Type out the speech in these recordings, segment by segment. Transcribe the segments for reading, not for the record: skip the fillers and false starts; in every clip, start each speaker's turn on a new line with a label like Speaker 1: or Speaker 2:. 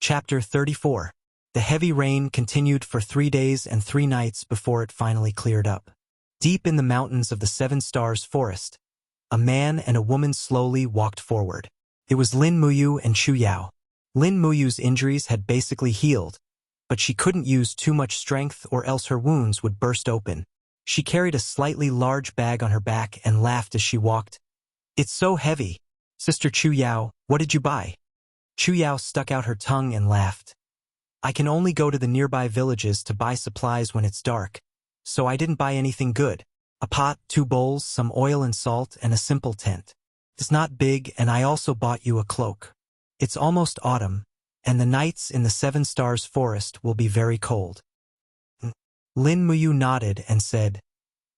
Speaker 1: Chapter 34. The heavy rain continued for 3 days and 3 nights before it finally cleared up. Deep in the mountains of the Seven Stars Forest, a man and a woman slowly walked forward. It was Lin Muyu and Chu Yao. Lin Muyu's injuries had basically healed, but she couldn't use too much strength or else her wounds would burst open. She carried a slightly large bag on her back and laughed as she walked. "It's so heavy. Sister Chu Yao, what did you buy?" Chu Yao stuck out her tongue and laughed. "I can only go to the nearby villages to buy supplies when it's dark, so I didn't buy anything good. A pot, 2 bowls, some oil and salt, and a simple tent. It's not big, and I also bought you a cloak. It's almost autumn, and the nights in the Seven Stars Forest will be very cold." Lin Muyu nodded and said,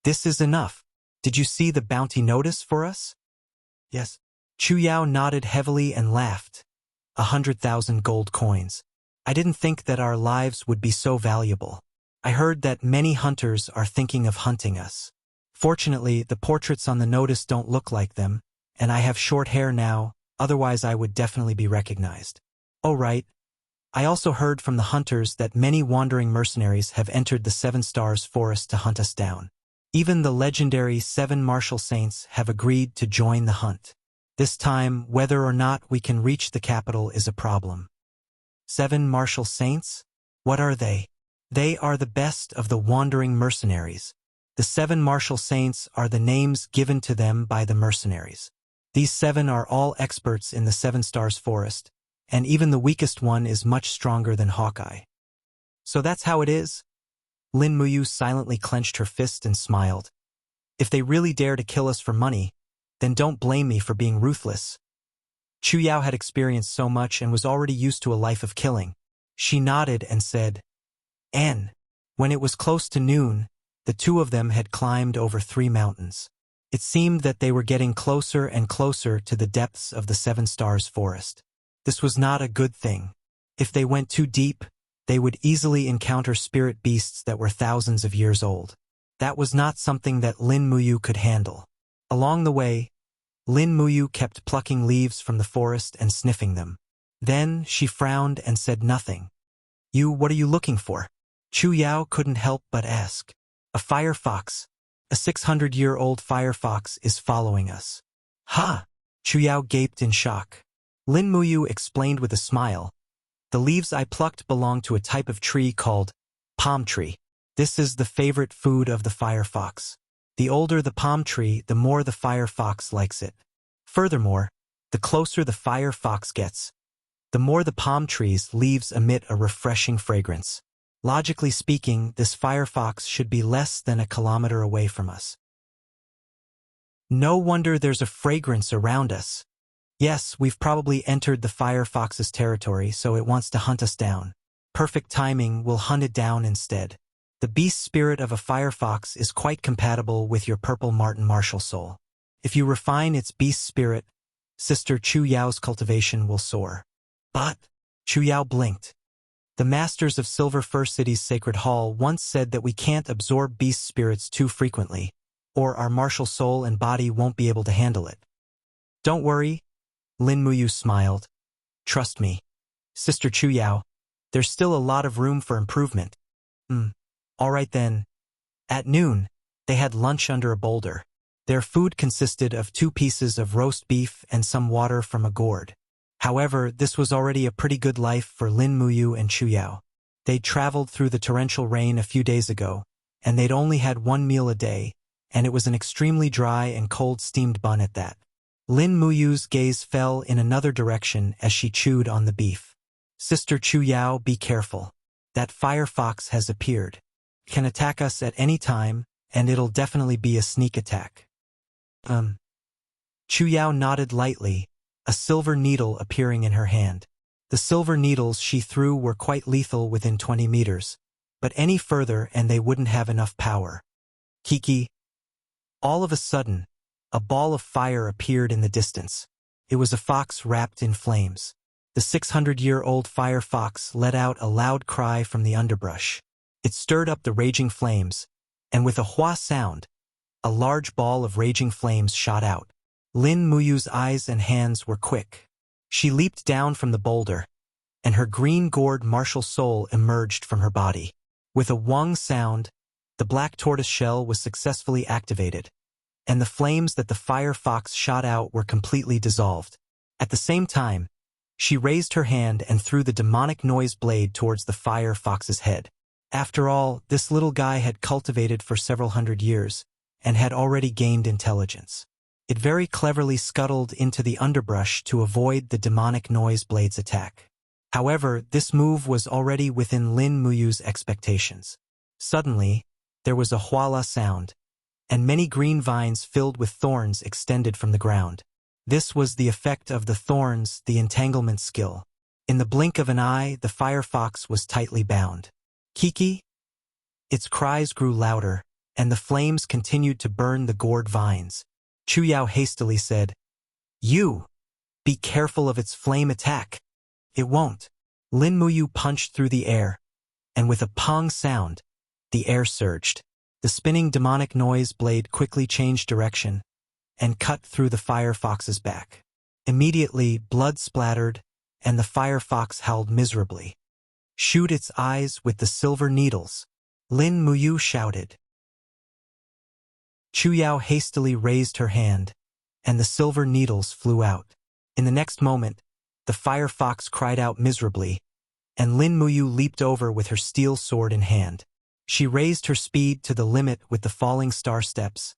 Speaker 1: "This is enough. Did you see the bounty notice for us?" "Yes." Chu Yao nodded heavily and laughed. 100,000 gold coins. "I didn't think that our lives would be so valuable. I heard that many hunters are thinking of hunting us. Fortunately, the portraits on the notice don't look like them, and I have short hair now, otherwise I would definitely be recognized. Oh right. I also heard from the hunters that many wandering mercenaries have entered the Seven Stars Forest to hunt us down. Even the legendary 7 martial saints have agreed to join the hunt. This time, whether or not we can reach the capital is a problem." 7 martial saints? What are they? They are the best of the wandering mercenaries. The 7 martial saints are the names given to them by the mercenaries. These 7 are all experts in the Seven Stars Forest, and even the weakest one is much stronger than Hawkeye. "So that's how it is?" Lin Muyu silently clenched her fist and smiled. "If they really dare to kill us for money, then don't blame me for being ruthless." Chu Yao had experienced so much and was already used to a life of killing. She nodded and said, "N." When it was close to noon, the 2 of them had climbed over 3 mountains. It seemed that they were getting closer and closer to the depths of the Seven Stars Forest. This was not a good thing. If they went too deep, they would easily encounter spirit beasts that were thousands of years old. That was not something that Lin Muyu could handle. Along the way, Lin Muyu kept plucking leaves from the forest and sniffing them. Then she frowned and said nothing. What are you looking for?" Chu Yao couldn't help but ask. "A firefox. A 600-year-old firefox is following us." "Ha!" Chu Yao gaped in shock. Lin Muyu explained with a smile. "The leaves I plucked belong to a type of tree called palm tree. This is the favorite food of the firefox. The older the palm tree, the more the firefox likes it. Furthermore, the closer the firefox gets, the more the palm tree's leaves emit a refreshing fragrance. Logically speaking, this firefox should be less than a kilometer away from us. No wonder there's a fragrance around us. Yes, we've probably entered the firefox's territory, so it wants to hunt us down. Perfect timing, we'll hunt it down instead. The beast spirit of a firefox is quite compatible with your purple marten martial soul. If you refine its beast spirit, Sister Chu Yao's cultivation will soar." "But," Chu Yao blinked. "The masters of Silver Fir City's Sacred Hall once said that we can't absorb beast spirits too frequently, or our martial soul and body won't be able to handle it." "Don't worry," Lin Muyu smiled. "Trust me, Sister Chu Yao, there's still a lot of room for improvement." All right then." At noon, they had lunch under a boulder. Their food consisted of 2 pieces of roast beef and some water from a gourd. However, this was already a pretty good life for Lin Muyu and Chu Yao. They'd traveled through the torrential rain a few days ago, and they'd only had 1 meal a day, and it was an extremely dry and cold steamed bun at that. Lin Muyu's gaze fell in another direction as she chewed on the beef. "Sister Chu Yao, be careful. That firefox has appeared. Can attack us at any time, and it'll definitely be a sneak attack." Chu Yao nodded lightly, a silver needle appearing in her hand. The silver needles she threw were quite lethal within 20 meters, but any further and they wouldn't have enough power. Kiki. All of a sudden, a ball of fire appeared in the distance. It was a fox wrapped in flames. The 600-year-old firefox let out a loud cry from the underbrush. It stirred up the raging flames, and with a hua sound, a large ball of raging flames shot out. Lin Muyu's eyes and hands were quick. She leaped down from the boulder. and her green-gored martial soul emerged from her body. With a wong sound, the black tortoise shell was successfully activated, and the flames that the fire fox shot out were completely dissolved. At the same time, she raised her hand and threw the demonic noise blade towards the fire fox's head. After all, this little guy had cultivated for several hundred years, and had already gained intelligence. It very cleverly scuttled into the underbrush to avoid the demonic noise blade's attack. However, this move was already within Lin Muyu's expectations. Suddenly, there was a huala sound, and many green vines filled with thorns extended from the ground. This was the effect of the thorns, the entanglement skill. In the blink of an eye, the fire fox was tightly bound. Kiki? Its cries grew louder, and the flames continued to burn the gored vines. Chu Yao hastily said, "You! Be careful of its flame attack. It won't." Lin Muyu punched through the air, and with a pong sound, the air surged. The spinning demonic noise blade quickly changed direction and cut through the fire fox's back. Immediately, blood splattered, and the fire fox howled miserably. "Shoot its eyes with the silver needles," Lin Muyu shouted. Chu Yao hastily raised her hand, and the silver needles flew out. In the next moment, the fire fox cried out miserably, and Lin Muyu leaped over with her steel sword in hand. She raised her speed to the limit with the falling star steps,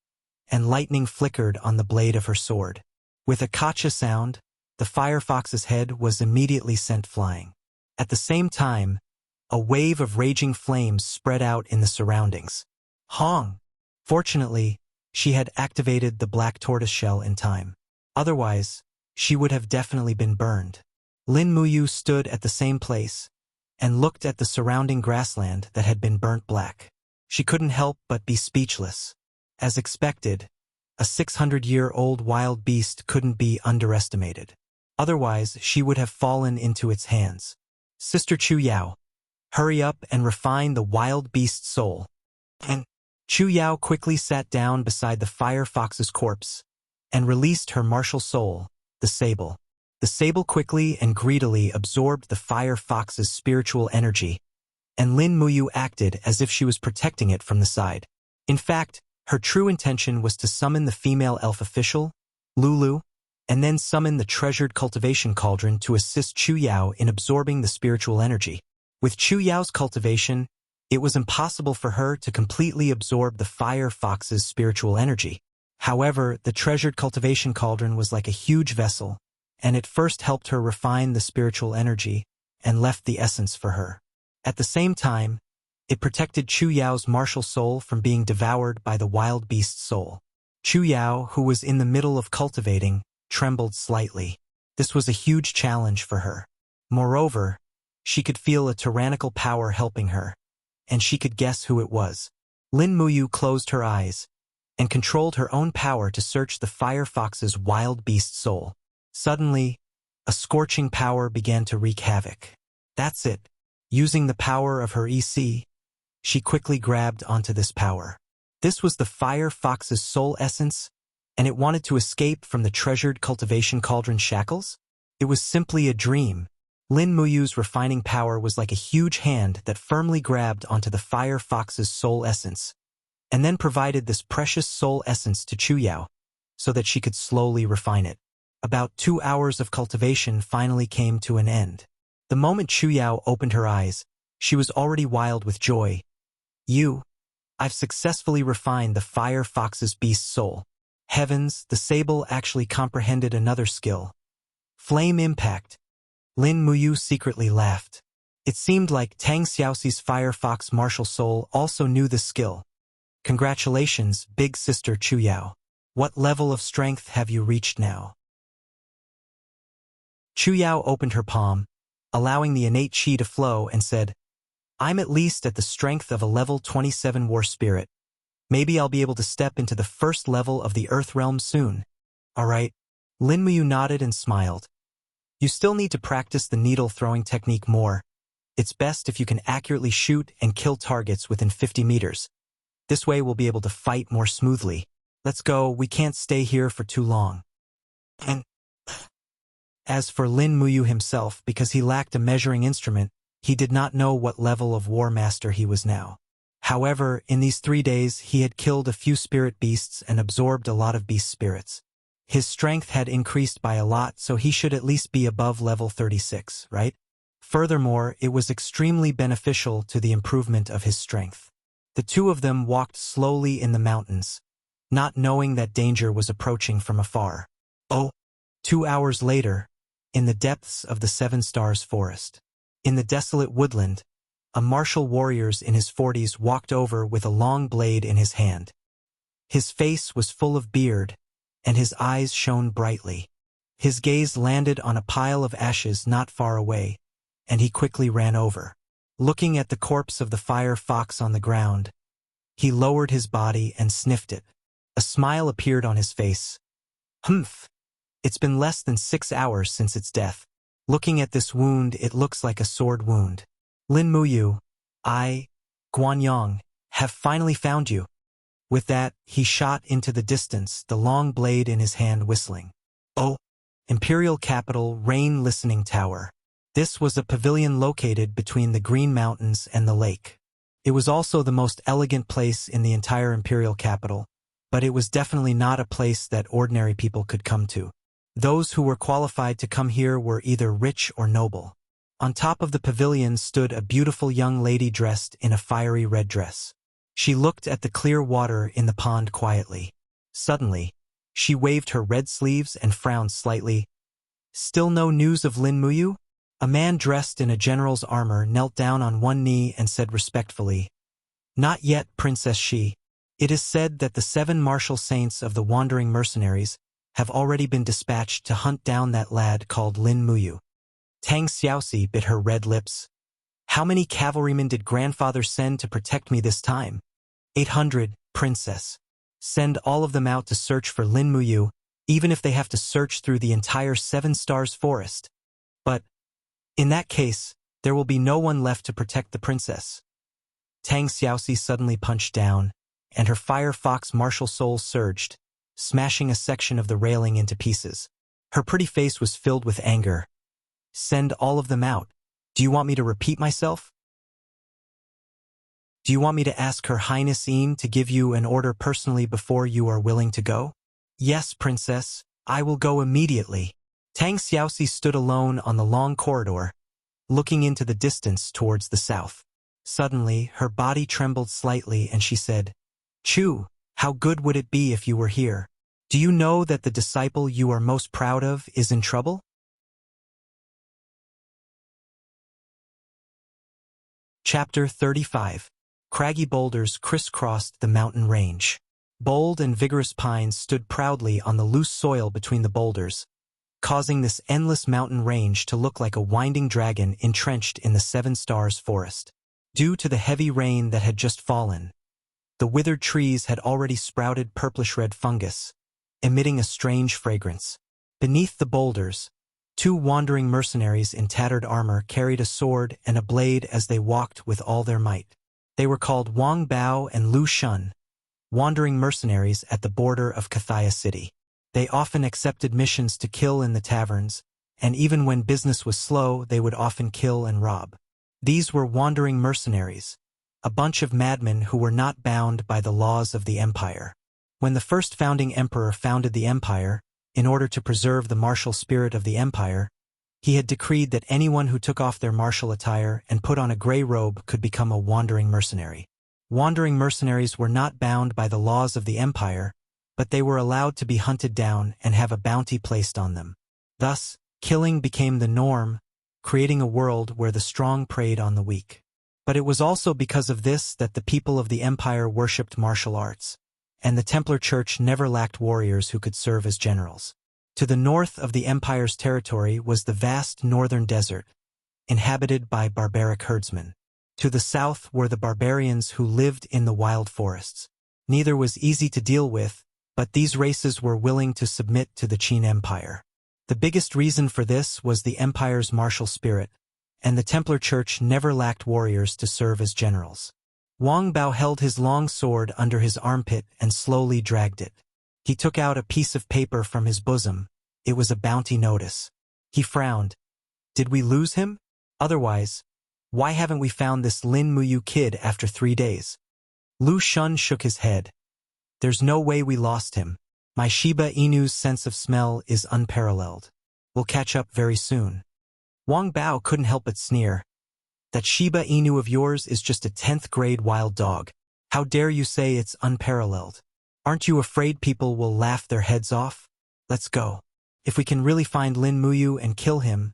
Speaker 1: and lightning flickered on the blade of her sword. With a kacha sound, the fire fox's head was immediately sent flying. At the same time, a wave of raging flames spread out in the surroundings. Hong! Fortunately, she had activated the black tortoise shell in time. Otherwise, she would have definitely been burned. Lin Muyu stood at the same place and looked at the surrounding grassland that had been burnt black. She couldn't help but be speechless. As expected, a 600-year-old wild beast couldn't be underestimated. Otherwise, she would have fallen into its hands. "Sister Chu Yao, hurry up and refine the wild beast's soul." And Chu Yao quickly sat down beside the fire fox's corpse and released her martial soul, the sable. The sable quickly and greedily absorbed the fire fox's spiritual energy, and Lin Muyu acted as if she was protecting it from the side. In fact, her true intention was to summon the female elf official, Lulu, and then summon the treasured cultivation cauldron to assist Chu Yao in absorbing the spiritual energy. With Chu Yao's cultivation, it was impossible for her to completely absorb the fire fox's spiritual energy. However, the treasured cultivation cauldron was like a huge vessel, and it first helped her refine the spiritual energy and left the essence for her. At the same time, it protected Chu Yao's martial soul from being devoured by the wild beast's soul. Chu Yao, who was in the middle of cultivating, trembled slightly. This was a huge challenge for her. Moreover, she could feel a tyrannical power helping her, and she could guess who it was. Lin Muyu closed her eyes and controlled her own power to search the fire fox's wild beast soul. Suddenly, a scorching power began to wreak havoc. That's it. Using the power of her EC, she quickly grabbed onto this power. This was the fire fox's soul essence, and it wanted to escape from the treasured cultivation cauldron shackles? It was simply a dream. Lin Muyu's refining power was like a huge hand that firmly grabbed onto the fire fox's soul essence, and then provided this precious soul essence to Chu Yao, so that she could slowly refine it. About 2 hours of cultivation finally came to an end. The moment Chu Yao opened her eyes, she was already wild with joy. I've successfully refined the fire fox's beast soul. Heavens, the sable actually comprehended another skill. Flame impact. Lin Muyu secretly laughed. It seemed like Tang Xiaoxi's fire fox martial soul also knew the skill. Congratulations, big sister Chu Yao. What level of strength have you reached now? Chu Yao opened her palm, allowing the innate qi to flow, and said, "I'm at least at the strength of a level 27 war spirit. Maybe I'll be able to step into the first level of the Earth realm soon." "All right." Lin Muyu nodded and smiled. "You still need to practice the needle throwing technique more. It's best if you can accurately shoot and kill targets within 50 meters. This way we'll be able to fight more smoothly. Let's go, we can't stay here for too long." And As for Lin Muyu himself, because he lacked a measuring instrument, he did not know what level of war master he was now. However, in these 3 days he had killed a few spirit beasts and absorbed a lot of beast spirits. His strength had increased by a lot, so he should at least be above level 36, right? Furthermore, it was extremely beneficial to the improvement of his strength. The two of them walked slowly in the mountains, not knowing that danger was approaching from afar. 2 hours later, in the depths of the Seven Stars Forest, in the desolate woodland, a martial warrior in his 40s walked over with a long blade in his hand. His face was full of beard, and his eyes shone brightly. His gaze landed on a pile of ashes not far away, and he quickly ran over. Looking at the corpse of the fire fox on the ground, he lowered his body and sniffed it. A smile appeared on his face. Humph! It's been less than 6 hours since its death. Looking at this wound, it looks like a sword wound. Lin Muyu, I, Guanyang, have finally found you. With that, he shot into the distance, the long blade in his hand whistling. Imperial capital, Rain Listening Tower. This was a pavilion located between the Green Mountains and the lake. It was also the most elegant place in the entire imperial capital, but it was definitely not a place that ordinary people could come to. Those who were qualified to come here were either rich or noble. On top of the pavilion stood a beautiful young lady dressed in a fiery red dress. She looked at the clear water in the pond quietly. Suddenly, she waved her red sleeves and frowned slightly. Still no news of Lin Muyu? A man dressed in a general's armor knelt down on one knee and said respectfully, Not yet, Princess Shi. It is said that the 7 martial saints of the wandering mercenaries have already been dispatched to hunt down that lad called Lin Muyu. Tang Xiaoxi bit her red lips. How many cavalrymen did grandfather send to protect me this time? 800, princess. Send all of them out to search for Lin Muyu, even if they have to search through the entire Seven Stars Forest. But, in that case, there will be no one left to protect the princess. Tang Xiaoxi suddenly punched down, and her fire fox martial soul surged, smashing a section of the railing into pieces. Her pretty face was filled with anger. Send all of them out. Do you want me to repeat myself? Do you want me to ask Her Highness Yin to give you an order personally before you are willing to go? Yes, princess, I will go immediately. Tang Xiaoxi stood alone on the long corridor, looking into the distance towards the south. Suddenly, her body trembled slightly and she said, Chu, how good would it be if you were here? Do you know that the disciple you are most proud of is in trouble? Chapter 35. Craggy boulders crisscrossed the mountain range. Bold and vigorous pines stood proudly on the loose soil between the boulders, causing this endless mountain range to look like a winding dragon entrenched in the Seven Stars Forest. Due to the heavy rain that had just fallen, the withered trees had already sprouted purplish-red fungus, emitting a strange fragrance. Beneath the boulders, 2 wandering mercenaries in tattered armor carried a sword and a blade as they walked with all their might. They were called Wang Bao and Lu Shun, wandering mercenaries at the border of Kathaya City. They often accepted missions to kill in the taverns, and even when business was slow, they would often kill and rob. These were wandering mercenaries, a bunch of madmen who were not bound by the laws of the empire. When the first founding emperor founded the empire, in order to preserve the martial spirit of the empire, he had decreed that anyone who took off their martial attire and put on a gray robe could become a wandering mercenary. Wandering mercenaries were not bound by the laws of the empire, but they were allowed to be hunted down and have a bounty placed on them. Thus, killing became the norm, creating a world where the strong preyed on the weak. But it was also because of this that the people of the empire worshipped martial arts, and the Templar Church never lacked warriors who could serve as generals. To the north of the empire's territory was the vast northern desert, inhabited by barbaric herdsmen. To the south were the barbarians who lived in the wild forests. Neither was easy to deal with, but these races were willing to submit to the Qin Empire. The biggest reason for this was the empire's martial spirit, and the Templar Church never lacked warriors to serve as generals. Wang Bao held his long sword under his armpit and slowly dragged it. He took out a piece of paper from his bosom. It was a bounty notice. He frowned. Did we lose him? Otherwise, why haven't we found this Lin Muyu kid after 3 days? Lu Shun shook his head. There's no way we lost him. My Shiba Inu's sense of smell is unparalleled. We'll catch up very soon. Wang Bao couldn't help but sneer. That Shiba Inu of yours is just a 10th grade wild dog. How dare you say it's unparalleled? Aren't you afraid people will laugh their heads off? Let's go. If we can really find Lin Muyu and kill him,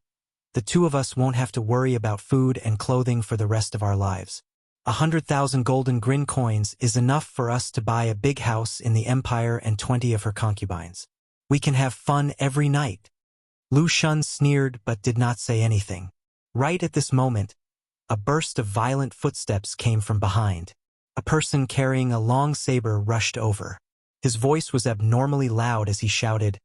Speaker 1: the two of us won't have to worry about food and clothing for the rest of our lives. 100,000 golden grin coins is enough for us to buy a big house in the empire and 20 of her concubines. We can have fun every night. Lu Shun sneered but did not say anything. Right at this moment, a burst of violent footsteps came from behind. A person carrying a long saber rushed over. His voice was abnormally loud as he shouted,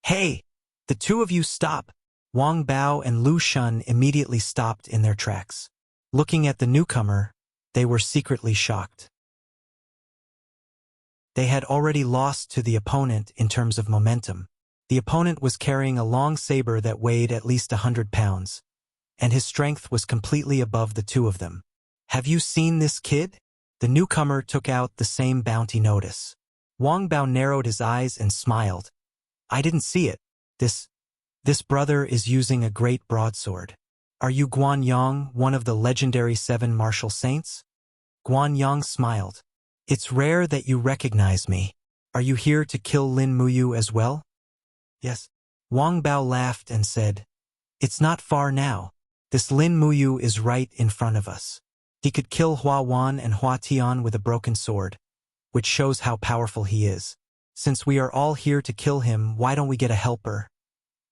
Speaker 1: "Hey! The two of you stop!" Wang Bao and Lu Shun immediately stopped in their tracks. Looking at the newcomer, they were secretly shocked. They had already lost to the opponent in terms of momentum. The opponent was carrying a long saber that weighed at least 100 pounds, and his strength was completely above the two of them. Have you seen this kid? The newcomer took out the same bounty notice. Wang Bao narrowed his eyes and smiled. I didn't see it. This brother is using a great broadsword. Are you Guan Yang, one of the legendary 7 martial saints? Guan Yang smiled. It's rare that you recognize me. Are you here to kill Lin Muyu as well? Yes. Wang Bao laughed and said, It's not far now. This Lin Muyu is right in front of us. He could kill Hua Wan and Hua Tian with a broken sword, which shows how powerful he is. Since we are all here to kill him, why don't we get a helper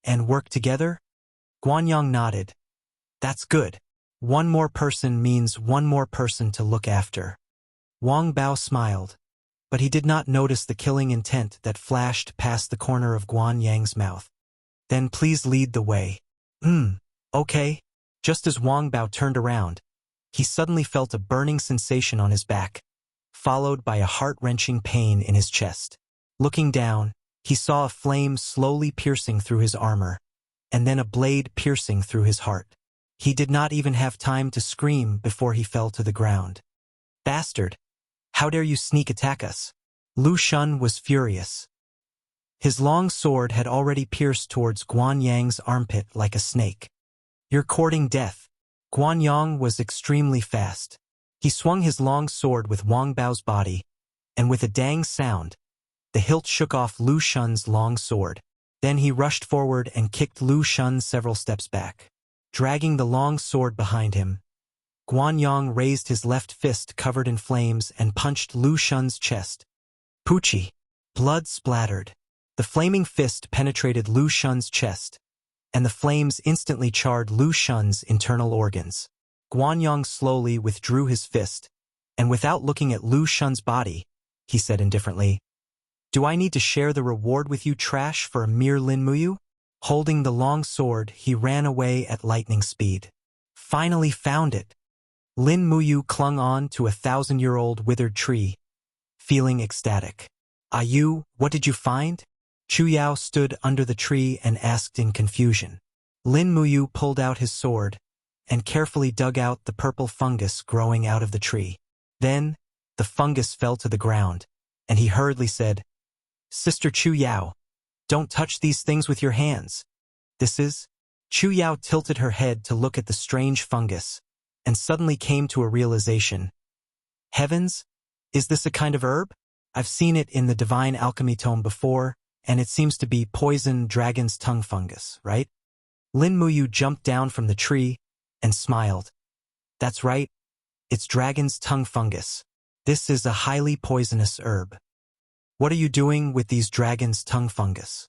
Speaker 1: and work together? Guanyang nodded. That's good. One more person means one more person to look after. Wang Bao smiled, but he did not notice the killing intent that flashed past the corner of Guanyang's mouth. Then please lead the way. Okay. Just as Wang Bao turned around, he suddenly felt a burning sensation on his back, followed by a heart-wrenching pain in his chest. Looking down, he saw a flame slowly piercing through his armor, and then a blade piercing through his heart. He did not even have time to scream before he fell to the ground. Bastard! How dare you sneak attack us? Lu Shun was furious. His long sword had already pierced towards Guanyang's armpit like a snake. You're courting death. Guanyang was extremely fast. He swung his long sword with Wang Bao's body, and with a dang sound, the hilt shook off Lu Shun's long sword. Then he rushed forward and kicked Lu Shun several steps back. Dragging the long sword behind him, Guanyang raised his left fist covered in flames and punched Lu Shun's chest. Poochie! Blood splattered. The flaming fist penetrated Lu Shun's chest, and the flames instantly charred Lu Shun's internal organs. Guanyang slowly withdrew his fist, and without looking at Lu Shun's body, he said indifferently, Do I need to share the reward with you trash for a mere Lin Muyu? Holding the long sword, he ran away at lightning speed. Finally found it. Lin Muyu clung on to a 1,000-year-old withered tree, feeling ecstatic. You, what did you find? Chu Yao stood under the tree and asked in confusion. Lin Muyu pulled out his sword and carefully dug out the purple fungus growing out of the tree. Then, the fungus fell to the ground, and he hurriedly said, Sister Chu Yao, don't touch these things with your hands. This is? Chu Yao tilted her head to look at the strange fungus, and suddenly came to a realization. Heavens, is this a kind of herb? I've seen it in the Divine Alchemy tome before, and it seems to be poison dragon's tongue fungus, right? Lin Muyu jumped down from the tree and smiled. That's right, it's dragon's tongue fungus. This is a highly poisonous herb. What are you doing with these dragon's tongue fungus?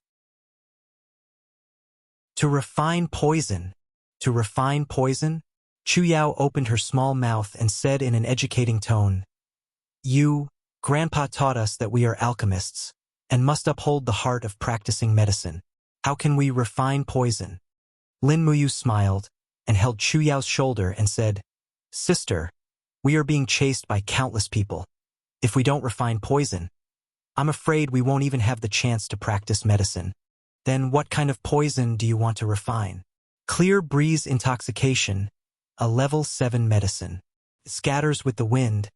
Speaker 1: To refine poison. To refine poison? Chu Yao opened her small mouth and said in an educating tone, Grandpa taught us that we are alchemists, and must uphold the heart of practicing medicine. How can we refine poison? Lin Muyu smiled, and held Chu Yao's shoulder and said, Sister, we are being chased by countless people. If we don't refine poison, I'm afraid we won't even have the chance to practice medicine. Then what kind of poison do you want to refine? Clear breeze intoxication, a level 7 medicine. It scatters with the wind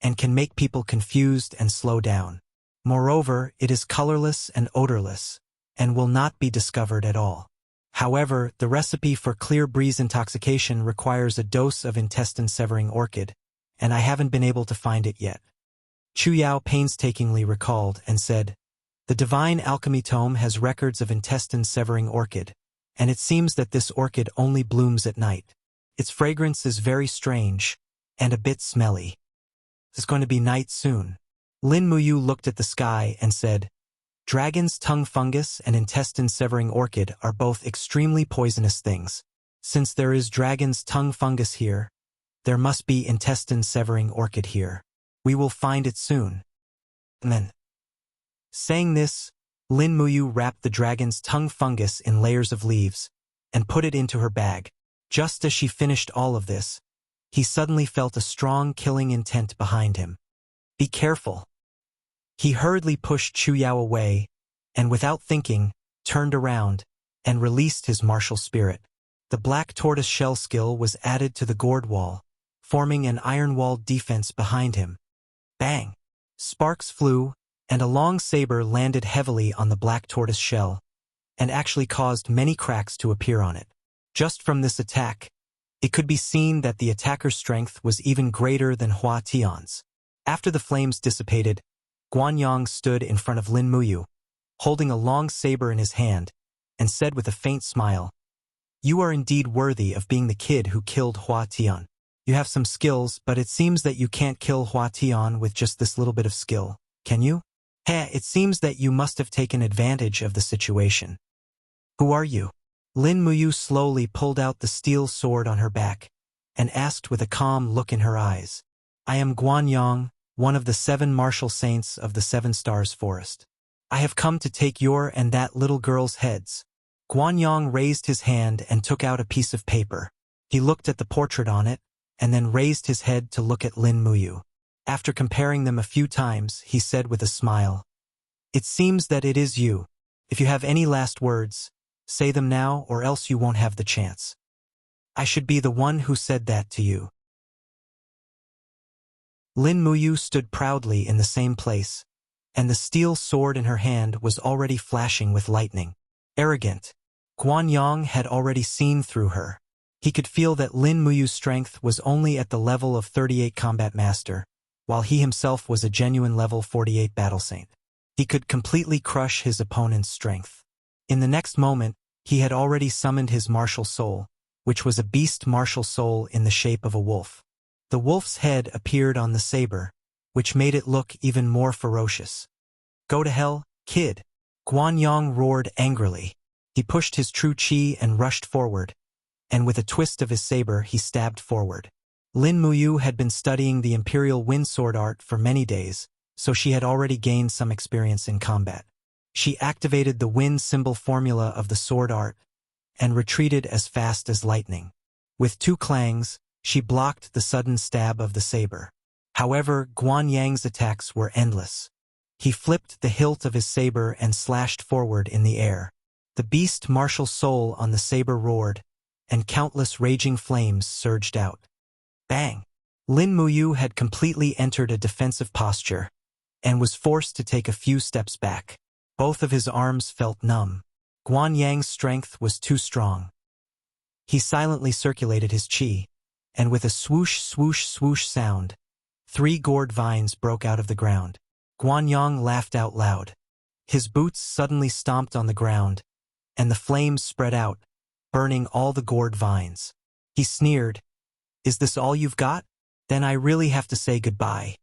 Speaker 1: and can make people confused and slow down. Moreover, it is colorless and odorless and will not be discovered at all. However, the recipe for clear breeze intoxication requires a dose of intestine-severing orchid, and I haven't been able to find it yet. Chu Yao painstakingly recalled and said, "The Divine Alchemy Tome has records of intestine-severing orchid, and it seems that this orchid only blooms at night. Its fragrance is very strange and a bit smelly. It's going to be night soon." Lin Muyu looked at the sky and said, "Dragon's tongue fungus and intestine-severing orchid are both extremely poisonous things. Since there is dragon's tongue fungus here, there must be intestine-severing orchid here. We will find it soon." Amen. Saying this, Lin Muyu wrapped the dragon's tongue fungus in layers of leaves and put it into her bag. Just as she finished all of this, he suddenly felt a strong killing intent behind him. "Be careful." He hurriedly pushed Chu Yao away and, without thinking, turned around and released his martial spirit. The black tortoise shell skill was added to the gourd wall, forming an iron-walled defense behind him. Bang! Sparks flew, and a long saber landed heavily on the black tortoise shell, and actually caused many cracks to appear on it. Just from this attack, it could be seen that the attacker's strength was even greater than Hua Tian's. After the flames dissipated, Guanyang stood in front of Lin Muyu, holding a long saber in his hand, and said with a faint smile, "You are indeed worthy of being the kid who killed Hua Tian. You have some skills, but it seems that you can't kill Hua Tian with just this little bit of skill, can you? It seems that you must have taken advantage of the situation. Who are you?" Lin Muyu slowly pulled out the steel sword on her back and asked with a calm look in her eyes, "I am Guanyang, one of the 7 martial saints of the 7 Stars Forest. I have come to take your and that little girl's heads." Guanyang raised his hand and took out a piece of paper. He looked at the portrait on it, and then raised his head to look at Lin Muyu. After comparing them a few times, he said with a smile, "It seems that it is you. If you have any last words, say them now or else you won't have the chance. I should be the one who said that to you." Lin Muyu stood proudly in the same place, and the steel sword in her hand was already flashing with lightning. Arrogant, Guanyang had already seen through her. He could feel that Lin Muyu's strength was only at the level of 38 combat master, while he himself was a genuine level 48 battle saint. He could completely crush his opponent's strength. In the next moment, he had already summoned his martial soul, which was a beast martial soul in the shape of a wolf. The wolf's head appeared on the saber, which made it look even more ferocious. "Go to hell, kid!" Guanyang roared angrily. He pushed his true chi and rushed forward, and with a twist of his saber he stabbed forward. Lin Muyu had been studying the Imperial Wind Sword art for many days, so she had already gained some experience in combat. She activated the wind symbol formula of the sword art and retreated as fast as lightning. With 2 clangs, she blocked the sudden stab of the saber. However, Guanyang's attacks were endless. He flipped the hilt of his saber and slashed forward in the air. The beast martial soul on the saber roared, and countless raging flames surged out. Bang! Lin Muyu had completely entered a defensive posture and was forced to take a few steps back. Both of his arms felt numb. Guanyang's strength was too strong. He silently circulated his chi, and with a swoosh swoosh swoosh sound, 3 gourd vines broke out of the ground. Guanyang laughed out loud. His boots suddenly stomped on the ground, and the flames spread out, burning all the gourd vines. He sneered, "Is this all you've got? Then I really have to say goodbye."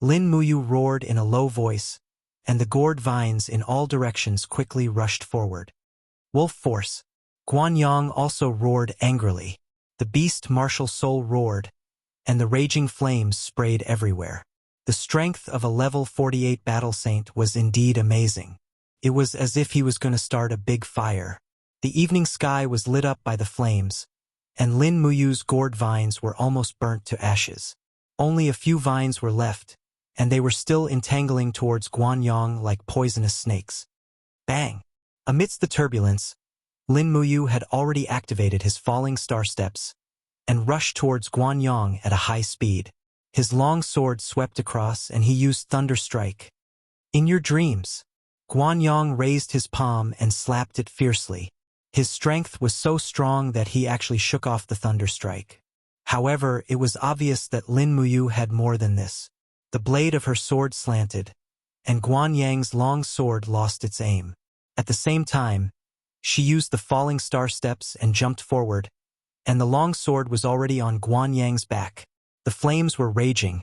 Speaker 1: Lin Muyu roared in a low voice, and the gourd vines in all directions quickly rushed forward. Wolf force. Guanyang also roared angrily. The beast martial soul roared, and the raging flames sprayed everywhere. The strength of a level 48 battle saint was indeed amazing. It was as if he was going to start a big fire. The evening sky was lit up by the flames, and Lin Muyu's gourd vines were almost burnt to ashes. Only a few vines were left, and they were still entangling towards Guanyang like poisonous snakes. Bang! Amidst the turbulence, Lin Muyu had already activated his falling star steps and rushed towards Guanyang at a high speed. His long sword swept across and he used Thunder Strike. In your dreams, Guanyang raised his palm and slapped it fiercely. His strength was so strong that he actually shook off the Thunder Strike. However, it was obvious that Lin Muyu had more than this. The blade of her sword slanted, and Guanyang's long sword lost its aim. At the same time, she used the falling star steps and jumped forward, and the long sword was already on Guanyang's back. The flames were raging,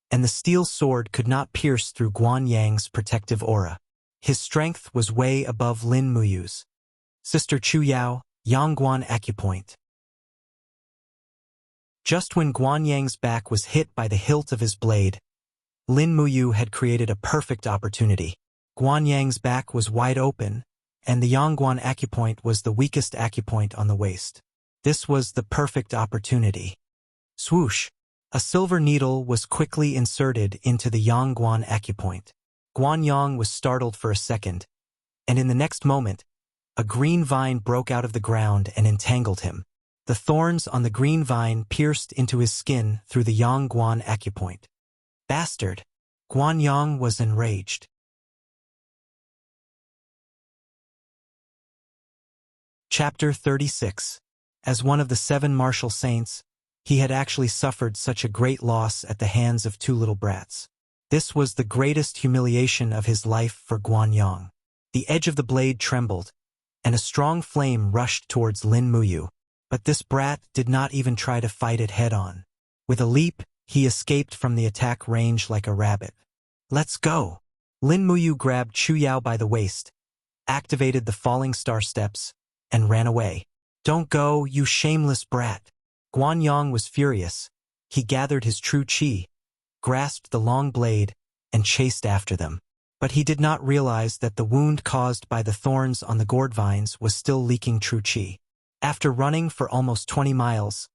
Speaker 1: and the steel sword could not pierce through Guanyang's protective aura. His strength was way above Lin Muyu's. Sister Chu Yao, Yangguan Acupoint. Just when Guanyang's back was hit by the hilt of his blade, Lin Muyu had created a perfect opportunity. Guanyang's back was wide open, and the Yangguan Acupoint was the weakest acupoint on the waist. This was the perfect opportunity. Swoosh! A silver needle was quickly inserted into the Yangguan Acupoint. Guanyang was startled for a second, and in the next moment, a green vine broke out of the ground and entangled him. The thorns on the green vine pierced into his skin through the Yangguan Acupoint. Bastard! Guanyang was enraged. Chapter 36. As one of the 7 martial saints, he had actually suffered such a great loss at the hands of 2 little brats. This was the greatest humiliation of his life for Guanyang. The edge of the blade trembled, and a strong flame rushed towards Lin Muyu. But this brat did not even try to fight it head-on. With a leap, he escaped from the attack range like a rabbit. Let's go! Lin Muyu grabbed Chu Yao by the waist, activated the falling star steps, and ran away. Don't go, you shameless brat! Guanyang was furious. He gathered his true chi, grasped the long blade, and chased after them. But he did not realize that the wound caused by the thorns on the gourd vines was still leaking true chi. After running for almost 20 miles,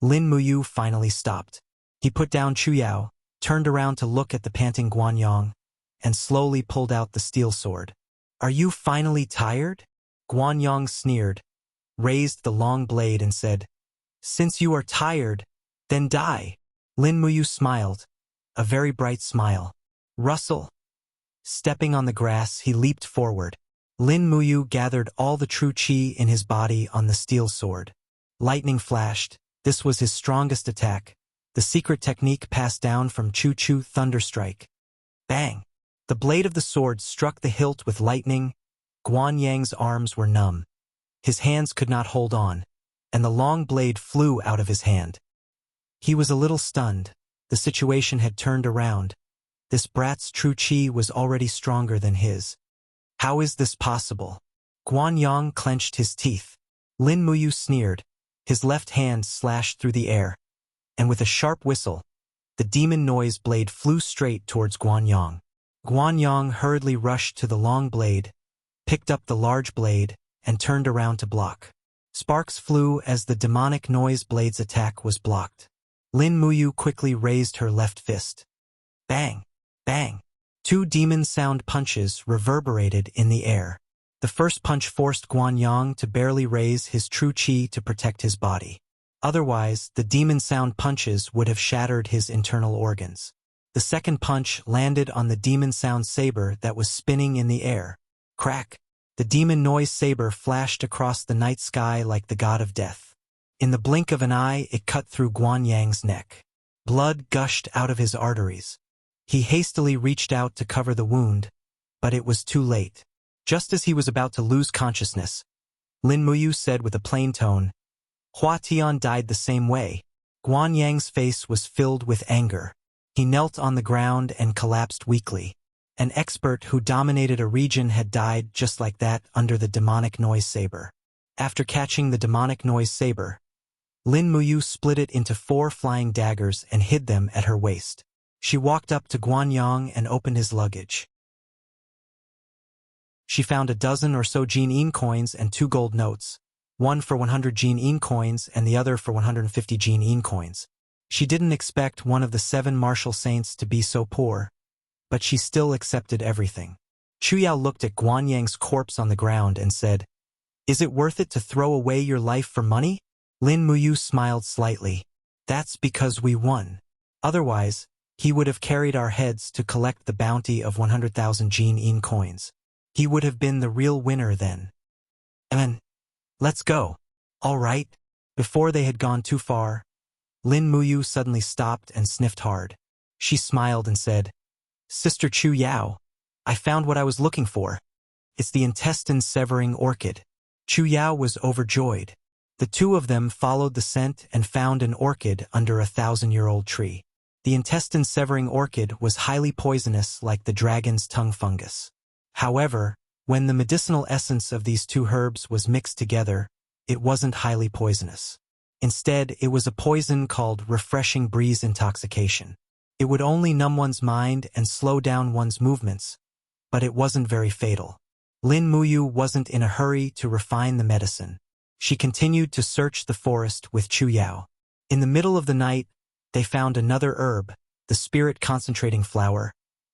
Speaker 1: Lin Muyu finally stopped. He put down Chu Yao, turned around to look at the panting Guanyang, and slowly pulled out the steel sword. Are you finally tired? Guanyang sneered, raised the long blade and said, Since you are tired, then die. Lin Muyu smiled, a very bright smile. Rustle. Stepping on the grass, he leaped forward. Lin Muyu gathered all the true chi in his body on the steel sword. Lightning flashed. This was his strongest attack, the secret technique passed down from Chu Thunder Strike. Bang! The blade of the sword struck the hilt with lightning. Guanyang's arms were numb. His hands could not hold on, and the long blade flew out of his hand. He was a little stunned. The situation had turned around. This brat's true chi was already stronger than his. How is this possible? Guanyang clenched his teeth. Lin Muyu sneered. His left hand slashed through the air, and with a sharp whistle, the demon noise blade flew straight towards Guanyang. Guanyang hurriedly rushed to the long blade, picked up the large blade, and turned around to block. Sparks flew as the demonic noise blade's attack was blocked. Lin Muyu quickly raised her left fist. Bang! Bang! 2 demon sound punches reverberated in the air. The first punch forced Guanyang to barely raise his true chi to protect his body. Otherwise, the demon sound punches would have shattered his internal organs. The second punch landed on the demon sound saber that was spinning in the air. Crack! The demon noise saber flashed across the night sky like the god of death. In the blink of an eye, it cut through Guanyang's neck. Blood gushed out of his arteries. He hastily reached out to cover the wound, but it was too late. Just as he was about to lose consciousness, Lin Muyu said with a plain tone, Hua Tian died the same way. Guanyang's face was filled with anger. He knelt on the ground and collapsed weakly. An expert who dominated a region had died just like that under the demonic noise saber. After catching the demonic noise saber, Lin Muyu split it into 4 flying daggers and hid them at her waist. She walked up to Guanyang and opened his luggage. She found a dozen or so Jin-in coins and 2 gold notes, one for 100 Jin-in coins and the other for 150 Jin-in coins. She didn't expect one of the 7 martial saints to be so poor, but she still accepted everything. Chu Yao looked at Guanyang's corpse on the ground and said, "Is it worth it to throw away your life for money?" Lin Muyu smiled slightly. "That's because we won. Otherwise, he would have carried our heads to collect the bounty of 100,000 Jin coins. He would have been the real winner then. Let's go." "All right." Before they had gone too far, Lin Muyu suddenly stopped and sniffed hard. She smiled and said, "Sister Chu Yao, I found what I was looking for. It's the intestine-severing orchid." Chu Yao was overjoyed. The two of them followed the scent and found an orchid under a 1,000-year-old tree. The intestine-severing orchid was highly poisonous like the dragon's tongue fungus. However, when the medicinal essence of these two herbs was mixed together, it wasn't highly poisonous. Instead, it was a poison called refreshing breeze intoxication. It would only numb one's mind and slow down one's movements, but it wasn't very fatal. Lin Muyu wasn't in a hurry to refine the medicine. She continued to search the forest with Chu Yao. In the middle of the night, they found another herb, the spirit concentrating flower,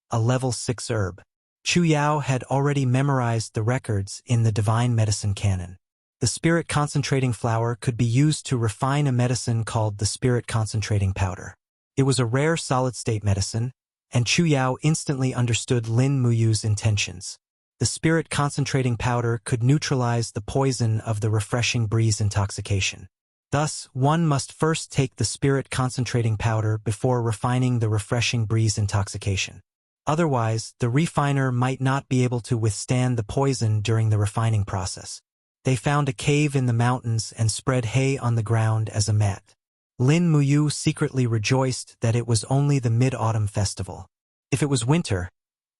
Speaker 1: a level 6 herb. Chu Yao had already memorized the records in the divine medicine canon. The spirit concentrating flower could be used to refine a medicine called the spirit concentrating powder. It was a rare solid-state medicine, and Chu Yao instantly understood Lin Muyu's intentions. The spirit concentrating powder could neutralize the poison of the refreshing breeze intoxication. Thus, one must first take the spirit concentrating powder before refining the refreshing breeze intoxication. Otherwise, the refiner might not be able to withstand the poison during the refining process. They found a cave in the mountains and spread hay on the ground as a mat. Lin Muyu secretly rejoiced that it was only the Mid-Autumn Festival. If it was winter,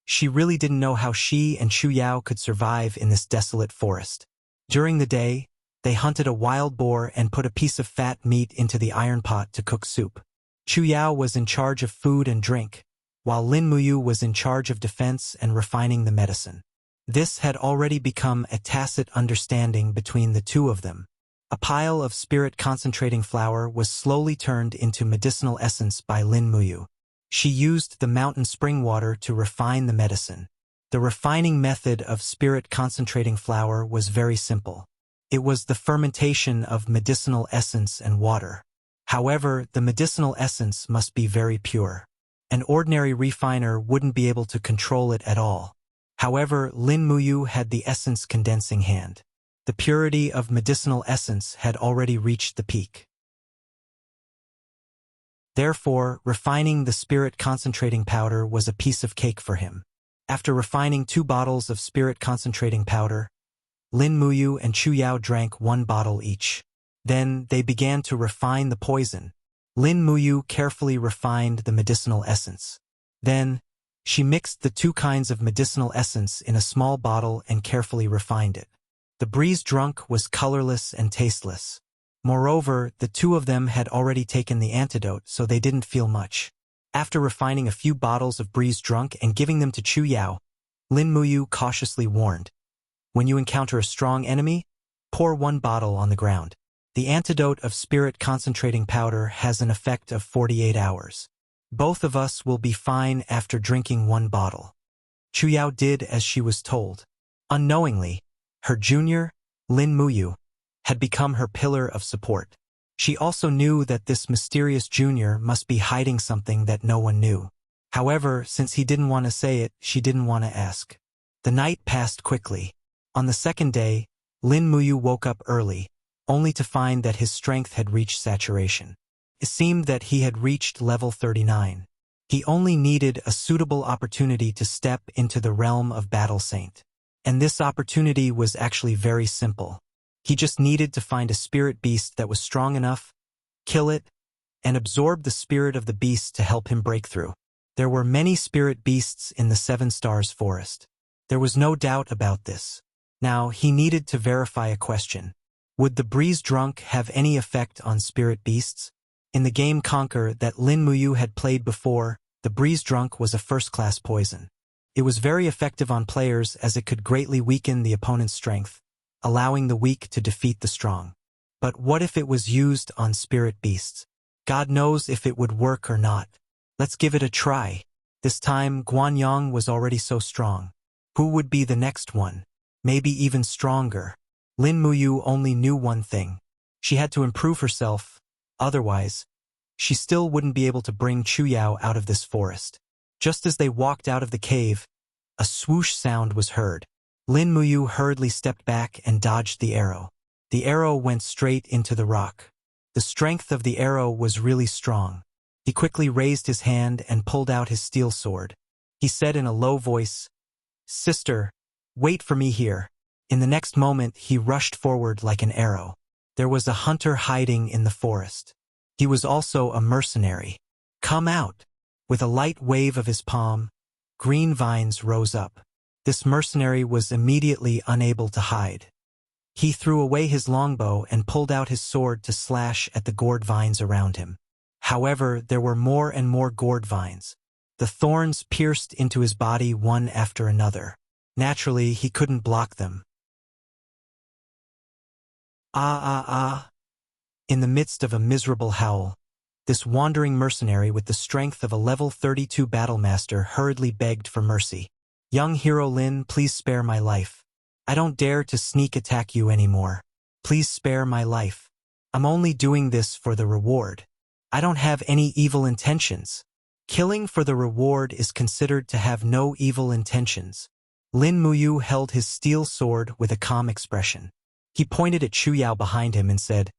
Speaker 1: she really didn't know how she and Chu Yao could survive in this desolate forest. During the day, they hunted a wild boar and put a piece of fat meat into the iron pot to cook soup. Chu Yao was in charge of food and drink, while Lin Muyu was in charge of defense and refining the medicine. This had already become a tacit understanding between the two of them. A pile of spirit concentrating flower was slowly turned into medicinal essence by Lin Muyu. She used the mountain spring water to refine the medicine. The refining method of spirit concentrating flower was very simple. It was the fermentation of medicinal essence and water. However, the medicinal essence must be very pure. An ordinary refiner wouldn't be able to control it at all. However, Lin Muyu had the essence condensing hand. The purity of medicinal essence had already reached the peak. Therefore, refining the spirit concentrating powder was a piece of cake for him. After refining 2 bottles of spirit concentrating powder, Lin Muyu and Chu Yao drank 1 bottle each. Then they began to refine the poison. Lin Muyu carefully refined the medicinal essence. Then, she mixed the 2 kinds of medicinal essence in a small bottle and carefully refined it. The breeze drunk was colorless and tasteless. Moreover, the 2 of them had already taken the antidote, so they didn't feel much. After refining a few bottles of breeze drunk and giving them to Chu Yao, Lin Muyu cautiously warned, "When you encounter a strong enemy, pour 1 bottle on the ground. The antidote of spirit concentrating powder has an effect of 48 hours. Both of us will be fine after drinking 1 bottle." Chu Yao did as she was told. Unknowingly, her junior, Lin Muyu, had become her pillar of support. She also knew that this mysterious junior must be hiding something that no one knew. However, since he didn't want to say it, she didn't want to ask. The night passed quickly. On the second day, Lin Muyu woke up early, only to find that his strength had reached saturation. It seemed that he had reached level 39. He only needed a suitable opportunity to step into the realm of Battle Saint. And this opportunity was actually very simple. He just needed to find a spirit beast that was strong enough, kill it, and absorb the spirit of the beast to help him break through. There were many spirit beasts in the 7 Stars Forest. There was no doubt about this. Now, he needed to verify a question. Would the breeze drunk have any effect on spirit beasts? In the game Conquer that Lin Muyu had played before, the breeze drunk was a first-class poison. It was very effective on players as it could greatly weaken the opponent's strength, allowing the weak to defeat the strong. But what if it was used on spirit beasts? God knows if it would work or not. Let's give it a try. This time, Guanyang was already so strong. Who would be the next one? Maybe even stronger. Lin Muyu only knew one thing. She had to improve herself, otherwise, she still wouldn't be able to bring Chu Yao out of this forest. Just as they walked out of the cave, a swoosh sound was heard. Lin Muyu hurriedly stepped back and dodged the arrow. The arrow went straight into the rock. The strength of the arrow was really strong. He quickly raised his hand and pulled out his steel sword. He said in a low voice, "Sister, wait for me here." In the next moment, he rushed forward like an arrow. There was a hunter hiding in the forest. He was also a mercenary. "Come out!" With a light wave of his palm, green vines rose up. This mercenary was immediately unable to hide. He threw away his longbow and pulled out his sword to slash at the gourd vines around him. However, there were more and more gourd vines. The thorns pierced into his body one after another. Naturally, he couldn't block them. In the midst of a miserable howl, this wandering mercenary with the strength of a level 32 battlemaster hurriedly begged for mercy. "Young hero Lin, please spare my life. I don't dare to sneak attack you anymore. Please spare my life. I'm only doing this for the reward. I don't have any evil intentions." Killing for the reward is considered to have no evil intentions. Lin Muyu held his steel sword with a calm expression. He pointed at Chu Yao behind him and said,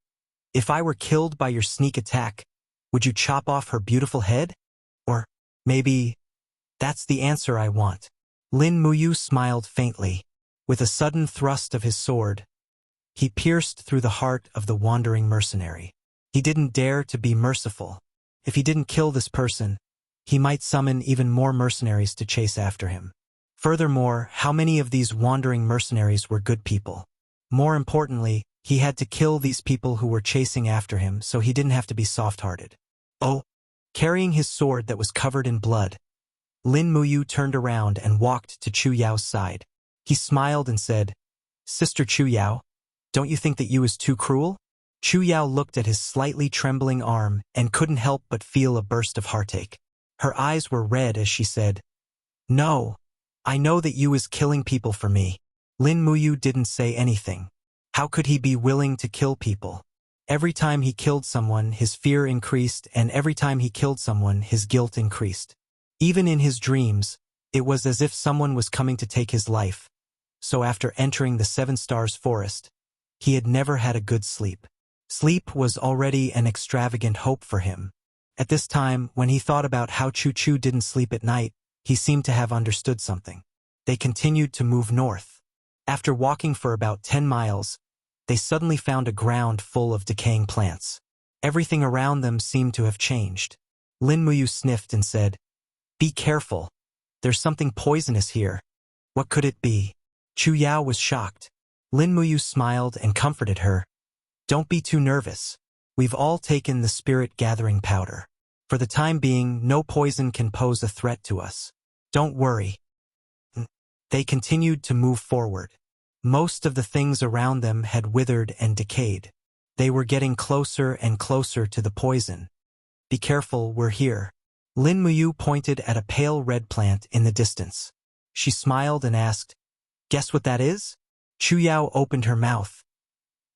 Speaker 1: "If I were killed by your sneak attack, would you chop off her beautiful head? Or, maybe, that's the answer I want." Lin Muyu smiled faintly. With a sudden thrust of his sword, he pierced through the heart of the wandering mercenary. He didn't dare to be merciful. If he didn't kill this person, he might summon even more mercenaries to chase after him. Furthermore, how many of these wandering mercenaries were good people? More importantly, he had to kill these people who were chasing after him, so he didn't have to be soft-hearted. Oh, carrying his sword that was covered in blood, Lin Muyu turned around and walked to Chu Yao's side. He smiled and said, "Sister Chu Yao, don't you think that you is too cruel?" Chu Yao looked at his slightly trembling arm and couldn't help but feel a burst of heartache. Her eyes were red as she said, "No, I know that you is killing people for me." Lin Muyu didn't say anything. How could he be willing to kill people? Every time he killed someone, his fear increased, and every time he killed someone, his guilt increased. Even in his dreams, it was as if someone was coming to take his life. So after entering the Seven Stars Forest, he had never had a good sleep. Sleep was already an extravagant hope for him. At this time, when he thought about how Chu didn't sleep at night, he seemed to have understood something. They continued to move north. After walking for about 10 miles, they suddenly found a ground full of decaying plants. Everything around them seemed to have changed. Lin Muyu sniffed and said, "Be careful. There's something poisonous here." What could it be? Chu Yao was shocked. Lin Muyu smiled and comforted her. "Don't be too nervous. We've all taken the spirit gathering powder. For the time being, no poison can pose a threat to us. Don't worry." They continued to move forward. Most of the things around them had withered and decayed. They were getting closer and closer to the poison. "Be careful, we're here." Lin Muyu pointed at a pale red plant in the distance. She smiled and asked, "Guess what that is?" Chu Yao opened her mouth.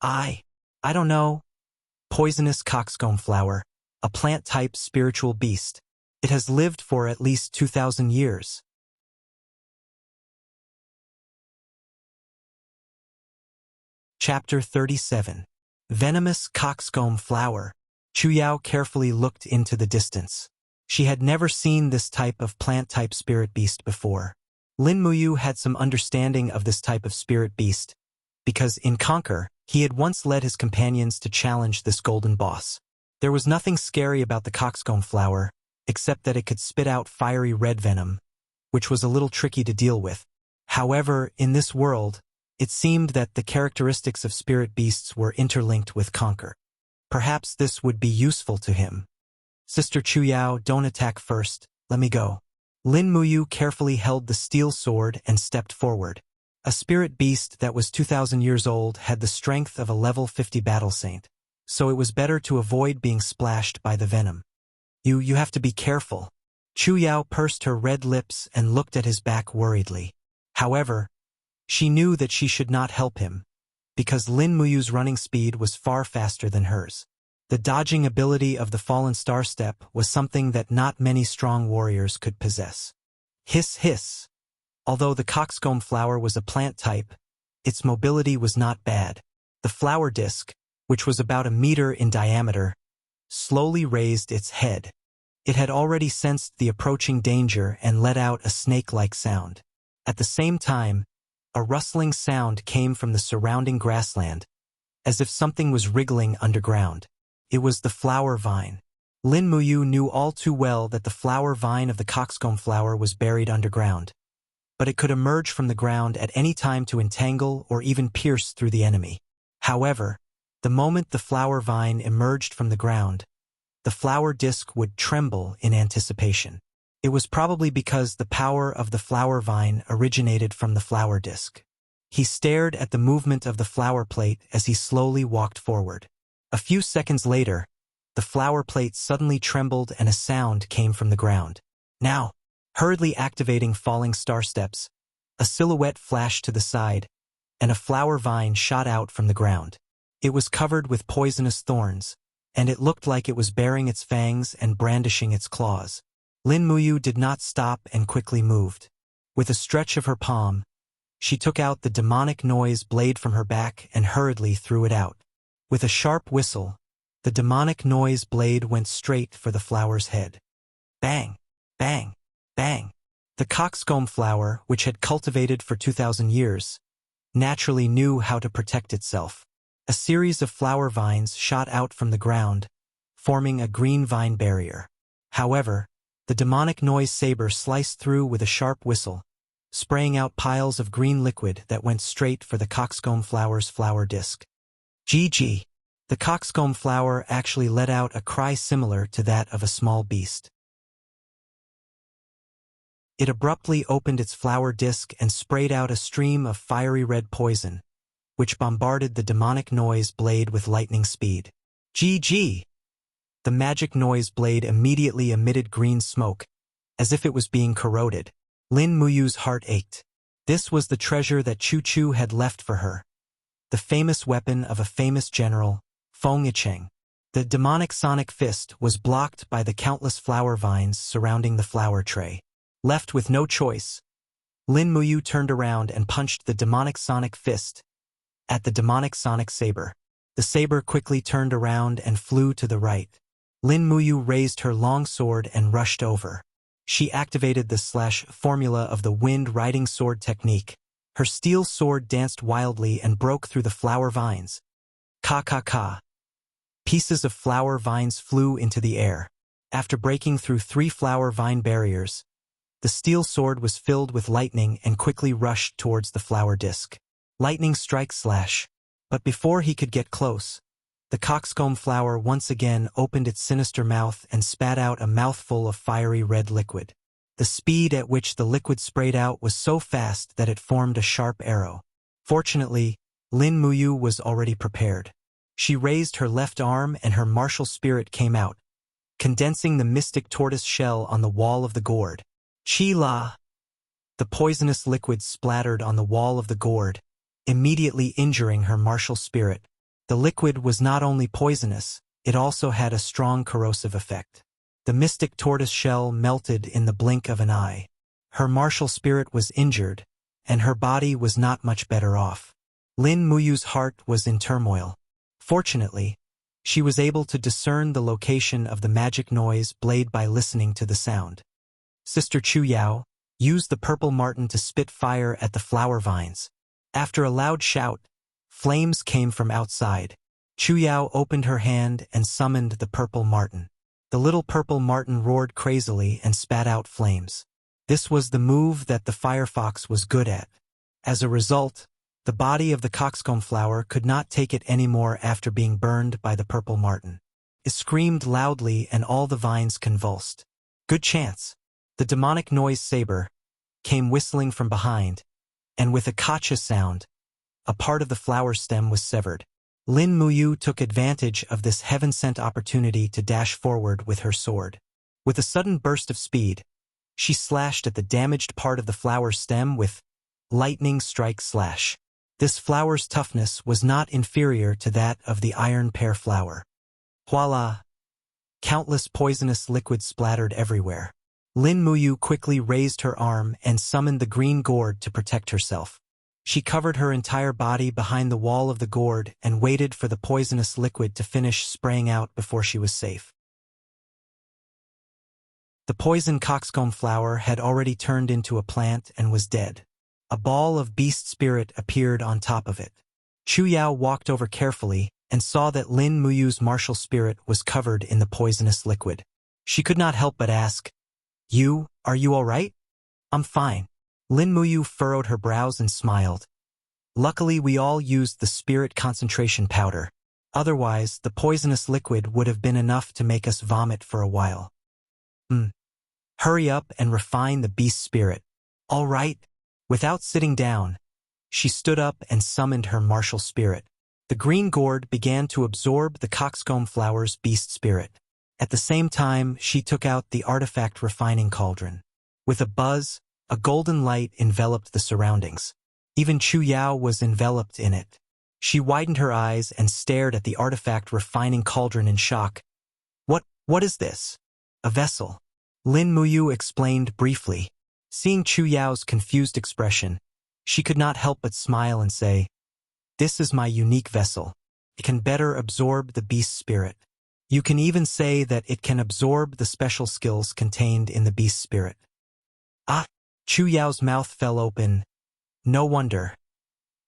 Speaker 1: I don't know." Poisonous coxcomb flower, a plant-type spiritual beast. It has lived for at least 2,000 years. Chapter 37. Venomous coxcomb flower. Chu Yao carefully looked into the distance. She had never seen this type of plant-type spirit beast before. Lin Muyu had some understanding of this type of spirit beast, because in Conquer, he had once led his companions to challenge this golden boss. There was nothing scary about the coxcomb flower, except that it could spit out fiery red venom, which was a little tricky to deal with. However, in this world, it seemed that the characteristics of spirit beasts were interlinked with Conquer. Perhaps this would be useful to him. "Sister Chu Yao, don't attack first, let me go." Lin Muyu carefully held the steel sword and stepped forward. A spirit beast that was 2,000 years old had the strength of a level 50 battle saint, so it was better to avoid being splashed by the venom. You have to be careful." Chu Yao pursed her red lips and looked at his back worriedly. However, she knew that she should not help him, because Lin Muyu's running speed was far faster than hers. The dodging ability of the fallen star step was something that not many strong warriors could possess. Hiss hiss. Although the coxcomb flower was a plant type, its mobility was not bad. The flower disc, which was about a meter in diameter, slowly raised its head. It had already sensed the approaching danger and let out a snake-like sound. At the same time, a rustling sound came from the surrounding grassland, as if something was wriggling underground. It was the flower vine. Lin Muyu knew all too well that the flower vine of the coxcomb flower was buried underground, but it could emerge from the ground at any time to entangle or even pierce through the enemy. However, the moment the flower vine emerged from the ground, the flower disc would tremble in anticipation. It was probably because the power of the flower vine originated from the flower disc. He stared at the movement of the flower plate as he slowly walked forward. A few seconds later, the flower plate suddenly trembled and a sound came from the ground. Now, hurriedly activating falling star steps, a silhouette flashed to the side, and a flower vine shot out from the ground. It was covered with poisonous thorns, and it looked like it was baring its fangs and brandishing its claws. Lin Muyu did not stop and quickly moved. With a stretch of her palm, she took out the demonic noise blade from her back and hurriedly threw it out. With a sharp whistle, the demonic noise blade went straight for the flower's head. Bang! Bang! Bang! The coxcomb flower, which had cultivated for 2,000 years, naturally knew how to protect itself. A series of flower vines shot out from the ground, forming a green vine barrier. However, the demonic noise saber sliced through with a sharp whistle, spraying out piles of green liquid that went straight for the coxcomb flower's flower disc. GG. The coxcomb flower actually let out a cry similar to that of a small beast. It abruptly opened its flower disc and sprayed out a stream of fiery red poison, which bombarded the demonic noise blade with lightning speed. GG! The magic noise blade immediately emitted green smoke, as if it was being corroded. Lin Muyu's heart ached. This was the treasure that Chu Chu had left for her. The famous weapon of a famous general, Feng Yicheng. The demonic sonic fist was blocked by the countless flower vines surrounding the flower tray. Left with no choice, Lin Muyu turned around and punched the demonic sonic fist at the demonic sonic saber. The saber quickly turned around and flew to the right. Lin Muyu raised her long sword and rushed over. She activated the slash formula of the wind-riding sword technique. Her steel sword danced wildly and broke through the flower vines. Ka. Pieces of flower vines flew into the air. After breaking through 3 flower vine barriers, the steel sword was filled with lightning and quickly rushed towards the flower disc. Lightning strike slash. But before he could get close, the coxcomb flower once again opened its sinister mouth and spat out a mouthful of fiery red liquid. The speed at which the liquid sprayed out was so fast that it formed a sharp arrow. Fortunately, Lin Muyu was already prepared. She raised her left arm and her martial spirit came out, condensing the mystic tortoise shell on the wall of the gourd. Chi-la! The poisonous liquid splattered on the wall of the gourd, immediately injuring her martial spirit. The liquid was not only poisonous, it also had a strong corrosive effect. The mystic tortoise shell melted in the blink of an eye. Her martial spirit was injured, and her body was not much better off. Lin Muyu's heart was in turmoil. Fortunately, she was able to discern the location of the magic noise blade by listening to the sound. Sister Chu Yao used the purple marten to spit fire at the flower vines. After a loud shout, flames came from outside. Chu Yao opened her hand and summoned the purple marten. The little purple marten roared crazily and spat out flames. This was the move that the firefox was good at. As a result, the body of the coxcomb flower could not take it anymore after being burned by the purple marten. It screamed loudly and all the vines convulsed. Good chance. The demonic noise saber came whistling from behind, and with a kacha sound, a part of the flower stem was severed. Lin Muyu took advantage of this heaven-sent opportunity to dash forward with her sword. With a sudden burst of speed, she slashed at the damaged part of the flower stem with lightning strike slash. This flower's toughness was not inferior to that of the iron pear flower. Voila! Countless poisonous liquids splattered everywhere. Lin Muyu quickly raised her arm and summoned the green gourd to protect herself. She covered her entire body behind the wall of the gourd and waited for the poisonous liquid to finish spraying out before she was safe. The poison coxcomb flower had already turned into a plant and was dead. A ball of beast spirit appeared on top of it. Chu Yao walked over carefully and saw that Lin Muyu's martial spirit was covered in the poisonous liquid. She could not help but ask, Are you all right? I'm fine. Lin Muyu furrowed her brows and smiled. Luckily, we all used the spirit concentration powder. Otherwise, the poisonous liquid would have been enough to make us vomit for a while. Hurry up and refine the beast spirit. All right. Without sitting down, she stood up and summoned her martial spirit. The green gourd began to absorb the coxcomb flower's beast spirit. At the same time, she took out the artifact refining cauldron. With a buzz, a golden light enveloped the surroundings. Even Chu Yao was enveloped in it. She widened her eyes and stared at the artifact refining cauldron in shock. What is this? A vessel. Lin Muyu explained briefly. Seeing Chu Yao's confused expression, she could not help but smile and say, This is my unique vessel. It can better absorb the beast spirit. You can even say that it can absorb the special skills contained in the beast spirit. Chu Yao's mouth fell open. No wonder.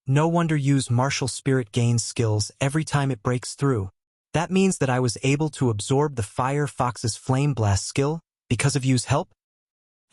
Speaker 1: No wonder Yu's martial spirit gains skills every time it breaks through. That means that I was able to absorb the Fire Fox's Flame Blast skill because of Yu's help?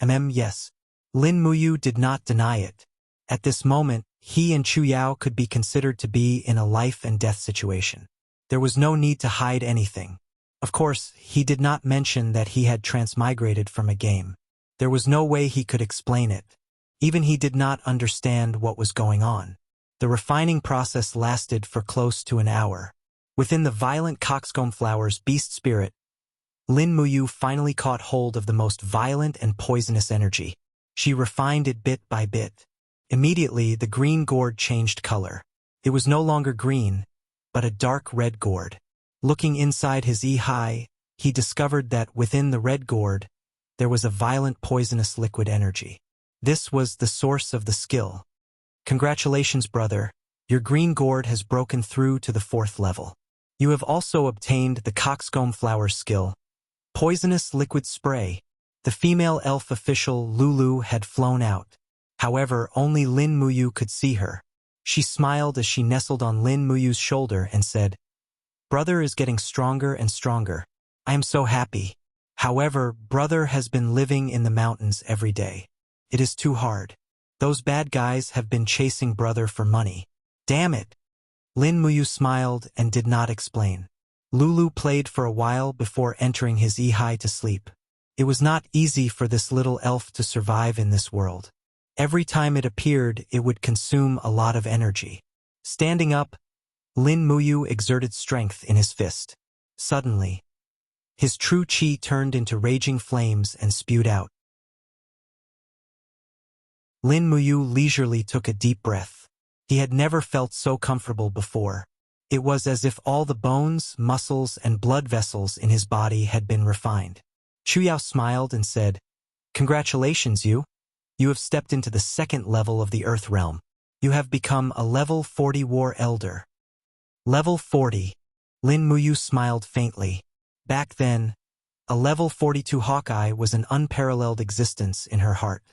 Speaker 1: Yes. Lin Muyu did not deny it. At this moment, he and Chu Yao could be considered to be in a life and death situation. There was no need to hide anything. Of course, he did not mention that he had transmigrated from a game. There was no way he could explain it. Even he did not understand what was going on. The refining process lasted for close to an hour. Within the violent coxcomb flower's beast spirit, Lin Muyu finally caught hold of the most violent and poisonous energy. She refined it bit by bit. Immediately, the green gourd changed color. It was no longer green, but a dark red gourd. Looking inside his Yi, he discovered that within the red gourd, there was a violent poisonous liquid energy. This was the source of the skill. Congratulations, brother. Your green gourd has broken through to the 4th level. You have also obtained the coxcomb flower skill, Poisonous Liquid Spray. The female elf official Lulu had flown out. However, only Lin Muyu could see her. She smiled as she nestled on Lin Muyu's shoulder and said, Brother is getting stronger and stronger. I am so happy. However, brother has been living in the mountains every day. It is too hard. Those bad guys have been chasing brother for money. Damn it! Lin Muyu smiled and did not explain. Lulu played for a while before entering his Yi to sleep. It was not easy for this little elf to survive in this world. Every time it appeared, it would consume a lot of energy. Standing up, Lin Muyu exerted strength in his fist. Suddenly, his true chi turned into raging flames and spewed out. Lin Muyu leisurely took a deep breath. He had never felt so comfortable before. It was as if all the bones, muscles, and blood vessels in his body had been refined. Chu Yao smiled and said, Congratulations, you. You have stepped into the 2nd level of the Earth Realm. You have become a level 40 War Elder. Level 40. Lin Muyu smiled faintly. Back then, a level 42 Hawkeye was an unparalleled existence in her heart.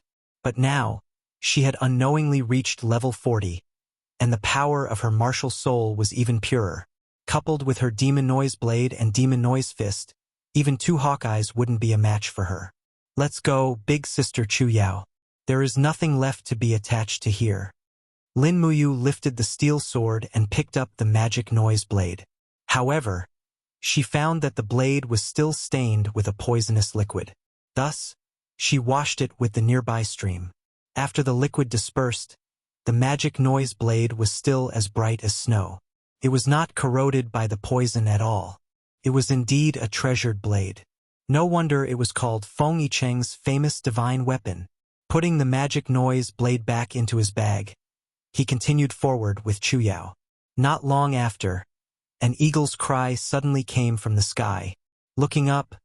Speaker 1: But now, she had unknowingly reached level 40, and the power of her martial soul was even purer. Coupled with her Demon Noise Blade and Demon Noise Fist, even 2 Hawkeyes wouldn't be a match for her. Let's go, big sister Chu Yao. There is nothing left to be attached to here. Lin Muyu lifted the steel sword and picked up the magic noise blade. However, she found that the blade was still stained with a poisonous liquid. Thus, she washed it with the nearby stream. After the liquid dispersed, the magic noise blade was still as bright as snow. It was not corroded by the poison at all. It was indeed a treasured blade. No wonder it was called Feng Yicheng's famous divine weapon. Putting the magic noise blade back into his bag, he continued forward with Chu Yao. Not long after, an eagle's cry suddenly came from the sky. Looking up,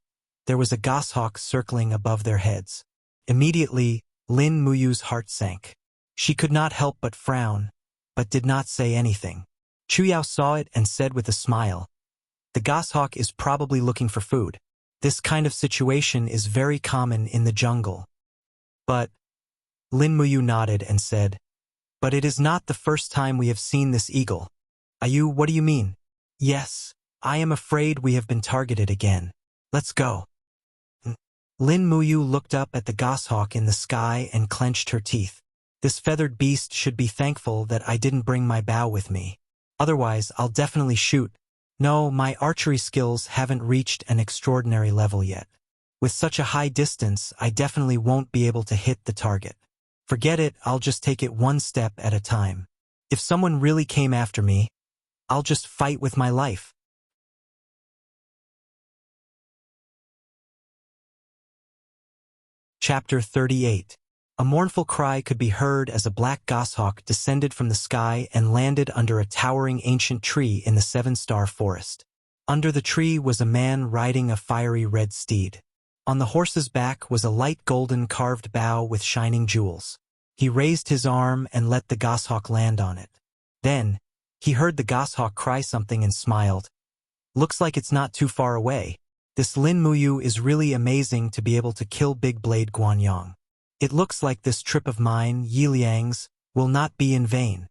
Speaker 1: there was a goshawk circling above their heads. Immediately, Lin Muyu's heart sank. She could not help but frown, but did not say anything. Chu Yao saw it and said with a smile, "The goshawk is probably looking for food. This kind of situation is very common in the jungle." But Lin Muyu nodded and said, "But it is not the first time we have seen this eagle." "Ayu, what do you mean?" "Yes, I am afraid we have been targeted again. Let's go." Lin Muyu looked up at the goshawk in the sky and clenched her teeth. This feathered beast should be thankful that I didn't bring my bow with me. Otherwise, I'll definitely shoot. No, my archery skills haven't reached an extraordinary level yet. With such a high distance, I definitely won't be able to hit the target. Forget it, I'll just take it one step at a time. If someone really came after me, I'll just fight with my life. Chapter 38. A mournful cry could be heard as a black goshawk descended from the sky and landed under a towering ancient tree in the seven-star forest. Under the tree was a man riding a fiery red steed. On the horse's back was a light golden carved bow with shining jewels. He raised his arm and let the goshawk land on it. Then, he heard the goshawk cry something and smiled. "Looks like it's not too far away. This Lin Muyu is really amazing to be able to kill Big Blade Guanyang. It looks like this trip of mine, Yiliang's, will not be in vain."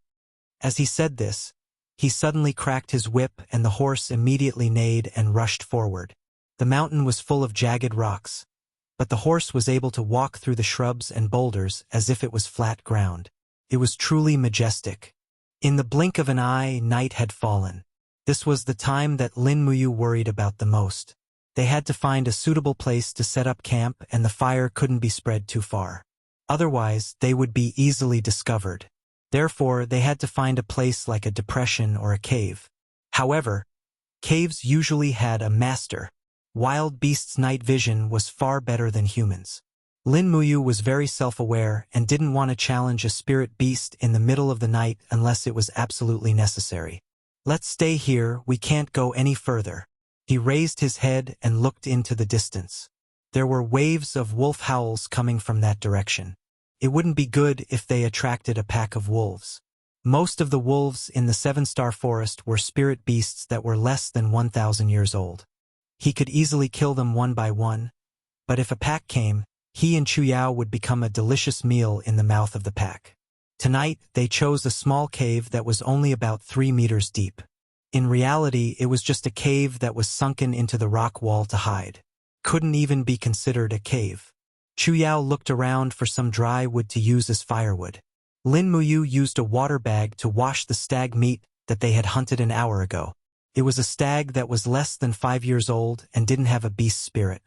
Speaker 1: As he said this, he suddenly cracked his whip and the horse immediately neighed and rushed forward. The mountain was full of jagged rocks, but the horse was able to walk through the shrubs and boulders as if it was flat ground. It was truly majestic. In the blink of an eye, night had fallen. This was the time that Lin Muyu worried about the most. They had to find a suitable place to set up camp and the fire couldn't be spread too far. Otherwise, they would be easily discovered. Therefore, they had to find a place like a depression or a cave. However, caves usually had a master. Wild beasts' night vision was far better than humans. Lin Muyu was very self-aware and didn't want to challenge a spirit beast in the middle of the night unless it was absolutely necessary. "Let's stay here, we can't go any further." He raised his head and looked into the distance. There were waves of wolf howls coming from that direction. It wouldn't be good if they attracted a pack of wolves. Most of the wolves in the seven-star forest were spirit beasts that were less than 1,000 years old. He could easily kill them one by one, but if a pack came, he and Chu Yao would become a delicious meal in the mouth of the pack. Tonight, they chose a small cave that was only about 3 meters deep. In reality, it was just a cave that was sunken into the rock wall to hide. Couldn't even be considered a cave. Chu Yao looked around for some dry wood to use as firewood. Lin Muyu used a water bag to wash the stag meat that they had hunted an hour ago. It was a stag that was less than 5 years old and didn't have a beast spirit.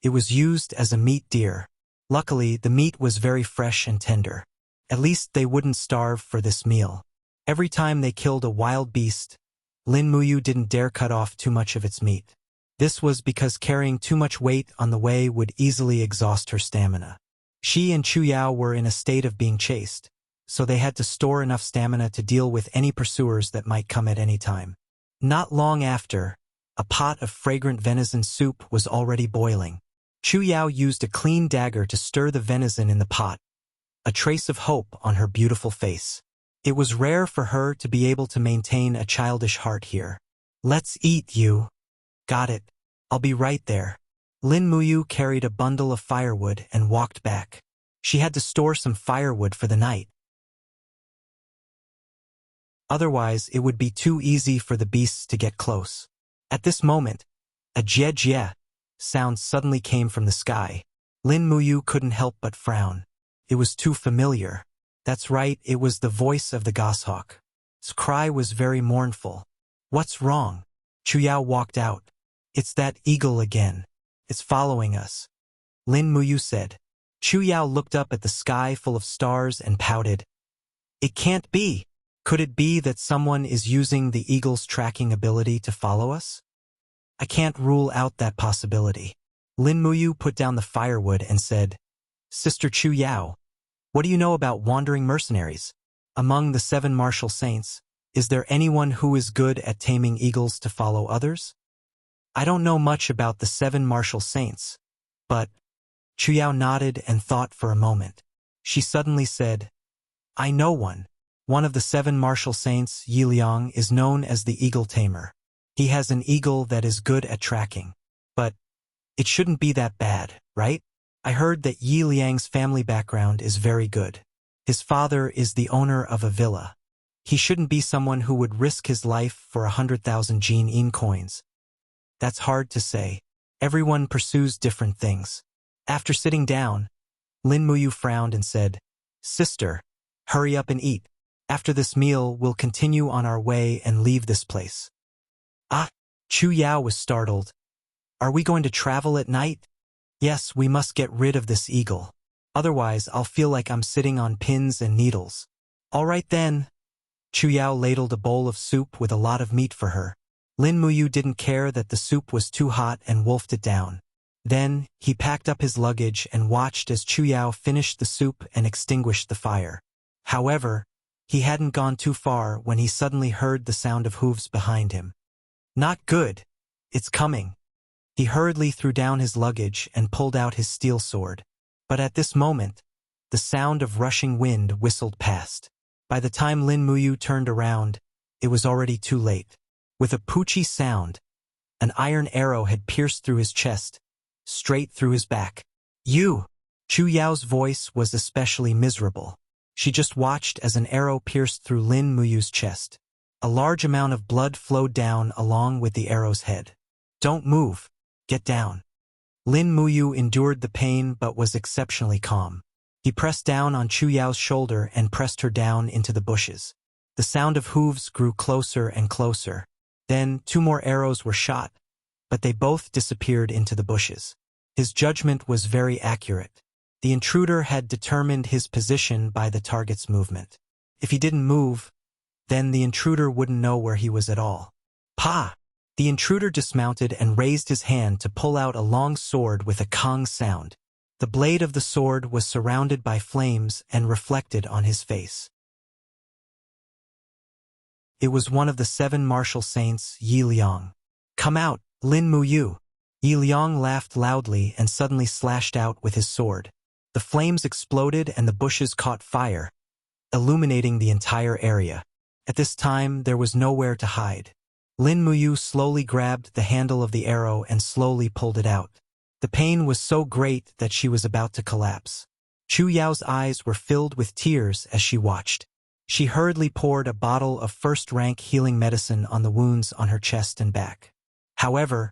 Speaker 1: It was used as a meat deer. Luckily, the meat was very fresh and tender. At least they wouldn't starve for this meal. Every time they killed a wild beast, Lin Muyu didn't dare cut off too much of its meat. This was because carrying too much weight on the way would easily exhaust her stamina. She and Chu Yao were in a state of being chased, so they had to store enough stamina to deal with any pursuers that might come at any time. Not long after, a pot of fragrant venison soup was already boiling. Chu Yao used a clean dagger to stir the venison in the pot, a trace of hope on her beautiful face. It was rare for her to be able to maintain a childish heart here. "Let's eat, you." "Got it. I'll be right there." Lin Muyu carried a bundle of firewood and walked back. She had to store some firewood for the night. Otherwise, it would be too easy for the beasts to get close. At this moment, a jie-jie sound suddenly came from the sky. Lin Muyu couldn't help but frown. It was too familiar. That's right, it was the voice of the goshawk. Its cry was very mournful. "What's wrong?" Chu Yao walked out. "It's that eagle again. It's following us," Lin Muyu said. Chu Yao looked up at the sky full of stars and pouted. "It can't be. Could it be that someone is using the eagle's tracking ability to follow us? I can't rule out that possibility." Lin Muyu put down the firewood and said, "Sister Chu Yao, What do you know about wandering mercenaries? Among the 7 martial saints, is there anyone who is good at taming eagles to follow others? I don't know much about the 7 martial saints, but Chuyao nodded and thought for a moment. She suddenly said, I know one. One of the 7 martial saints, Yi Liang, is known as the eagle tamer. He has an eagle that is good at tracking. But it shouldn't be that bad, right? I heard that Yi Liang's family background is very good. His father is the owner of a villa. He shouldn't be someone who would risk his life for 100,000 Jin coins. That's hard to say. Everyone pursues different things. After sitting down, Lin Muyu frowned and said, Sister, hurry up and eat. After this meal, we'll continue on our way and leave this place. Ah, Chu Yao was startled. Are we going to travel at night? Yes, we must get rid of this eagle. Otherwise, I'll feel like I'm sitting on pins and needles. All right then. Chu Yao ladled a bowl of soup with a lot of meat for her. Lin Muyu didn't care that the soup was too hot and wolfed it down. Then, he packed up his luggage and watched as Chu Yao finished the soup and extinguished the fire. However, he hadn't gone too far when he suddenly heard the sound of hooves behind him. Not good. It's coming. He hurriedly threw down his luggage and pulled out his steel sword. But at this moment, the sound of rushing wind whistled past. By the time Lin Muyu turned around, it was already too late. With a poochie sound, an iron arrow had pierced through his chest, straight through his back. You! Chu Yao's voice was especially miserable. She just watched as an arrow pierced through Lin Muyu's chest. A large amount of blood flowed down along with the arrow's head. Don't move. Get down. Lin Muyu endured the pain but was exceptionally calm. He pressed down on Chu Yao's shoulder and pressed her down into the bushes. The sound of hooves grew closer and closer. Then 2 more arrows were shot, but they both disappeared into the bushes. His judgment was very accurate. The intruder had determined his position by the target's movement. If he didn't move, then the intruder wouldn't know where he was at all. Pa! The intruder dismounted and raised his hand to pull out a long sword with a kong sound. The blade of the sword was surrounded by flames and reflected on his face. It was one of the 7 martial saints, Yi Liang. Come out, Lin Muyu! Yi Liang laughed loudly and suddenly slashed out with his sword. The flames exploded and the bushes caught fire, illuminating the entire area. At this time, there was nowhere to hide. Lin Muyu slowly grabbed the handle of the arrow and slowly pulled it out. The pain was so great that she was about to collapse. Chu Yao's eyes were filled with tears as she watched. She hurriedly poured a bottle of first-rank healing medicine on the wounds on her chest and back. However,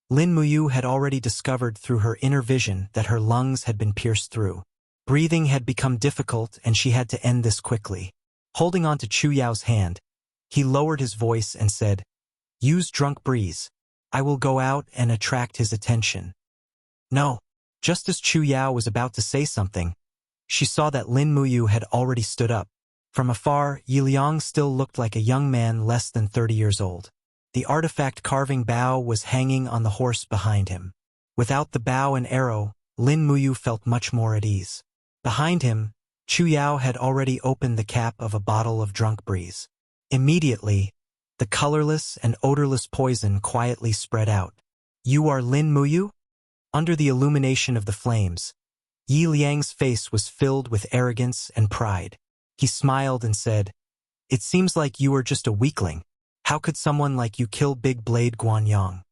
Speaker 1: Lin Muyu had already discovered through her inner vision that her lungs had been pierced through. Breathing had become difficult and she had to end this quickly. Holding on to Chu Yao's hand, he lowered his voice and said, Use drunk breeze. I will go out and attract his attention. No. Just as Chu Yao was about to say something, she saw that Lin Muyu had already stood up. From afar, Yi Liang still looked like a young man less than 30 years old. The artifact carving bow was hanging on the horse behind him. Without the bow and arrow, Lin Muyu felt much more at ease. Behind him, Chu Yao had already opened the cap of a bottle of drunk breeze. Immediately, the colorless and odorless poison quietly spread out. You are Lin Muyu? Under the illumination of the flames, Yi Liang's face was filled with arrogance and pride. He smiled and said, It seems like you are just a weakling. How could someone like you kill Big Blade Guanyang?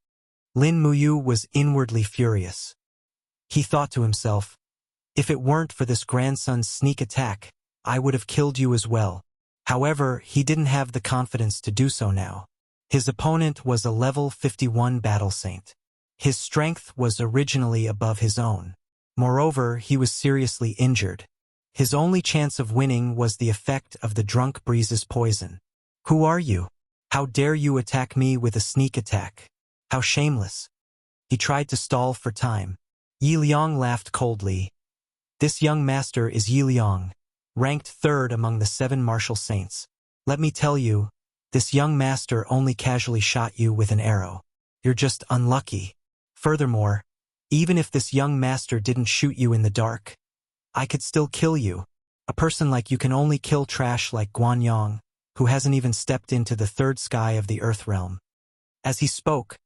Speaker 1: Lin Muyu was inwardly furious. He thought to himself, if it weren't for this grandson's sneak attack, I would have killed you as well. However, he didn't have the confidence to do so now. His opponent was a level 51 battle saint. His strength was originally above his own. Moreover, he was seriously injured. His only chance of winning was the effect of the drunk breeze's poison. Who are you? How dare you attack me with a sneak attack? How shameless. He tried to stall for time. Yi Liang laughed coldly. This young master is Yi Liang, ranked 3rd among the 7 martial saints. Let me tell you, this young master only casually shot you with an arrow. You're just unlucky. Furthermore, even if this young master didn't shoot you in the dark, I could still kill you. A person like you can only kill trash like Guanyang, who hasn't even stepped into the third sky of the Earth realm. As he spoke,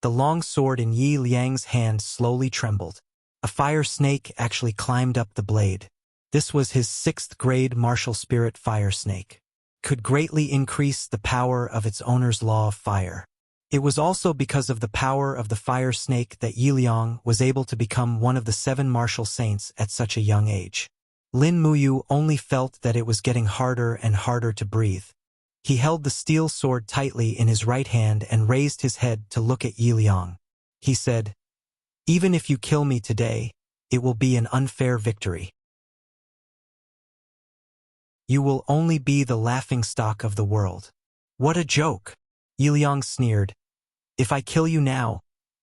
Speaker 1: the long sword in Yi Liang's hand slowly trembled. A fire snake actually climbed up the blade. This was his 6th grade martial spirit fire snake. Could greatly increase the power of its owner's law of fire. It was also because of the power of the fire snake that Yi Liang was able to become one of the 7 martial saints at such a young age. Lin Muyu only felt that it was getting harder and harder to breathe. He held the steel sword tightly in his right hand and raised his head to look at Yi Liang. He said, "Even if you kill me today, it will be an unfair victory. You will only be the laughingstock of the world." "What a joke!" Yi Liang sneered. "If I kill you now,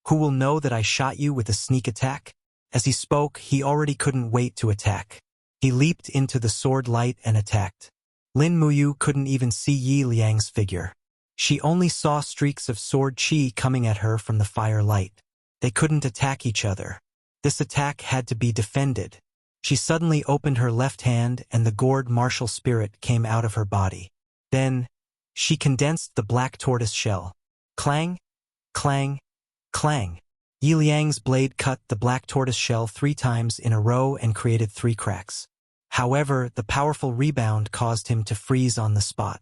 Speaker 1: who will know that I shot you with a sneak attack?" As he spoke, he already couldn't wait to attack. He leaped into the sword light and attacked. Lin Muyu couldn't even see Yi Liang's figure. She only saw streaks of sword chi coming at her from the fire light. They couldn't attack each other. This attack had to be defended. She suddenly opened her left hand and the gourd martial spirit came out of her body. Then, she condensed the black tortoise shell. Clang, clang, clang. Yi Liang's blade cut the black tortoise shell 3 times in a row and created 3 cracks. However, the powerful rebound caused him to freeze on the spot.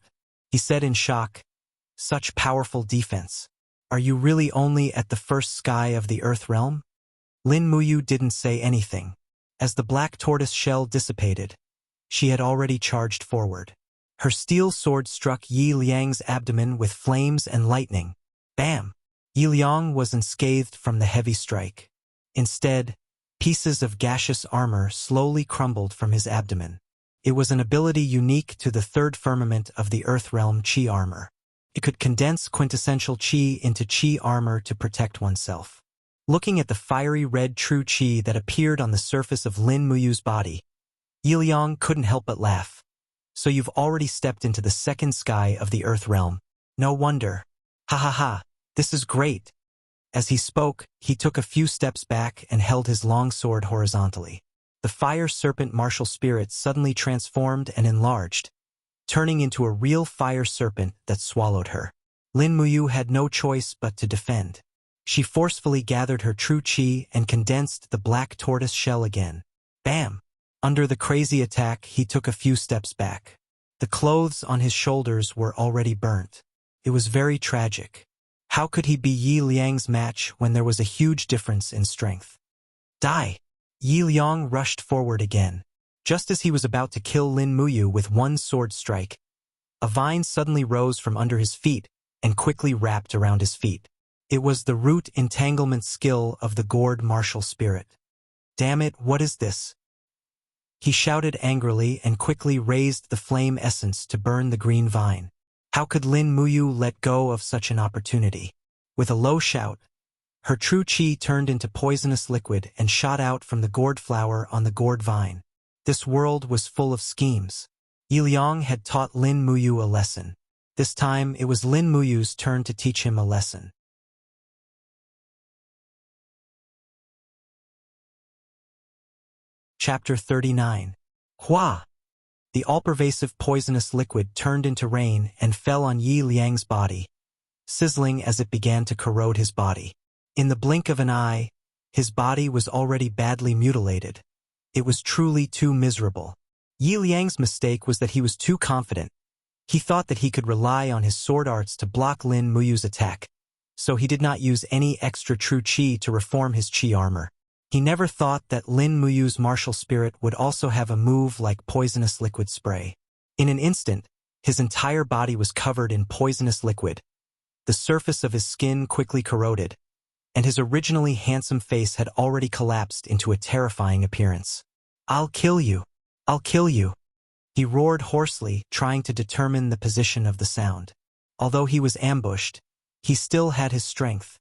Speaker 1: He said in shock, "Such powerful defense. Are you really only at the first sky of the Earth realm?" Lin Muyu didn't say anything. As the black tortoise shell dissipated, she had already charged forward. Her steel sword struck Yi Liang's abdomen with flames and lightning. Bam! Yi Liang was unscathed from the heavy strike. Instead, pieces of gaseous armor slowly crumbled from his abdomen. It was an ability unique to the 3rd firmament of the Earth realm chi armor. It could condense quintessential chi into chi armor to protect oneself. Looking at the fiery red true chi that appeared on the surface of Lin Muyu's body, Yi Liang couldn't help but laugh. "So you've already stepped into the 2nd sky of the Earth realm. No wonder. Ha ha ha, this is great." As he spoke, he took a few steps back and held his long sword horizontally. The fire serpent martial spirit suddenly transformed and enlarged, turning into a real fire serpent that swallowed her. Lin Muyu had no choice but to defend. She forcefully gathered her true chi and condensed the black tortoise shell again. Bam! Under the crazy attack, he took a few steps back. The clothes on his shoulders were already burnt. It was very tragic. How could he be Yi Liang's match when there was a huge difference in strength? Die! Yi Liang rushed forward again. Just as he was about to kill Lin Muyu with one sword strike, a vine suddenly rose from under his feet and quickly wrapped around his feet. It was the root entanglement skill of the gourd martial spirit. Damn it, what is this? He shouted angrily and quickly raised the flame essence to burn the green vine. How could Lin Muyu let go of such an opportunity? With a low shout, her true chi turned into poisonous liquid and shot out from the gourd flower on the gourd vine. This world was full of schemes. Yi Liang had taught Lin Muyu a lesson. This time, it was Lin Muyu's turn to teach him a lesson. Chapter 39. Hua! The all-pervasive poisonous liquid turned into rain and fell on Yi Liang's body, sizzling as it began to corrode his body. In the blink of an eye, his body was already badly mutilated. It was truly too miserable. Yi Liang's mistake was that he was too confident. He thought that he could rely on his sword arts to block Lin Muyu's attack, so he did not use any extra true chi to reform his chi armor. He never thought that Lin Muyu's martial spirit would also have a move like poisonous liquid spray. In an instant, his entire body was covered in poisonous liquid. The surface of his skin quickly corroded, and his originally handsome face had already collapsed into a terrifying appearance. "I'll kill you! I'll kill you!" He roared hoarsely, trying to determine the position of the sound. Although he was ambushed, he still had his strength,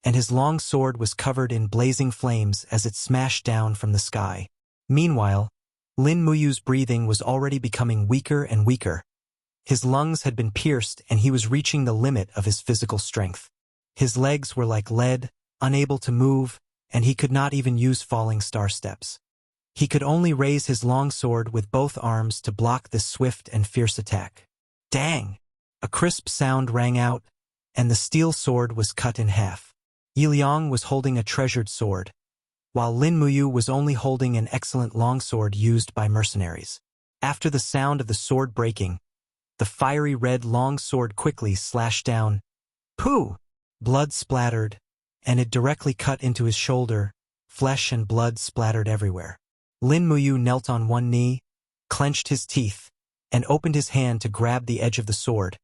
Speaker 1: and his long sword was covered in blazing flames as it smashed down from the sky. Meanwhile, Lin Muyu's breathing was already becoming weaker and weaker. His lungs had been pierced and he was reaching the limit of his physical strength. His legs were like lead, unable to move, and he could not even use falling star steps. He could only raise his longsword with both arms to block this swift and fierce attack. Dang! A crisp sound rang out, and the steel sword was cut in half. Yi Liang was holding a treasured sword, while Lin Muyu was only holding an excellent longsword used by mercenaries. After the sound of the sword breaking, the fiery red longsword quickly slashed down. Pooh! Blood splattered, and it directly cut into his shoulder. Flesh and blood splattered everywhere. Lin Muyu knelt on one knee, clenched his teeth, and opened his hand to grab the edge of the sword,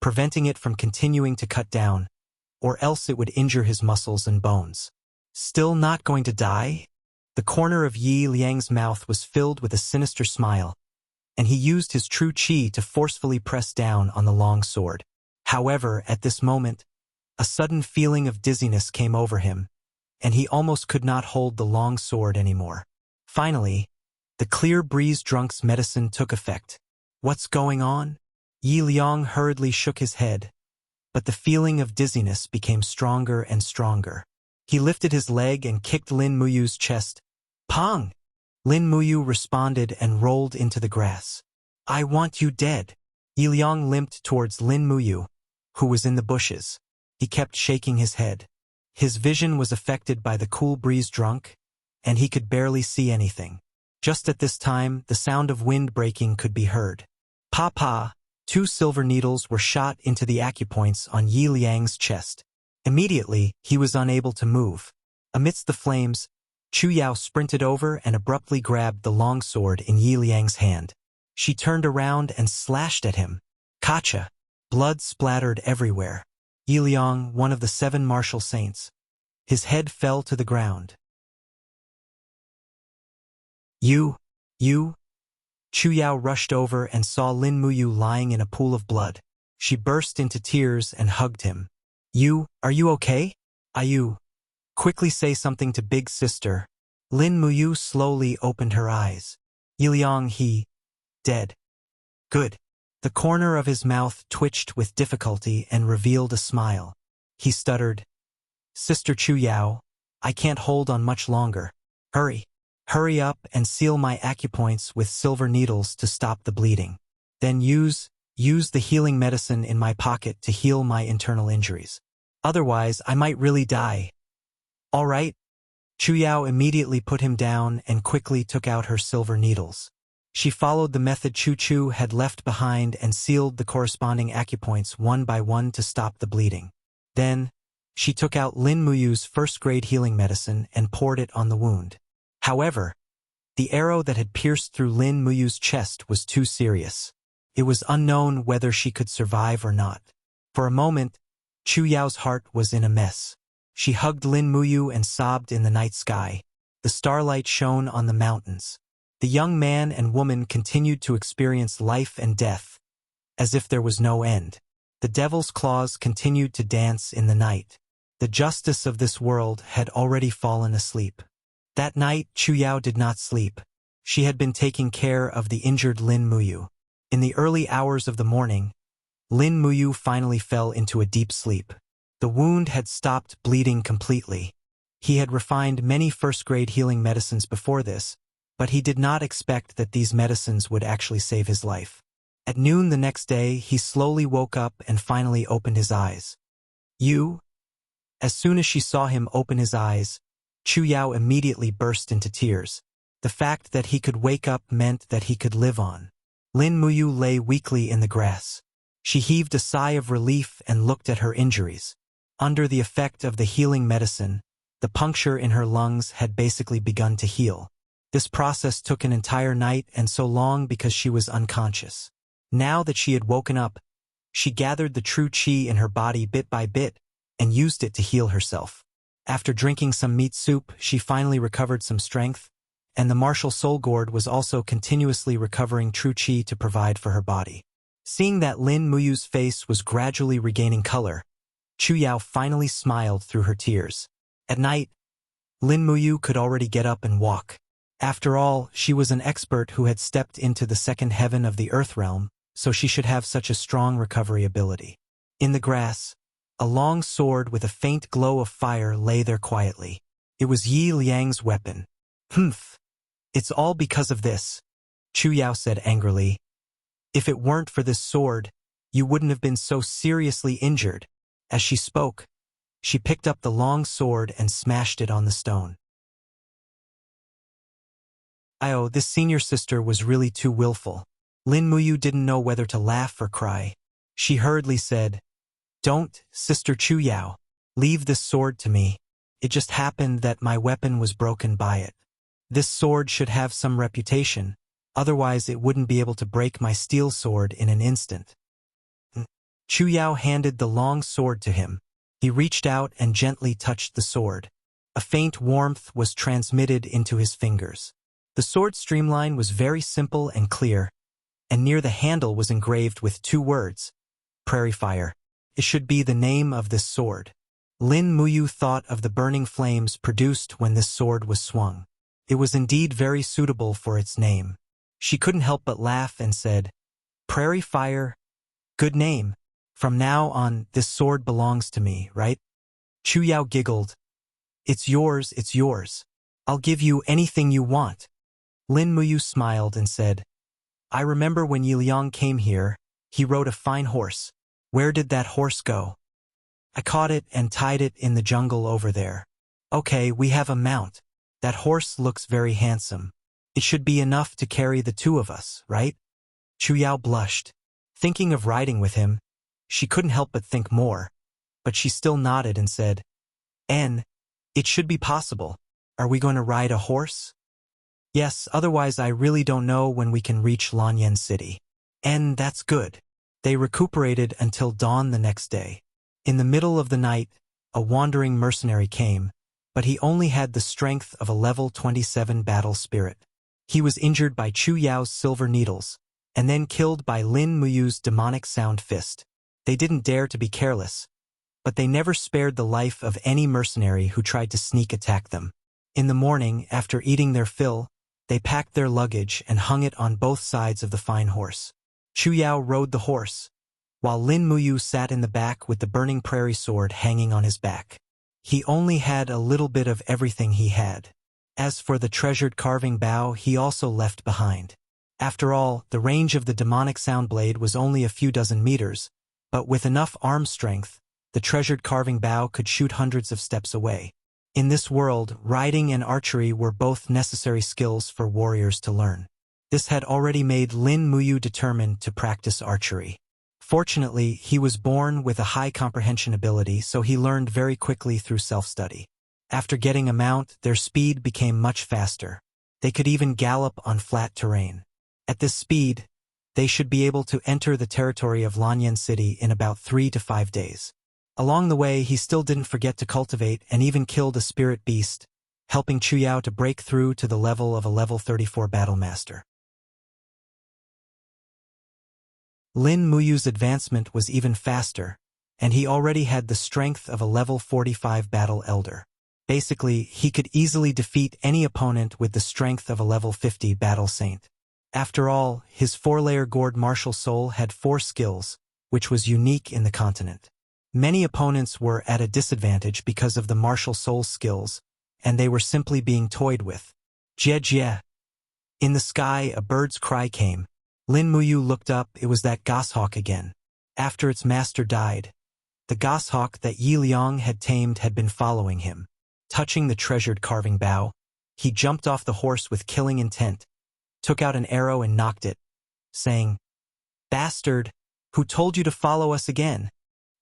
Speaker 1: preventing it from continuing to cut down, or else it would injure his muscles and bones. Still not going to die? The corner of Yi Liang's mouth was filled with a sinister smile, and he used his true qi to forcefully press down on the long sword. However, at this moment, a sudden feeling of dizziness came over him, and he almost could not hold the long sword anymore. Finally, the clear breeze drunk's medicine took effect. What's going on? Yi Liang hurriedly shook his head, but the feeling of dizziness became stronger and stronger. He lifted his leg and kicked Lin Muyu's chest. Pong! Lin Muyu responded and rolled into the grass. I want you dead. Yi Liang limped towards Lin Muyu, who was in the bushes. He kept shaking his head. His vision was affected by the cool breeze drunk, and he could barely see anything. Just at this time, the sound of wind breaking could be heard. Pa! 2 silver needles were shot into the acupoints on Yi Liang's chest. Immediately, he was unable to move. Amidst the flames, Chu Yao sprinted over and abruptly grabbed the long sword in Yi Liang's hand. She turned around and slashed at him. Kacha! Blood splattered everywhere. Yi Liang, one of the 7 martial saints. His head fell to the ground. You! Chu Yao rushed over and saw Lin Muyu lying in a pool of blood. She burst into tears and hugged him. Are you okay? Ayu. Quickly say something to big sister. Lin Muyu slowly opened her eyes. Yi Liang, dead. Good. The corner of his mouth twitched with difficulty and revealed a smile. He stuttered. Sister Chu Yao, I can't hold on much longer. Hurry up and seal my acupoints with silver needles to stop the bleeding. Then use the healing medicine in my pocket to heal my internal injuries. Otherwise, I might really die. All right. Chu Yao immediately put him down and quickly took out her silver needles. She followed the method Chu had left behind and sealed the corresponding acupoints one by one to stop the bleeding. Then, she took out Lin Muyu's first-grade healing medicine and poured it on the wound. However, the arrow that had pierced through Lin Muyu's chest was too serious. It was unknown whether she could survive or not. For a moment, Chu Yao's heart was in a mess. She hugged Lin Muyu and sobbed in the night sky. The starlight shone on the mountains. The young man and woman continued to experience life and death, as if there was no end. The devil's claws continued to dance in the night. The justice of this world had already fallen asleep. That night, Chu Yao did not sleep. She had been taking care of the injured Lin Muyu. In the early hours of the morning, Lin Muyu finally fell into a deep sleep. The wound had stopped bleeding completely. He had refined many first-grade healing medicines before this, but he did not expect that these medicines would actually save his life. At noon the next day, he slowly woke up and finally opened his eyes. As soon as she saw him open his eyes, Chu Yao immediately burst into tears. The fact that he could wake up meant that he could live on. Lin Muyu lay weakly in the grass. She heaved a sigh of relief and looked at her injuries. Under the effect of the healing medicine, the puncture in her lungs had basically begun to heal. This process took an entire night and so long because she was unconscious. Now that she had woken up, she gathered the true qi in her body bit by bit and used it to heal herself. After drinking some meat soup, she finally recovered some strength, and the martial soul gourd was also continuously recovering true qi to provide for her body. Seeing that Lin Muyu's face was gradually regaining color, Chu Yao finally smiled through her tears. At night, Lin Muyu could already get up and walk. After all, she was an expert who had stepped into the second heaven of the earth realm, so she should have such a strong recovery ability. In the grass, a long sword with a faint glow of fire lay there quietly. It was Yi Liang's weapon. Humph! It's all because of this, Chu Yao said angrily. If it weren't for this sword, you wouldn't have been so seriously injured. As she spoke, she picked up the long sword and smashed it on the stone. This senior sister was really too willful. Lin Muyu didn't know whether to laugh or cry. She hurriedly said, "Don't, Sister Chu Yao. Leave this sword to me. It just happened that my weapon was broken by it. This sword should have some reputation, otherwise it wouldn't be able to break my steel sword in an instant." Chu Yao handed the long sword to him. He reached out and gently touched the sword. A faint warmth was transmitted into his fingers. The sword streamline was very simple and clear, and near the handle was engraved with 2 words, Prairie Fire. It should be the name of this sword. Lin Muyu thought of the burning flames produced when this sword was swung. It was indeed very suitable for its name. She couldn't help but laugh and said, "Prairie Fire, good name. From now on, this sword belongs to me, right?" Chu Yao giggled. It's yours, it's yours. I'll give you anything you want." Lin Muyu smiled and said, "I remember when Yi Liang came here, he rode a fine horse. Where did that horse go?" "I caught it and tied it in the jungle over there." "Okay, we have a mount. That horse looks very handsome. It should be enough to carry the 2 of us, right?" Chu Yao blushed. Thinking of riding with him, she couldn't help but think more, but she still nodded and said, It should be possible. Are we going to ride a horse?" "Yes, otherwise I really don't know when we can reach Lanyan City." That's good." They recuperated until dawn the next day. In the middle of the night, a wandering mercenary came, but he only had the strength of a level 27 battle spirit. He was injured by Chu Yao's silver needles, and then killed by Lin Muyu's demonic sound fist. They didn't dare to be careless, but they never spared the life of any mercenary who tried to sneak attack them. In the morning, after eating their fill, they packed their luggage and hung it on both sides of the fine horse. Chu Yao rode the horse, while Lin Muyu sat in the back with the burning prairie sword hanging on his back. He only had a little bit of everything he had. As for the treasured carving bow, he also left behind. After all, the range of the demonic sound blade was only a few dozen meters, but with enough arm strength, the treasured carving bow could shoot hundreds of steps away. In this world, riding and archery were both necessary skills for warriors to learn. This had already made Lin Muyu determined to practice archery. Fortunately, he was born with a high comprehension ability, so he learned very quickly through self-study. After getting a mount, their speed became much faster. They could even gallop on flat terrain. At this speed, they should be able to enter the territory of Lanyan City in about 3 to 5 days. Along the way, he still didn't forget to cultivate and even killed a spirit beast, helping Chu Yao to break through to the level of a level 34 battle master. Lin Muyu's advancement was even faster, and he already had the strength of a level 45 battle elder. Basically, he could easily defeat any opponent with the strength of a level 50 battle saint. After all, his 4-layer gourd martial soul had 4 skills, which was unique in the continent. Many opponents were at a disadvantage because of the martial soul skills, and they were simply being toyed with. Jie Jie. In the sky, a bird's cry came. Lin Muyu looked up. It was that goshawk again. After its master died, the goshawk that Yi Liang had tamed had been following him. Touching the treasured carving bow, he jumped off the horse with killing intent, took out an arrow and knocked it, saying, "Bastard, who told you to follow us again?"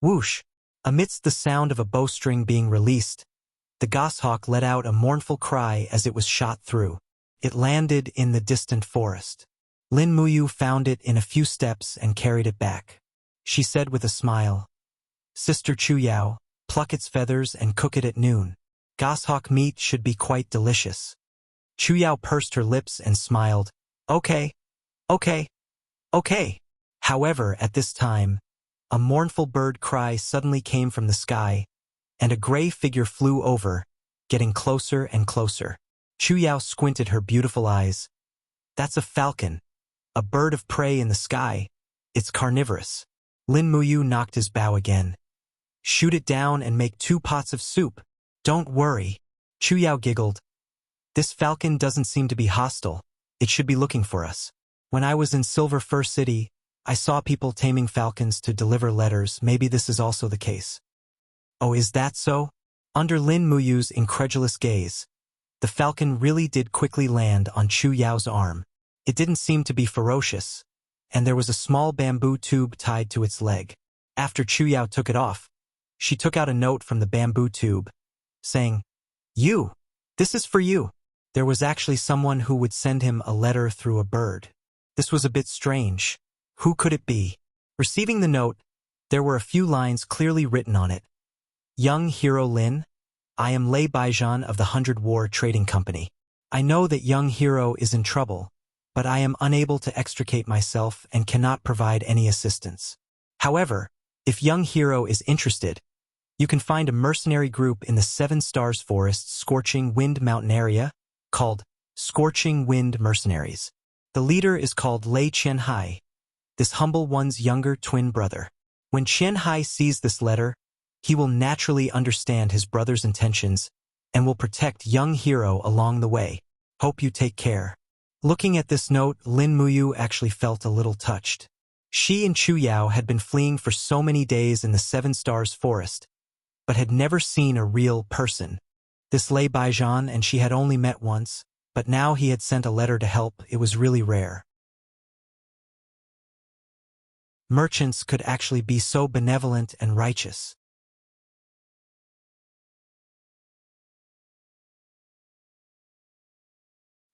Speaker 1: Whoosh! Amidst the sound of a bowstring being released, the goshawk let out a mournful cry as it was shot through. It landed in the distant forest. Lin Muyu found it in a few steps and carried it back. She said with a smile, "Sister Chu Yao, pluck its feathers and cook it at noon. Goshawk meat should be quite delicious." Chu Yao pursed her lips and smiled, Okay. However, at this time, a mournful bird cry suddenly came from the sky, and a gray figure flew over, getting closer and closer. Chu Yao squinted her beautiful eyes. "That's a falcon, a bird of prey in the sky. It's carnivorous." Lin Muyu knocked his bow again. "Shoot it down and make 2 pots of soup. Don't worry." Chu Yao giggled. This falcon doesn't seem to be hostile. It should be looking for us. When I was in Silver Fir City, I saw people taming falcons to deliver letters. Maybe this is also the case. Oh, is that so? Under Lin Muyu's incredulous gaze, the falcon really did quickly land on Chu Yao's arm. It didn't seem to be ferocious, and there was a small bamboo tube tied to its leg. After Chu Yao took it off, she took out a note from the bamboo tube, saying, "You, this is for you." There was actually someone who would send him a letter through a bird. This was a bit strange. Who could it be? Receiving the note, there were a few lines clearly written on it. Young Hero Lin, I am Lei Baijan of the 100 War Trading Company. I know that young Hero is in trouble, but I am unable to extricate myself and cannot provide any assistance. However, if young Hero is interested, you can find a mercenary group in the Seven Stars Forest Scorching Wind Mountain area called Scorching Wind Mercenaries. The leader is called Lei Qianhai, this humble one's younger twin brother. When Qianhai sees this letter, he will naturally understand his brother's intentions and will protect young Hero along the way. Hope you take care. Looking at this note, Lin Muyu actually felt a little touched. She and Chu Yao had been fleeing for so many days in the Seven Stars Forest, but had never seen a real person. This Lei Baijan and she had only met once, but now he had sent a letter to help. It was really rare. Merchants could actually be so benevolent and righteous.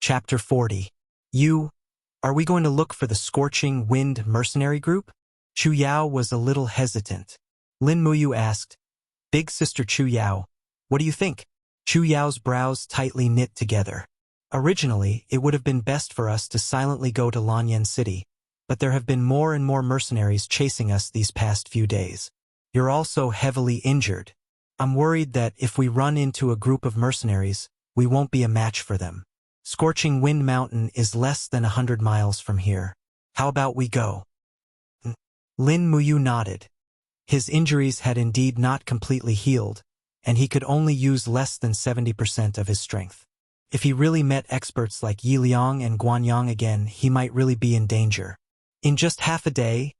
Speaker 1: Chapter 40. Are we going to look for the Scorching Wind Mercenary Group? Chu Yao was a little hesitant. Lin Muyu asked, Big Sister Chu Yao, what do you think? Chu Yao's brows tightly knit together. Originally, it would have been best for us to silently go to Lanyan City, but there have been more and more mercenaries chasing us these past few days. You're also heavily injured. I'm worried that if we run into a group of mercenaries, we won't be a match for them. Scorching Wind Mountain is less than 100 miles from here. How about we go? Lin Muyu nodded. His injuries had indeed not completely healed, and he could only use less than 70% of his strength. If he really met experts like Yi Liang and Guanyang again, he might really be in danger. In just half a day,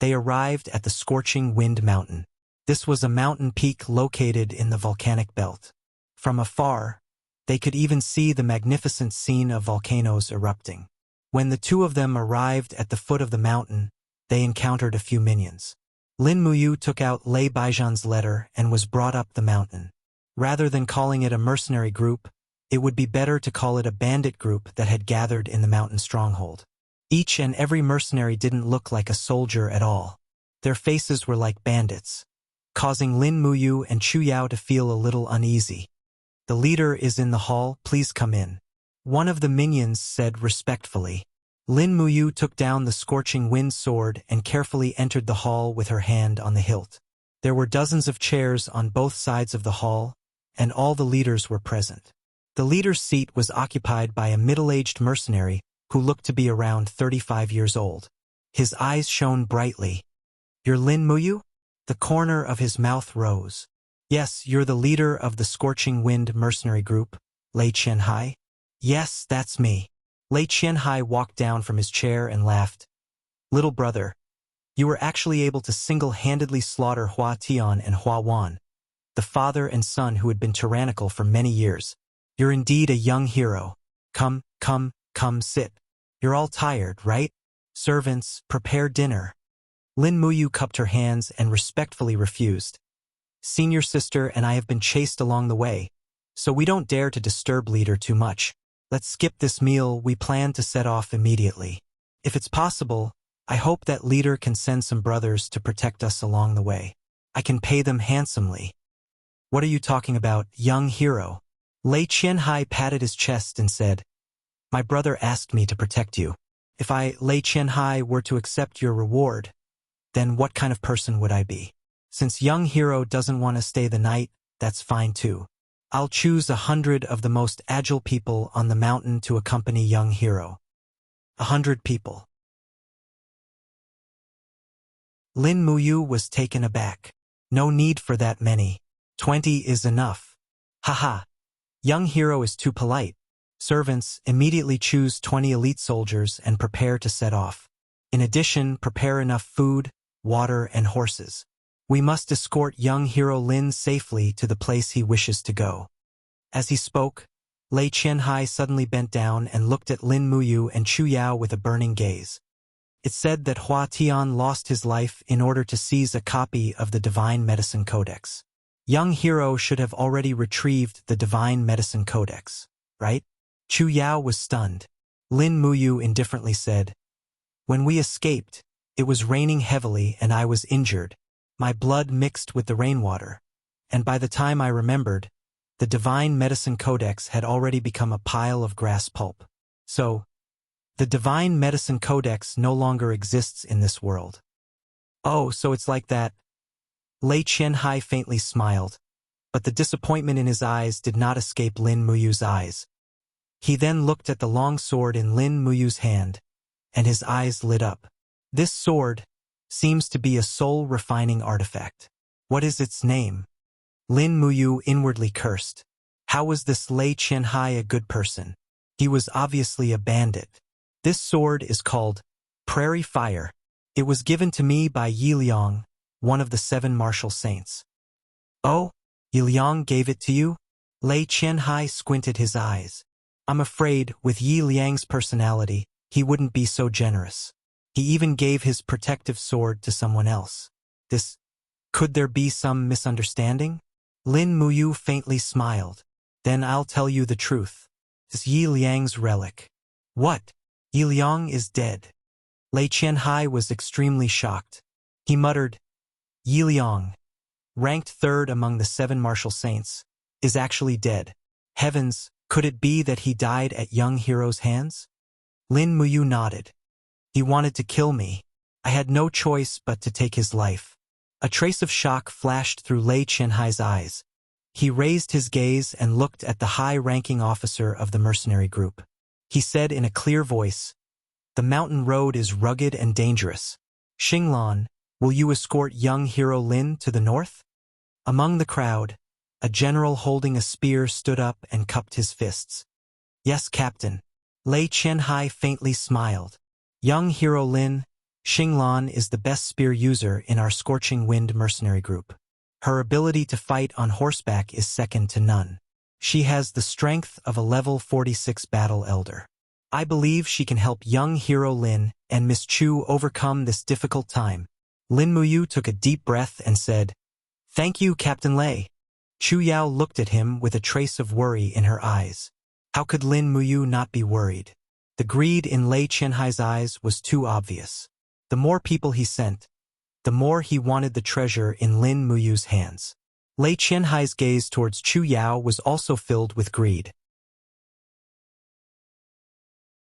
Speaker 1: they arrived at the Scorching Wind Mountain. This was a mountain peak located in the volcanic belt. From afar, they could even see the magnificent scene of volcanoes erupting. When the two of them arrived at the foot of the mountain, they encountered a few minions. Lin Muyu took out Lei Baijan's letter and was brought up the mountain. Rather than calling it a mercenary group, it would be better to call it a bandit group that had gathered in the mountain stronghold. Each and every mercenary didn't look like a soldier at all. Their faces were like bandits, causing Lin Muyu and Chu Yao to feel a little uneasy. The leader is in the hall, please come in. One of the minions said respectfully. Lin Muyu took down the Scorching Wind sword and carefully entered the hall with her hand on the hilt. There were dozens of chairs on both sides of the hall, and all the leaders were present. The leader's seat was occupied by a middle-aged mercenary who looked to be around 35 years old. His eyes shone brightly. You're Lin Muyu? The corner of his mouth rose. Yes, you're the leader of the Scorching Wind Mercenary Group, Lei Qianhai? Yes, that's me. Lei Qianhai walked down from his chair and laughed. Little brother, you were actually able to single-handedly slaughter Hua Tian and Hua Wan, the father and son who had been tyrannical for many years. You're indeed a young hero. Come, sit. You're all tired, right? Servants, prepare dinner. Lin Muyu cupped her hands and respectfully refused. Senior sister and I have been chased along the way, so we don't dare to disturb leader too much. Let's skip this meal. We plan to set off immediately. If it's possible, I hope that leader can send some brothers to protect us along the way. I can pay them handsomely. What are you talking about, young hero? Lei Qianhai patted his chest and said, My brother asked me to protect you. If I, Lei Qianhai, were to accept your reward, then what kind of person would I be? Since young hero doesn't want to stay the night, that's fine too. I'll choose 100 of the most agile people on the mountain to accompany young hero. 100 people. Lin Muyu was taken aback. No need for that many. 20 is enough. Haha. Young hero is too polite. Servants, immediately choose 20 elite soldiers and prepare to set off. In addition, prepare enough food, water, and horses. We must escort young hero Lin safely to the place he wishes to go." As he spoke, Lei Qianhai suddenly bent down and looked at Lin Muyu and Chu Yao with a burning gaze. It's said that Hua Tian lost his life in order to seize a copy of the Divine Medicine Codex. Young hero should have already retrieved the Divine Medicine Codex, right? Chu Yao was stunned. Lin Muyu indifferently said, "When we escaped, it was raining heavily and I was injured. My blood mixed with the rainwater, and by the time I remembered, the Divine Medicine Codex had already become a pile of grass pulp. So, the Divine Medicine Codex no longer exists in this world." "Oh, so it's like that." Lei Qianhai faintly smiled, but the disappointment in his eyes did not escape Lin Muyu's eyes. He then looked at the long sword in Lin Muyu's hand, and his eyes lit up. "This sword seems to be a soul-refining artifact. What is its name?" Lin Muyu inwardly cursed. How was this Lei Qianhai a good person? He was obviously a bandit. "This sword is called Prairie Fire. It was given to me by Yi Liang, one of the 7 martial saints." "Oh, Yi Liang gave it to you?" Lei Qianhai squinted his eyes. "I'm afraid, with Yi Liang's personality, he wouldn't be so generous. He even gave his protective sword to someone else. Could there be some misunderstanding?" Lin Muyu faintly smiled. "Then I'll tell you the truth. This Yi Liang's relic." "What? Yi Liang is dead." Lei Qianhai was extremely shocked. He muttered, "Yi Liang, ranked 3rd among the 7 martial saints, is actually dead. Heavens, could it be that he died at young hero's hands?" Lin Muyu nodded. "He wanted to kill me. I had no choice but to take his life." A trace of shock flashed through Lei Qianhai's eyes. He raised his gaze and looked at the high-ranking officer of the mercenary group. He said in a clear voice, "The mountain road is rugged and dangerous. Xinglan, will you escort young hero Lin to the north?" Among the crowd, a general holding a spear stood up and cupped his fists. "Yes, Captain." Lei Qianhai faintly smiled. "Young hero Lin, Xinglan is the best spear user in our Scorching Wind mercenary group. Her ability to fight on horseback is second to none. She has the strength of a level 46 battle elder. I believe she can help young hero Lin and Miss Chu overcome this difficult time." Lin Muyu took a deep breath and said, "Thank you, Captain Lei." Chu Yao looked at him with a trace of worry in her eyes. How could Lin Muyu not be worried? The greed in Lei Qianhai's eyes was too obvious. The more people he sent, the more he wanted the treasure in Lin Muyu's hands. Lei Qianhai's gaze towards Chu Yao was also filled with greed.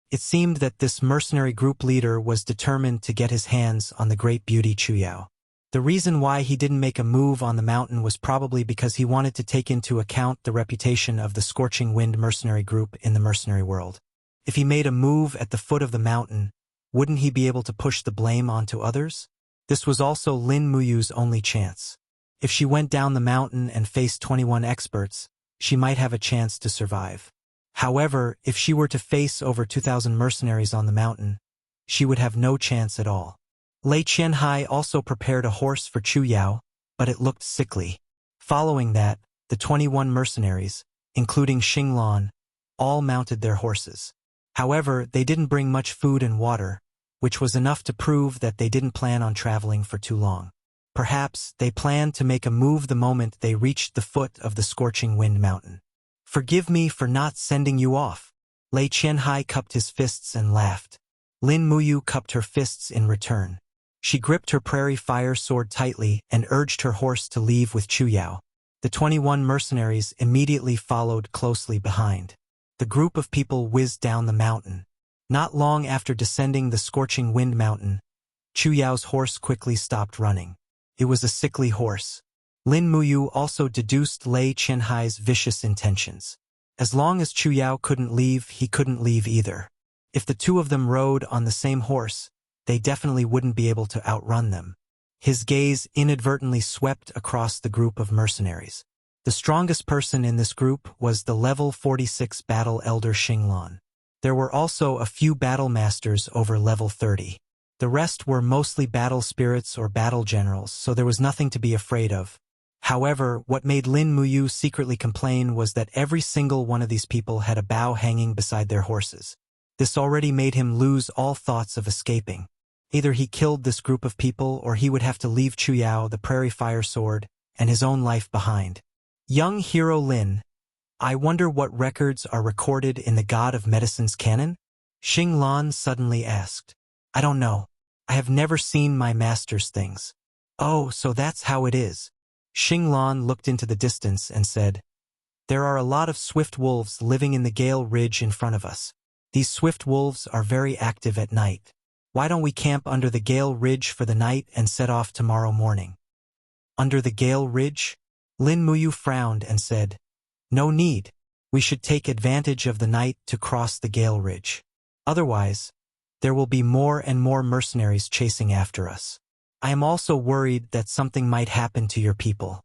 Speaker 1: It seemed that this mercenary group leader was determined to get his hands on the great beauty Chu Yao. The reason why he didn't make a move on the mountain was probably because he wanted to take into account the reputation of the Scorching Wind mercenary group in the mercenary world. If he made a move at the foot of the mountain, wouldn't he be able to push the blame onto others? This was also Lin Muyu's only chance. If she went down the mountain and faced 21 experts, she might have a chance to survive. However, if she were to face over 2,000 mercenaries on the mountain, she would have no chance at all. Lei Qianhai also prepared a horse for Chu Yao, but it looked sickly. Following that, the 21 mercenaries, including Xinglan, all mounted their horses. However, they didn't bring much food and water, which was enough to prove that they didn't plan on traveling for too long. Perhaps they planned to make a move the moment they reached the foot of the Scorching Wind mountain. "Forgive me for not sending you off." Lei Qianhai cupped his fists and laughed. Lin Muyu cupped her fists in return. She gripped her prairie fire sword tightly and urged her horse to leave with Chu Yao. The 21 mercenaries immediately followed closely behind. The group of people whizzed down the mountain. Not long after descending the Scorching Wind mountain, Chu Yao's horse quickly stopped running. It was a sickly horse. Lin Muyu also deduced Lei Qianhai's vicious intentions. As long as Chu Yao couldn't leave, he couldn't leave either. If the two of them rode on the same horse, they definitely wouldn't be able to outrun them. His gaze inadvertently swept across the group of mercenaries. The strongest person in this group was the level 46 battle elder Xinglan. There were also a few battle masters over level 30. The rest were mostly battle spirits or battle generals, so there was nothing to be afraid of. However, what made Lin Muyu secretly complain was that every single one of these people had a bow hanging beside their horses. This already made him lose all thoughts of escaping. Either he killed this group of people or he would have to leave Chuyao, the prairie fire sword, and his own life behind. Young hero Lin, I wonder what records are recorded in the God of Medicine's canon? Xinglan suddenly asked. I don't know. I have never seen my master's things. Oh, so that's how it is. Xinglan looked into the distance and said, There are a lot of swift wolves living in the Gale Ridge in front of us. These swift wolves are very active at night. Why don't we camp under the Gale Ridge for the night and set off tomorrow morning? Under the Gale Ridge? Lin Muyu frowned and said, No need. We should take advantage of the night to cross the Gale Ridge. Otherwise, there will be more and more mercenaries chasing after us. I am also worried that something might happen to your people.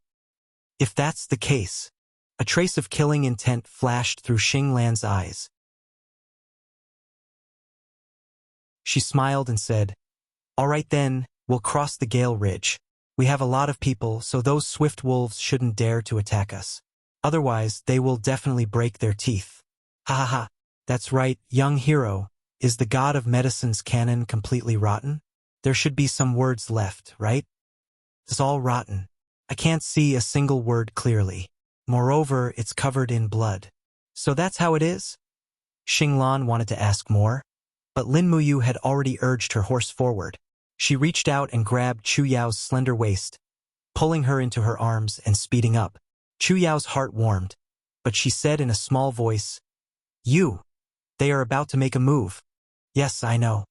Speaker 1: If that's the case, a trace of killing intent flashed through Xinglan's eyes. She smiled and said, All right then, we'll cross the Gale Ridge. We have a lot of people, so those swift wolves shouldn't dare to attack us. Otherwise, they will definitely break their teeth. Ha ha ha. That's right, young hero. Is the God of Medicine's canon completely rotten? There should be some words left, right? It's all rotten. I can't see a single word clearly. Moreover, it's covered in blood. So that's how it is? Xinglan wanted to ask more, but Lin Muyu had already urged her horse forward. She reached out and grabbed Chuyao's slender waist, pulling her into her arms and speeding up. Chuyao's heart warmed, but she said in a small voice, They are about to make a move. Yes, I know.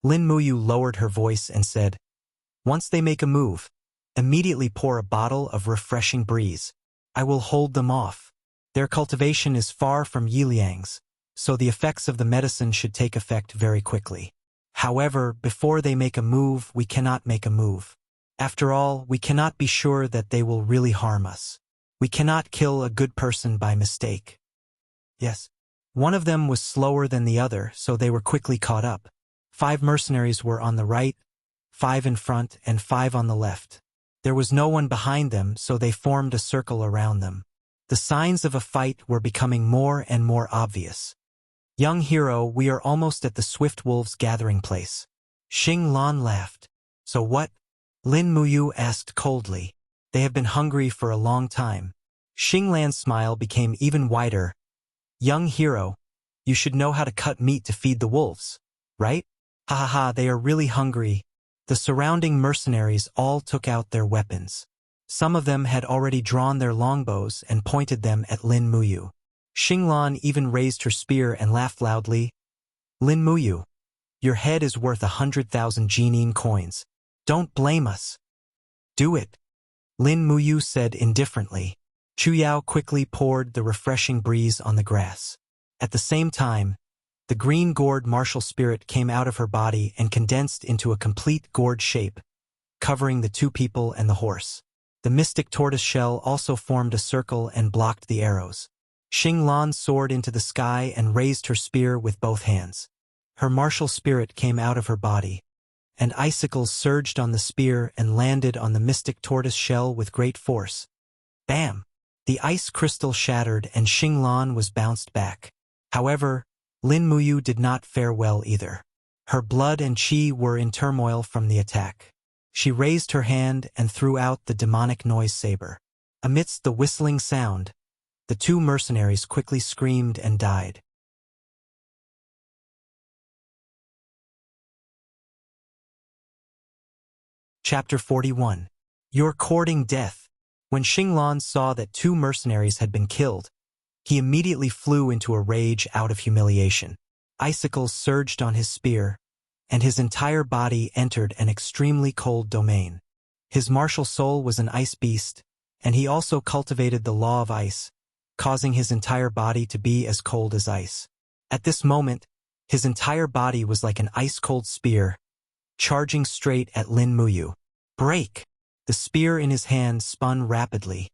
Speaker 1: Lin Muyu lowered her voice and said, Once they make a move, immediately pour a bottle of refreshing breeze. I will hold them off. Their cultivation is far from Yiliang's, so the effects of the medicine should take effect very quickly. However, before they make a move, we cannot make a move. After all, we cannot be sure that they will really harm us. We cannot kill a good person by mistake. Yes. One of them was slower than the other, so they were quickly caught up. 5 mercenaries were on the right, 5 in front, and 5 on the left. There was no one behind them, so they formed a circle around them. The signs of a fight were becoming more and more obvious. Young hero, we are almost at the Swift Wolves gathering place. Xinglan laughed. So what? Lin Muyu asked coldly. They have been hungry for a long time. Xinglan's smile became even wider. Young hero, you should know how to cut meat to feed the wolves, right? Ha ha ha, they are really hungry. The surrounding mercenaries all took out their weapons. Some of them had already drawn their longbows and pointed them at Lin Muyu. Xinglan even raised her spear and laughed loudly. Lin Muyu, your head is worth 100,000 Jinyin coins. Don't blame us. Do it. Lin Muyu said indifferently. Chuyao quickly poured the refreshing breeze on the grass. At the same time, the green gourd martial spirit came out of her body and condensed into a complete gourd shape, covering the 2 people and the horse. The mystic tortoise shell also formed a circle and blocked the arrows. Xinglan soared into the sky and raised her spear with both hands. Her martial spirit came out of her body, and icicles surged on the spear and landed on the mystic tortoise shell with great force. Bam! The ice crystal shattered and Xinglan was bounced back. However, Lin Muyu did not fare well either. Her blood and chi were in turmoil from the attack. She raised her hand and threw out the demonic noise saber. Amidst the whistling sound, the 2 mercenaries quickly screamed and died. Chapter 41. You're courting death. When Xinglan saw that 2 mercenaries had been killed, he immediately flew into a rage out of humiliation. Icicles surged on his spear, and his entire body entered an extremely cold domain. His martial soul was an ice beast, and he also cultivated the law of ice, causing his entire body to be as cold as ice. At this moment, his entire body was like an ice-cold spear, charging straight at Lin Muyu. Break! The spear in his hand spun rapidly,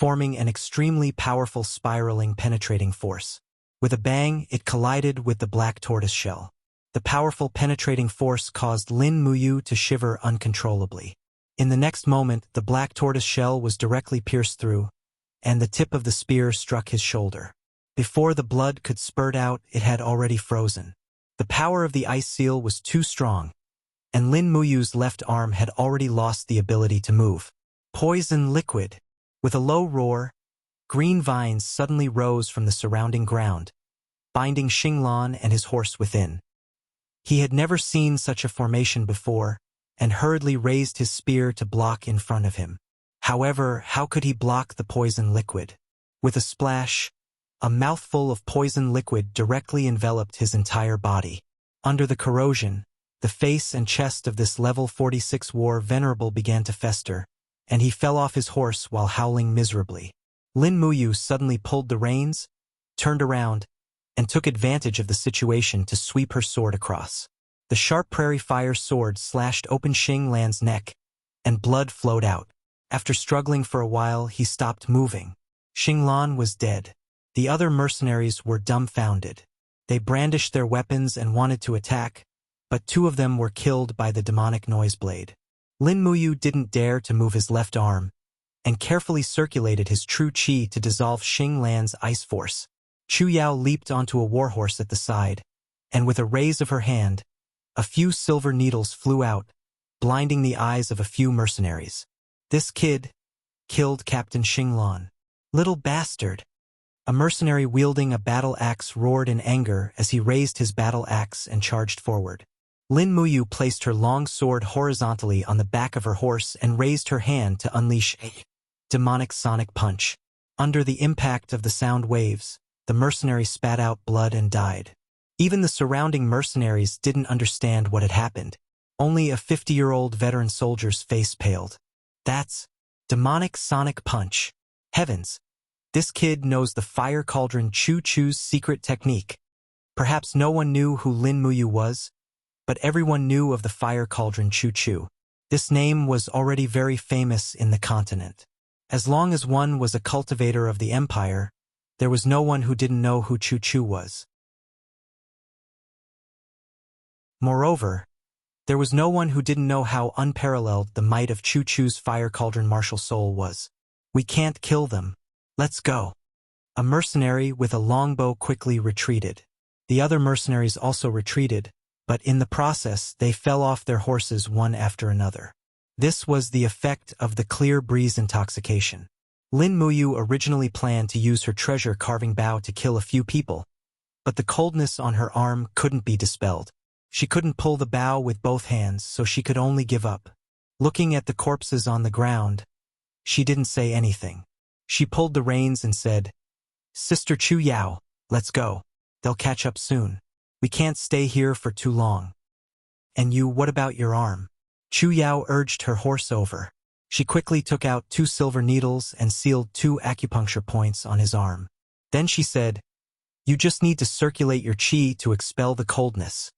Speaker 1: forming an extremely powerful spiraling penetrating force. With a bang, it collided with the black tortoise shell. The powerful penetrating force caused Lin Muyu to shiver uncontrollably. In the next moment, the black tortoise shell was directly pierced through, and the tip of the spear struck his shoulder. Before the blood could spurt out, it had already frozen. The power of the ice seal was too strong, and Lin Muyu's left arm had already lost the ability to move. Poison liquid. With a low roar, green vines suddenly rose from the surrounding ground, binding Xinglan and his horse within. He had never seen such a formation before, and hurriedly raised his spear to block in front of him. However, how could he block the poison liquid? With a splash, a mouthful of poison liquid directly enveloped his entire body. Under the corrosion, the face and chest of this level 46 war venerable began to fester, and he fell off his horse while howling miserably. Lin Muyu suddenly pulled the reins, turned around, and took advantage of the situation to sweep her sword across. The sharp prairie fire sword slashed open Xinglan's neck, and blood flowed out. After struggling for a while, he stopped moving. Xinglan was dead. The other mercenaries were dumbfounded. They brandished their weapons and wanted to attack, but two of them were killed by the demonic noise blade. Lin Muyu didn't dare to move his left arm, and carefully circulated his true qi to dissolve Xinglan's ice force. Chu Yao leaped onto a warhorse at the side, and with a raise of her hand, a few silver needles flew out, blinding the eyes of a few mercenaries. This kid killed Captain Xinglan. Little bastard! A mercenary wielding a battle axe roared in anger as he raised his battle axe and charged forward. Lin Muyu placed her long sword horizontally on the back of her horse and raised her hand to unleash a demonic sonic punch. Under the impact of the sound waves, the mercenary spat out blood and died. Even the surrounding mercenaries didn't understand what had happened. Only a 50-year-old veteran soldier's face paled. That's demonic sonic punch. Heavens! This kid knows the fire cauldron Chu-Chu's secret technique. Perhaps no one knew who Lin Muyu was, but everyone knew of the fire cauldron Chu-Chu. This name was already very famous in the continent. As long as one was a cultivator of the empire, there was no one who didn't know who Chu-Chu was. Moreover, there was no one who didn't know how unparalleled the might of Chu-Chu's fire cauldron martial soul was. We can't kill them. Let's go. A mercenary with a longbow quickly retreated. The other mercenaries also retreated, but in the process they fell off their horses one after another. This was the effect of the clear breeze intoxication. Lin Muyu originally planned to use her treasure-carving bow to kill a few people, but the coldness on her arm couldn't be dispelled. She couldn't pull the bow with both hands, so she could only give up. Looking at the corpses on the ground, she didn't say anything. She pulled the reins and said, "Sister Chu Yao, let's go. They'll catch up soon. We can't stay here for too long." "And you, what about your arm?" Chu Yao urged her horse over. She quickly took out 2 silver needles and sealed 2 acupuncture points on his arm. Then she said, "You just need to circulate your qi to expel the coldness."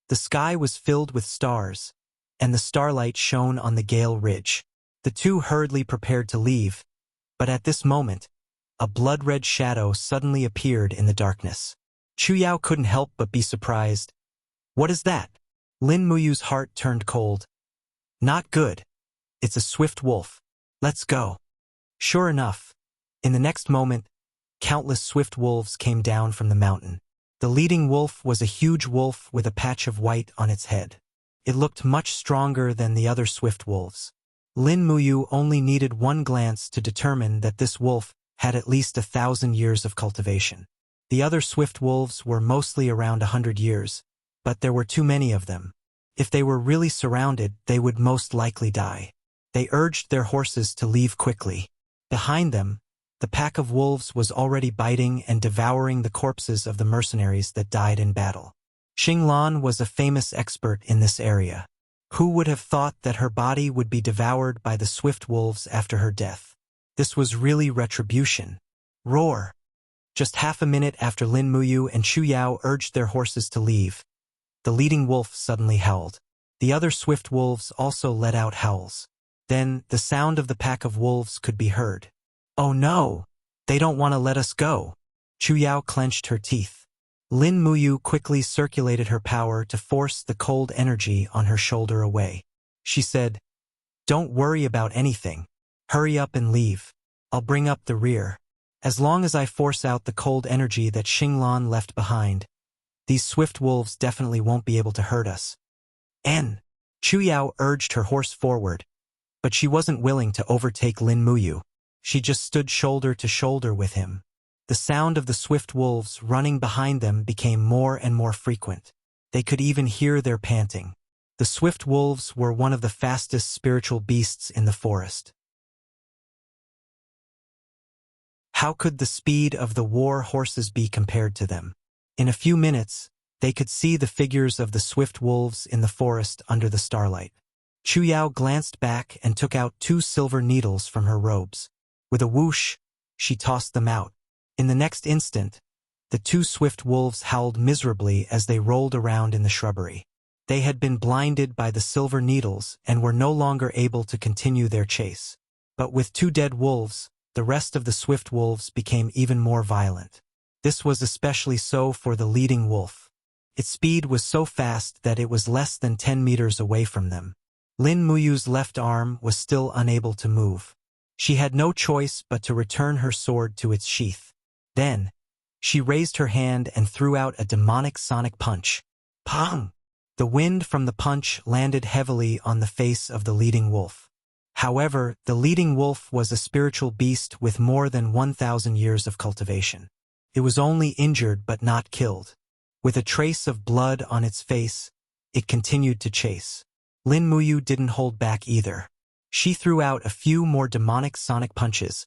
Speaker 1: The sky was filled with stars, and the starlight shone on the Gale Ridge. The two hurriedly prepared to leave, but at this moment, a blood-red shadow suddenly appeared in the darkness. Chu Yao couldn't help but be surprised. "What is that?" Lin Muyu's heart turned cold. "Not good. It's a swift wolf. Let's go." Sure enough, in the next moment, countless swift wolves came down from the mountain. The leading wolf was a huge wolf with a patch of white on its head. It looked much stronger than the other swift wolves. Lin Muyu only needed one glance to determine that this wolf had at least 1,000 years of cultivation. The other swift wolves were mostly around 100 years, but there were too many of them. If they were really surrounded, they would most likely die. They urged their horses to leave quickly. Behind them, the pack of wolves was already biting and devouring the corpses of the mercenaries that died in battle. Xinglan was a famous expert in this area. Who would have thought that her body would be devoured by the swift wolves after her death? This was really retribution. Roar! Just half a minute after Lin Muyu and Chu Yao urged their horses to leave, the leading wolf suddenly howled. The other swift wolves also let out howls. Then, the sound of the pack of wolves could be heard. Oh no! They don't want to let us go. Chu Yao clenched her teeth. Lin Muyu quickly circulated her power to force the cold energy on her shoulder away. She said, "Don't worry about anything. Hurry up and leave. I'll bring up the rear. As long as I force out the cold energy that Xinglan left behind, these swift wolves definitely won't be able to hurt us." Chu Yao urged her horse forward, but she wasn't willing to overtake Lin Muyu. She just stood shoulder to shoulder with him. The sound of the swift wolves running behind them became more and more frequent. They could even hear their panting. The swift wolves were one of the fastest spiritual beasts in the forest. How could the speed of the war horses be compared to them? In a few minutes, they could see the figures of the swift wolves in the forest under the starlight. Chu Yao glanced back and took out 2 silver needles from her robes. With a whoosh, she tossed them out. In the next instant, the 2 swift wolves howled miserably as they rolled around in the shrubbery. They had been blinded by the silver needles and were no longer able to continue their chase. But with 2 dead wolves, the rest of the swift wolves became even more violent. This was especially so for the leading wolf. Its speed was so fast that it was less than 10 meters away from them. Lin Muyu's left arm was still unable to move. She had no choice but to return her sword to its sheath. Then, she raised her hand and threw out a demonic sonic punch. Pong! The wind from the punch landed heavily on the face of the leading wolf. However, the leading wolf was a spiritual beast with more than 1,000 years of cultivation. It was only injured but not killed. With a trace of blood on its face, it continued to chase. Lin Muyu didn't hold back either. She threw out a few more demonic sonic punches,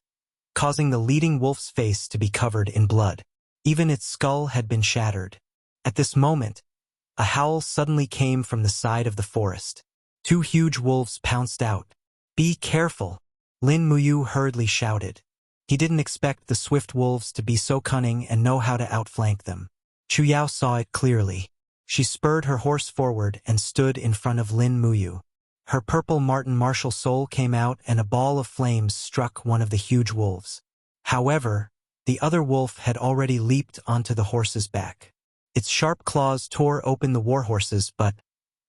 Speaker 1: causing the leading wolf's face to be covered in blood. Even its skull had been shattered. At this moment, a howl suddenly came from the side of the forest. 2 huge wolves pounced out. "Be careful!" Lin Muyu hurriedly shouted. He didn't expect the swift wolves to be so cunning and know how to outflank them. Chu Yao saw it clearly. She spurred her horse forward and stood in front of Lin Muyu. Her purple martial soul came out and a ball of flames struck one of the huge wolves. However, the other wolf had already leaped onto the horse's back. Its sharp claws tore open the warhorses but,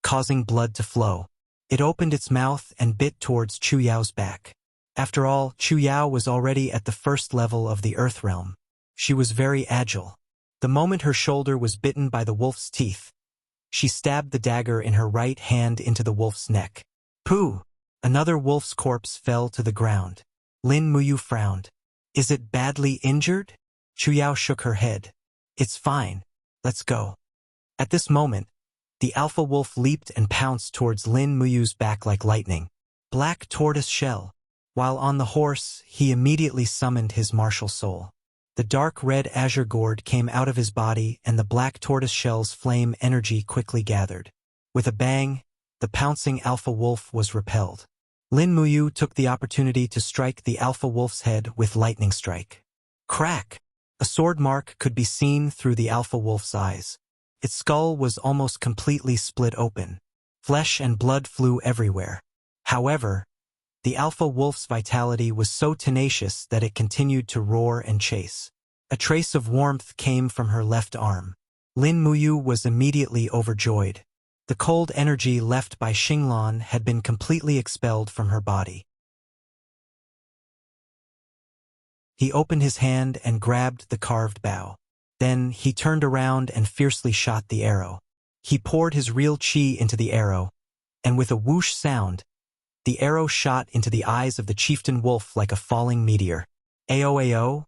Speaker 1: causing blood to flow. It opened its mouth and bit towards Chu Yao's back. After all, Chu Yao was already at the first level of the Earth Realm. She was very agile. The moment her shoulder was bitten by the wolf's teeth, she stabbed the dagger in her right hand into the wolf's neck. Pooh! Another wolf's corpse fell to the ground. Lin Muyu frowned. "Is it badly injured?" Chu Yao shook her head. "It's fine. Let's go." At this moment, the alpha wolf leaped and pounced towards Lin Muyu's back like lightning. Black tortoise shell. While on the horse, he immediately summoned his martial soul. The dark red azure gourd came out of his body and the black tortoise shell's flame energy quickly gathered. With a bang, the pouncing alpha wolf was repelled. Lin Muyu took the opportunity to strike the alpha wolf's head with lightning strike. Crack! A sword mark could be seen through the alpha wolf's eyes. Its skull was almost completely split open. Flesh and blood flew everywhere. However, the alpha wolf's vitality was so tenacious that it continued to roar and chase. A trace of warmth came from her left arm. Lin Muyu was immediately overjoyed. The cold energy left by Xinglan had been completely expelled from her body. He opened his hand and grabbed the carved bow. Then he turned around and fiercely shot the arrow. He poured his real chi into the arrow, and with a whoosh sound, the arrow shot into the eyes of the chieftain wolf like a falling meteor. Ao.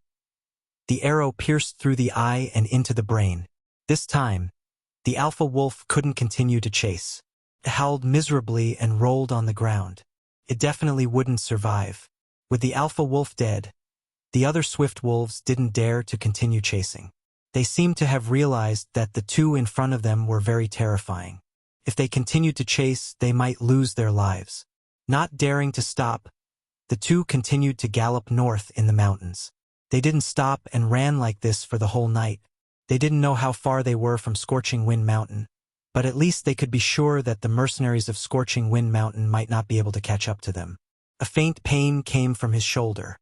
Speaker 1: The arrow pierced through the eye and into the brain. This time, the alpha wolf couldn't continue to chase. It howled miserably and rolled on the ground. It definitely wouldn't survive. With the alpha wolf dead, the other swift wolves didn't dare to continue chasing. They seemed to have realized that the 2 in front of them were very terrifying. If they continued to chase, they might lose their lives. Not daring to stop, the 2 continued to gallop north in the mountains. They didn't stop and ran like this for the whole night. They didn't know how far they were from Scorching Wind Mountain, but at least they could be sure that the mercenaries of Scorching Wind Mountain might not be able to catch up to them. A faint pain came from his shoulder.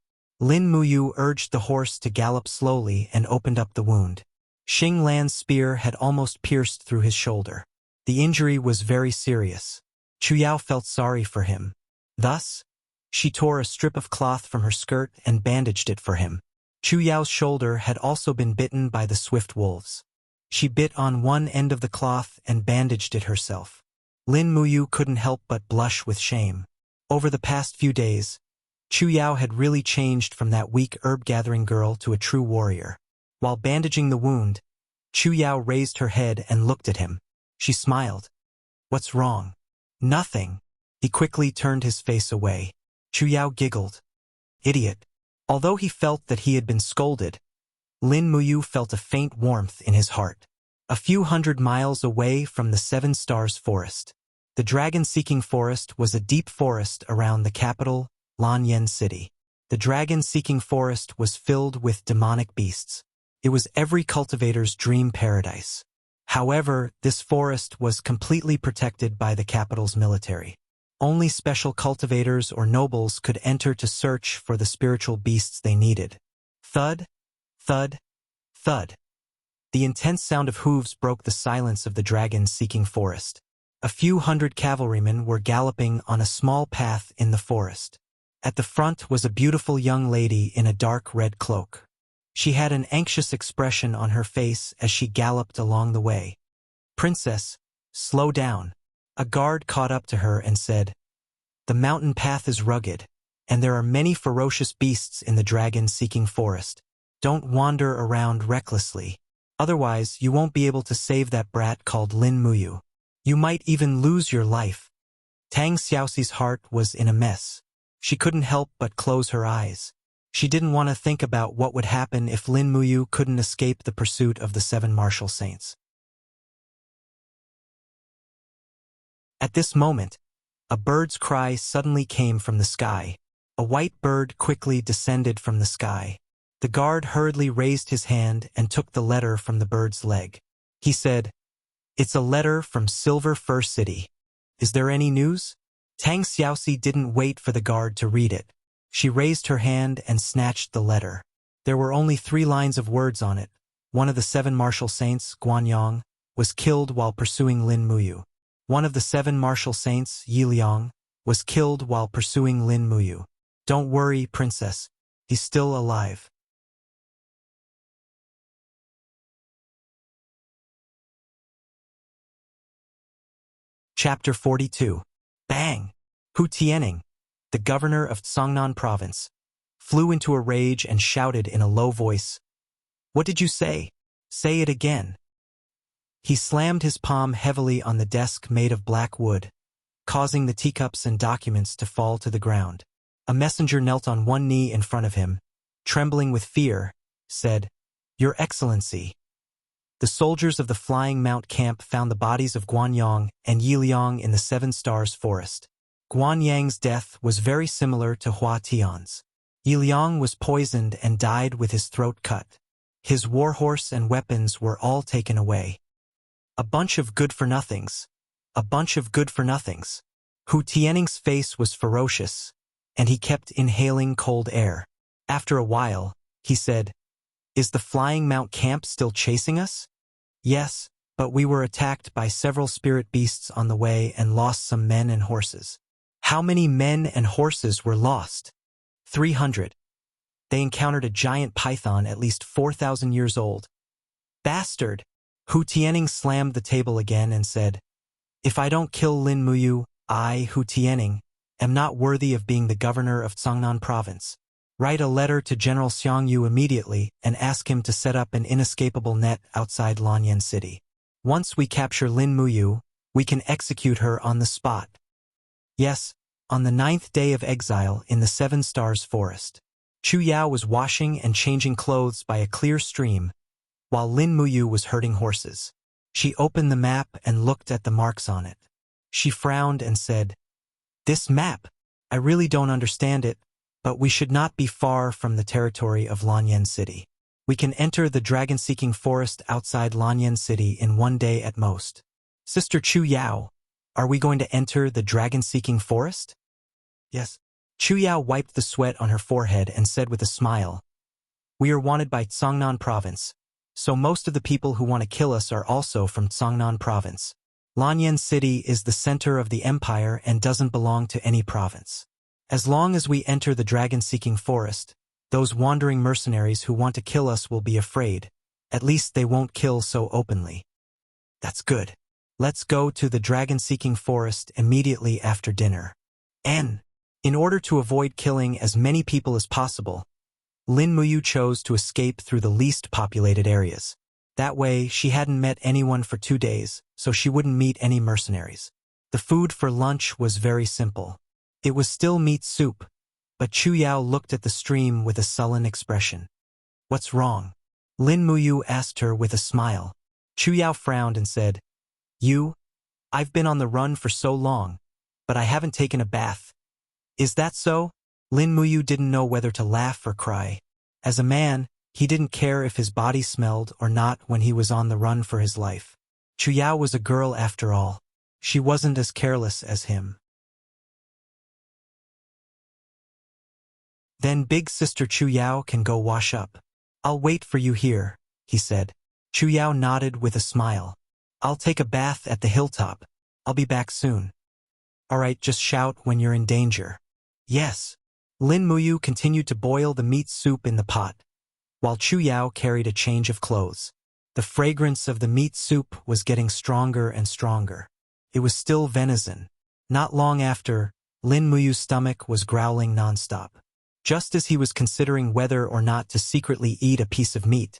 Speaker 1: Lin Muyu urged the horse to gallop slowly and opened up the wound. Xing Lan's spear had almost pierced through his shoulder. The injury was very serious. Chu Yao felt sorry for him. Thus, she tore a strip of cloth from her skirt and bandaged it for him. Chu Yao's shoulder had also been bitten by the swift wolves. She bit on one end of the cloth and bandaged it herself. Lin Muyu couldn't help but blush with shame. Over the past few days, Chu Yao had really changed from that weak herb-gathering girl to a true warrior. While bandaging the wound, Chu Yao raised her head and looked at him. She smiled. "What's wrong?" "Nothing." He quickly turned his face away. Chu Yao giggled. "Idiot." Although he felt that he had been scolded, Lin Muyu felt a faint warmth in his heart. A few hundred miles away from the Seven Stars Forest, the dragon-seeking forest was a deep forest around the capital, Lanyan City. The dragon-seeking forest was filled with demonic beasts. It was every cultivator's dream paradise. However, this forest was completely protected by the capital's military. Only special cultivators or nobles could enter to search for the spiritual beasts they needed. Thud, thud, thud. The intense sound of hooves broke the silence of the dragon-seeking forest. A few hundred cavalrymen were galloping on a small path in the forest. At the front was a beautiful young lady in a dark red cloak. She had an anxious expression on her face as she galloped along the way. "Princess, slow down." A guard caught up to her and said, "The mountain path is rugged, and there are many ferocious beasts in the dragon-seeking forest. Don't wander around recklessly. Otherwise, you won't be able to save that brat called Lin Muyu. You might even lose your life." Tang Xiaoxi's heart was in a mess. She couldn't help but close her eyes. She didn't want to think about what would happen if Lin Muyu couldn't escape the pursuit of the seven martial saints. At this moment, a bird's cry suddenly came from the sky. A white bird quickly descended from the sky. The guard hurriedly raised his hand and took the letter from the bird's leg. He said, "It's a letter from Silver Fir City. Is there any news?" Tang Xiaoxi didn't wait for the guard to read it. She raised her hand and snatched the letter. There were only 3 lines of words on it. One of the 7 martial saints, Guanyang, was killed while pursuing Lin Muyu. One of the 7 martial saints, Yiliang, was killed while pursuing Lin Muyu. "Don't worry, princess. He's still alive." Chapter 42. Bang! Hu Tianning, the governor of Cangnan province, flew into a rage and shouted in a low voice, "What did you say? Say it again." He slammed his palm heavily on the desk made of black wood, causing the teacups and documents to fall to the ground. A messenger knelt on one knee in front of him, trembling with fear, said, "Your Excellency." The soldiers of the Flying Mount camp found the bodies of Guanyang and Yiliang in the Seven Stars forest. Guanyang's death was very similar to Hua Tian's. Yiliang was poisoned and died with his throat cut. His warhorse and weapons were all taken away. A bunch of good-for-nothings. A bunch of good-for-nothings. Hu Tianning's face was ferocious, and he kept inhaling cold air. After a while, he said, "Is the Flying Mount camp still chasing us?" "Yes, but we were attacked by several spirit beasts on the way and lost some men and horses." "How many men and horses were lost?" 300. They encountered a giant python at least 4,000 years old. "Bastard!" Hu Tianning slammed the table again and said, "If I don't kill Lin Muyu, I, Hu Tianning, am not worthy of being the governor of Cangnan province. Write a letter to General Xiang Yu immediately and ask him to set up an inescapable net outside Lanyan City. Once we capture Lin Muyu, we can execute her on the spot." Yes, on the 9th day of exile in the Seven Stars forest, Chu Yao was washing and changing clothes by a clear stream, while Lin Muyu was herding horses. She opened the map and looked at the marks on it. She frowned and said, "This map, I really don't understand it, but we should not be far from the territory of Lanyan City. We can enter the dragon-seeking forest outside Lanyan City in 1 day at most." "Sister Chu Yao, are we going to enter the dragon-seeking forest?" "Yes." Chu Yao wiped the sweat on her forehead and said with a smile, "We are wanted by Tsangnan province, so most of the people who want to kill us are also from Tsangnan province. Lanyan City is the center of the empire and doesn't belong to any province. As long as we enter the dragon-seeking forest, those wandering mercenaries who want to kill us will be afraid. At least they won't kill so openly." "That's good. Let's go to the dragon-seeking forest immediately after dinner." In order to avoid killing as many people as possible, Lin Muyu chose to escape through the least populated areas. That way, she hadn't met anyone for 2 days, so she wouldn't meet any mercenaries. The food for lunch was very simple. It was still meat soup, but Chu Yao looked at the stream with a sullen expression. "What's wrong?" Lin Muyu asked her with a smile. Chu Yao frowned and said, I've been on the run for so long, but I haven't taken a bath." "Is that so?" Lin Muyu didn't know whether to laugh or cry. As a man, he didn't care if his body smelled or not when he was on the run for his life. Chu Yao was a girl after all. She wasn't as careless as him. "Then big sister Chu Yao can go wash up. I'll wait for you here," he said. Chu Yao nodded with a smile. "I'll take a bath at the hilltop. I'll be back soon." "All right, just shout when you're in danger." "Yes." Lin Muyu continued to boil the meat soup in the pot, while Chu Yao carried a change of clothes. The fragrance of the meat soup was getting stronger and stronger. It was still venison. Not long after, Lin Muyu's stomach was growling nonstop. Just as he was considering whether or not to secretly eat a piece of meat,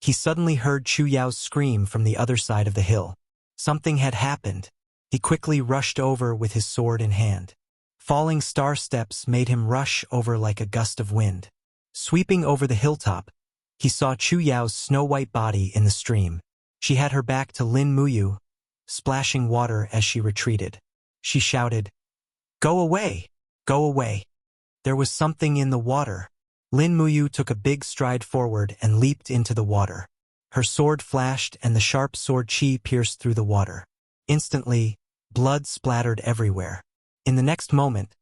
Speaker 1: he suddenly heard Chu Yao's scream from the other side of the hill. Something had happened. He quickly rushed over with his sword in hand. Falling star steps made him rush over like a gust of wind. Sweeping over the hilltop, he saw Chu Yao's snow-white body in the stream. She had her back to Lin Muyu, splashing water as she retreated. She shouted, "Go away! Go away!" There was something in the water. Lin Muyu took a big stride forward and leaped into the water. Her sword flashed and the sharp sword chi pierced through the water. Instantly, blood splattered everywhere. In the next moment,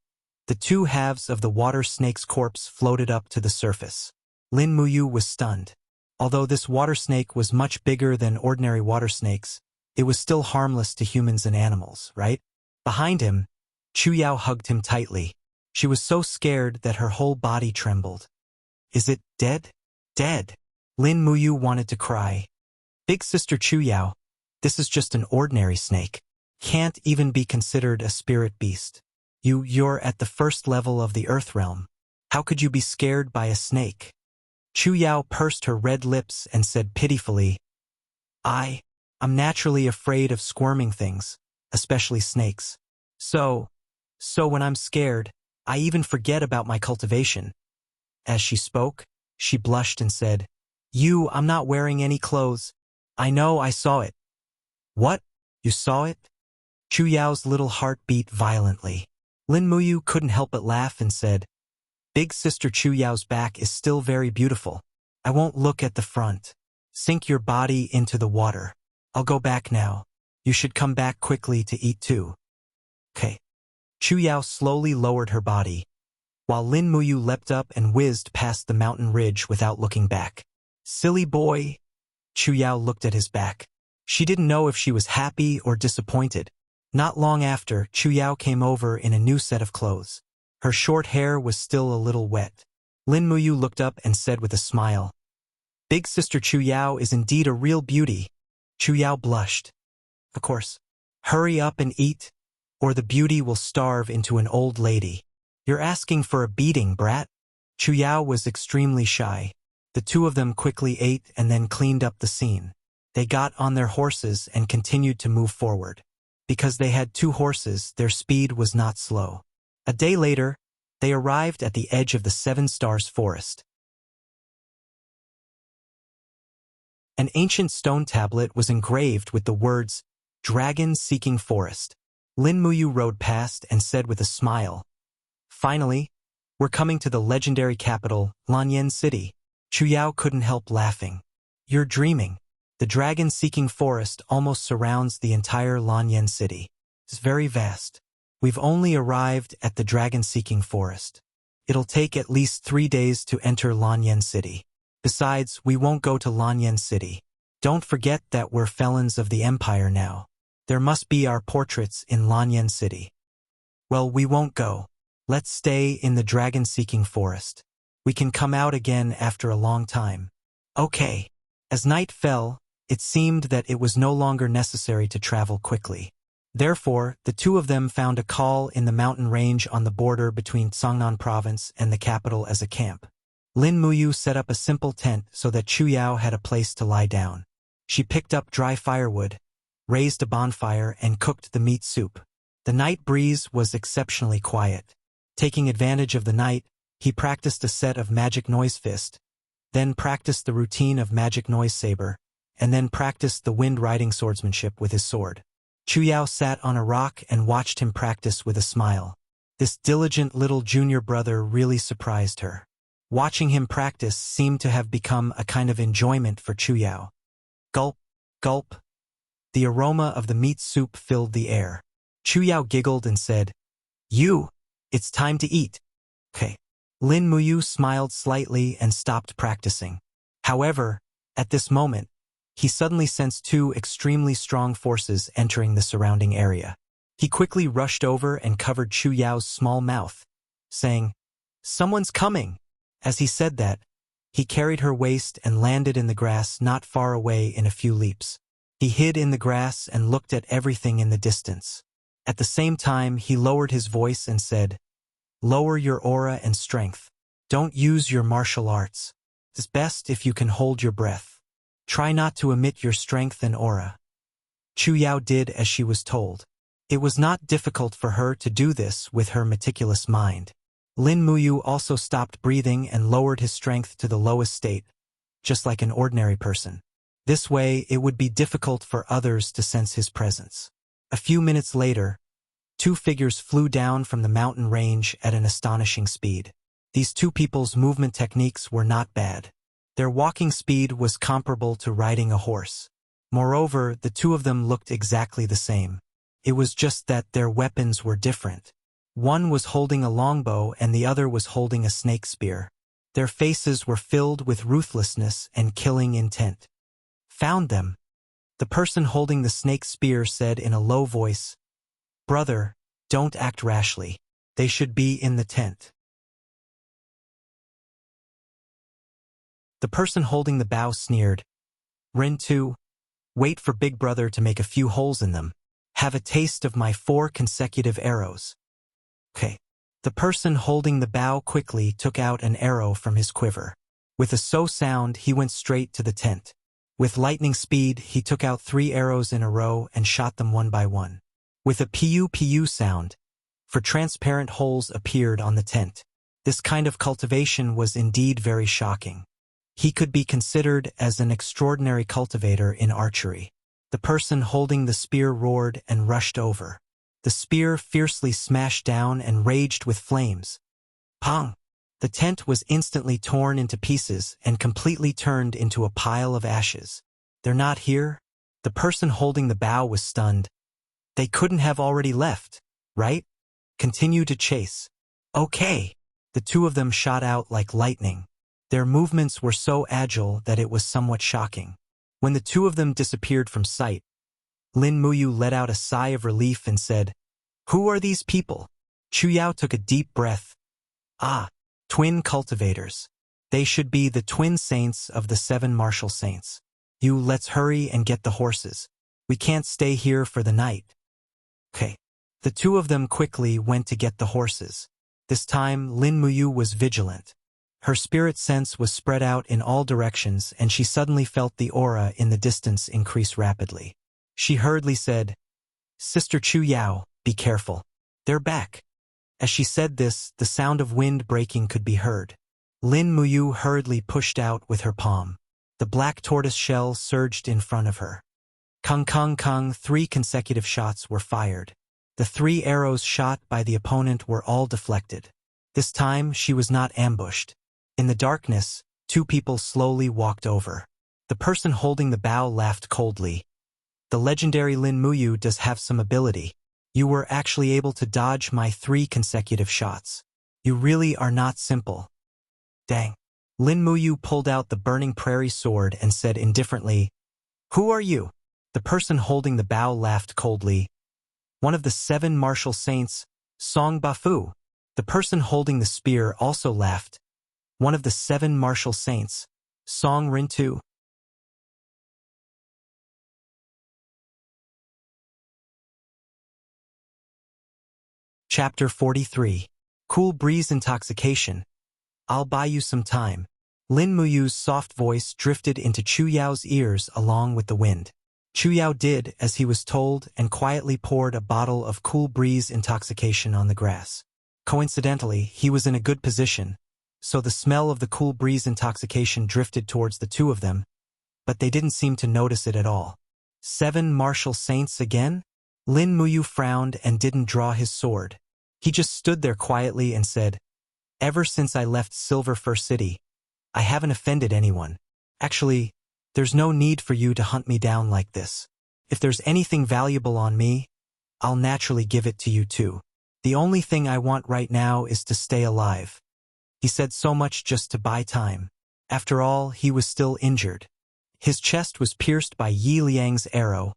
Speaker 1: the two halves of the water snake's corpse floated up to the surface. Lin Muyu was stunned. Although this water snake was much bigger than ordinary water snakes, it was still harmless to humans and animals, right? Behind him, Chu Yao hugged him tightly. She was so scared that her whole body trembled. "Is it dead? Dead?" Lin Muyu wanted to cry. "Big sister Chu Yao, this is just an ordinary snake. Can't even be considered a spirit beast. You're at the first level of the earth realm. How could you be scared by a snake?" Chu Yao pursed her red lips and said pitifully, I'm naturally afraid of squirming things, especially snakes. So when I'm scared, I even forget about my cultivation." As she spoke, she blushed and said, I'm not wearing any clothes. I know, I saw it." "What? You saw it?" Chu Yao's little heart beat violently. Lin Muyu couldn't help but laugh and said, "Big sister Chu Yao's back is still very beautiful. I won't look at the front. Sink your body into the water. I'll go back now. You should come back quickly to eat too." "Okay." Chu Yao slowly lowered her body, while Lin Muyu leapt up and whizzed past the mountain ridge without looking back. "Silly boy." Chu Yao looked at his back. She didn't know if she was happy or disappointed. Not long after, Chu Yao came over in a new set of clothes. Her short hair was still a little wet. Lin Muyu looked up and said with a smile, "Big sister Chu Yao is indeed a real beauty." Chu Yao blushed. "Of course. Hurry up and eat, or the beauty will starve into an old lady." "You're asking for a beating, brat." Chu Yao was extremely shy. The two of them quickly ate and then cleaned up the scene. They got on their horses and continued to move forward. Because they had 2 horses, their speed was not slow. A day later, they arrived at the edge of the 7 Stars forest. An ancient stone tablet was engraved with the words, "Dragon Seeking Forest." Lin Muyu rode past and said with a smile, "Finally, we're coming to the legendary capital, Lanyan City." Chu Yao couldn't help laughing. "You're dreaming. The dragon-seeking forest almost surrounds the entire Lanyan City. It's very vast. We've only arrived at the dragon-seeking forest. It'll take at least 3 days to enter Lanyan City. Besides, we won't go to Lanyan City. Don't forget that we're felons of the Empire now. There must be our portraits in Lanyan City. Well, we won't go. Let's stay in the dragon-seeking forest. We can come out again after a long time. Okay. As night fell, it seemed that it was no longer necessary to travel quickly. Therefore, the two of them found a call in the mountain range on the border between Songnan province and the capital as a camp. Lin Muyu set up a simple tent so that Chu Yao had a place to lie down. She picked up dry firewood, raised a bonfire, and cooked the meat soup. The night breeze was exceptionally quiet. Taking advantage of the night, he practiced a set of magic noise fist, then practiced the routine of magic noise saber, and then practiced the wind-riding swordsmanship with his sword. Chu Yao sat on a rock and watched him practice with a smile. This diligent little junior brother really surprised her. Watching him practice seemed to have become a kind of enjoyment for Chu Yao. Gulp, gulp. The aroma of the meat soup filled the air. Chu Yao giggled and said, It's time to eat. Okay. Lin Muyu smiled slightly and stopped practicing. However, at this moment, he suddenly sensed two extremely strong forces entering the surrounding area. He quickly rushed over and covered Chu Yao's small mouth, saying, "Someone's coming!" As he said that, he carried her waist and landed in the grass not far away in a few leaps. He hid in the grass and looked at everything in the distance. At the same time, he lowered his voice and said, "Lower your aura and strength. Don't use your martial arts. It's best if you can hold your breath. Try not to emit your strength and aura." Chu Yao did as she was told. It was not difficult for her to do this with her meticulous mind. Lin Muyu also stopped breathing and lowered his strength to the lowest state, just like an ordinary person. This way, it would be difficult for others to sense his presence. A few minutes later, two figures flew down from the mountain range at an astonishing speed. These two people's movement techniques were not bad. Their walking speed was comparable to riding a horse. Moreover, the two of them looked exactly the same. It was just that their weapons were different. One was holding a longbow and the other was holding a snake spear. Their faces were filled with ruthlessness and killing intent. "Found them." The person holding the snake spear said in a low voice, "Brother, don't act rashly. They should be in the tent." The person holding the bow sneered, "Rin 2, wait for Big Brother to make a few holes in them. Have a taste of my 4 consecutive arrows." Okay. The person holding the bow quickly took out an arrow from his quiver. With a so sound, he went straight to the tent. With lightning speed, he took out 3 arrows in a row and shot them one by one. With a piu-piu sound, for transparent holes appeared on the tent. This kind of cultivation was indeed very shocking. He could be considered as an extraordinary cultivator in archery. The person holding the spear roared and rushed over. The spear fiercely smashed down and raged with flames. Pong! The tent was instantly torn into pieces and completely turned into a pile of ashes. "They're not here?" The person holding the bow was stunned. "They couldn't have already left, right? Continue to chase." "Okay." The two of them shot out like lightning. Their movements were so agile that it was somewhat shocking. When the two of them disappeared from sight, Lin Muyu let out a sigh of relief and said, "Who are these people?" Chu Yao took a deep breath. "Ah, twin cultivators. They should be the twin saints of the 7 martial saints. Let's hurry and get the horses. We can't stay here for the night." Okay. The two of them quickly went to get the horses. This time, Lin Muyu was vigilant. Her spirit sense was spread out in all directions and she suddenly felt the aura in the distance increase rapidly. She hurriedly said, "Sister Chu Yao, be careful. They're back." As she said this, the sound of wind breaking could be heard. Lin Muyu hurriedly pushed out with her palm. The black tortoise shell surged in front of her. Kung kung kung, 3 consecutive shots were fired. The 3 arrows shot by the opponent were all deflected. This time, she was not ambushed. In the darkness, 2 people slowly walked over. The person holding the bow laughed coldly. "The legendary Lin Muyu does have some ability. You were actually able to dodge my 3 consecutive shots. You really are not simple. Dang. Lin Muyu pulled out the burning prairie sword and said indifferently, "Who are you?" The person holding the bow laughed coldly. "One of the 7 martial saints, Song Bafu." The person holding the spear also laughed. "One of the 7 martial saints, Song Rintu." Chapter 43. Cool Breeze Intoxication. "I'll buy you some time." Lin Muyu's soft voice drifted into Chu Yao's ears along with the wind. Chu Yao did as he was told and quietly poured a bottle of Cool Breeze Intoxication on the grass. Coincidentally, he was in a good position, so the smell of the Cool Breeze Intoxication drifted towards the two of them, but they didn't seem to notice it at all. 7 martial saints again? Lin Muyu frowned and didn't draw his sword. He just stood there quietly and said, "Ever since I left Silver Fir City, I haven't offended anyone. Actually, there's no need for you to hunt me down like this. If there's anything valuable on me, I'll naturally give it to you too. The only thing I want right now is to stay alive." He said so much just to buy time. After all, he was still injured. His chest was pierced by Yi Liang's arrow,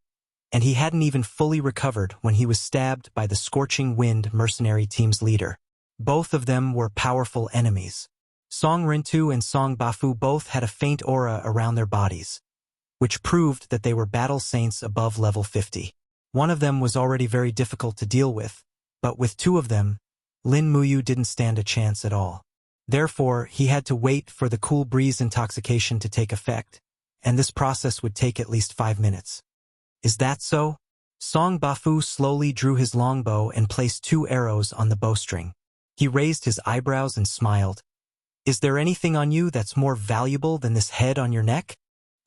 Speaker 1: and he hadn't even fully recovered when he was stabbed by the Scorching Wind mercenary team's leader. Both of them were powerful enemies. Song Rintu and Song Bafu both had a faint aura around their bodies, which proved that they were battle saints above level 50. One of them was already very difficult to deal with, but with 2 of them, Lin Muyu didn't stand a chance at all. Therefore, he had to wait for the Cool Breeze Intoxication to take effect, and this process would take at least 5 minutes. "Is that so?" Song Bafu slowly drew his longbow and placed 2 arrows on the bowstring. He raised his eyebrows and smiled. "Is there anything on you that's more valuable than this head on your neck?"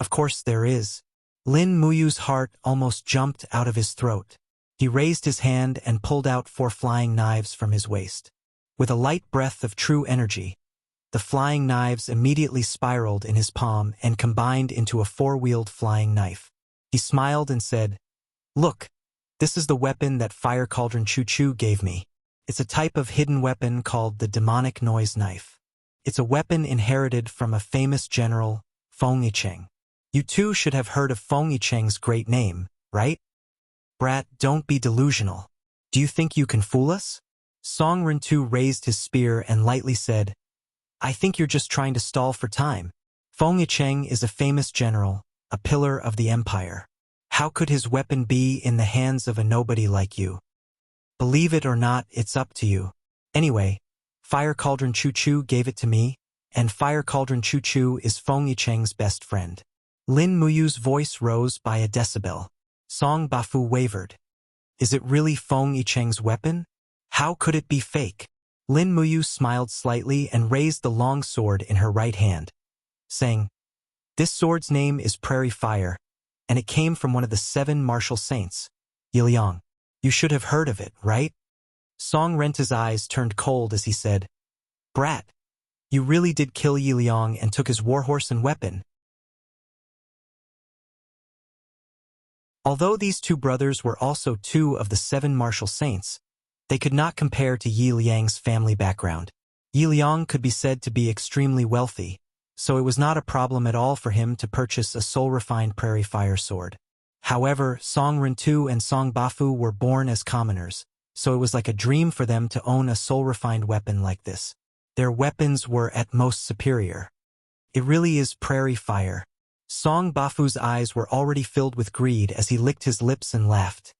Speaker 1: "Of course there is." Lin Muyu's heart almost jumped out of his throat. He raised his hand and pulled out 4 flying knives from his waist. With a light breath of true energy, the flying knives immediately spiraled in his palm and combined into a 4-wheeled flying knife. He smiled and said, "Look, this is the weapon that Fire Cauldron Chu Chu gave me. It's a type of hidden weapon called the Demonic Noise Knife. It's a weapon inherited from a famous general, Feng Yicheng. You two should have heard of Feng Yicheng's great name, right? Brat, don't be delusional. Do you think you can fool us?" Song Rintu raised his spear and lightly said, "I think you're just trying to stall for time. Feng Yicheng is a famous general, a pillar of the empire. How could his weapon be in the hands of a nobody like you? Believe it or not, it's up to you. Anyway, Fire Cauldron Chu Chu gave it to me, and Fire Cauldron Chu Chu is Feng Yicheng's best friend." Lin Muyu's voice rose by a decibel. Song Bafu wavered. "Is it really Feng Yicheng's weapon? How could it be fake?" Lin Muyu smiled slightly and raised the long sword in her right hand, saying, "This sword's name is Prairie Fire, and it came from one of the 7 martial saints, Yi Liang. You should have heard of it, right?" Song Renta's eyes turned cold as he said, "Brat, you really did kill Yi Liang and took his warhorse and weapon." Although these 2 brothers were also 2 of the 7 martial saints, they could not compare to Yi Liang's family background. Yi Liang could be said to be extremely wealthy, so it was not a problem at all for him to purchase a soul-refined Prairie Fire sword. However, Song Rintu and Song Bafu were born as commoners, so it was like a dream for them to own a soul-refined weapon like this. Their weapons were at most superior. It really is Prairie Fire. Song Bafu's eyes were already filled with greed as he licked his lips and laughed.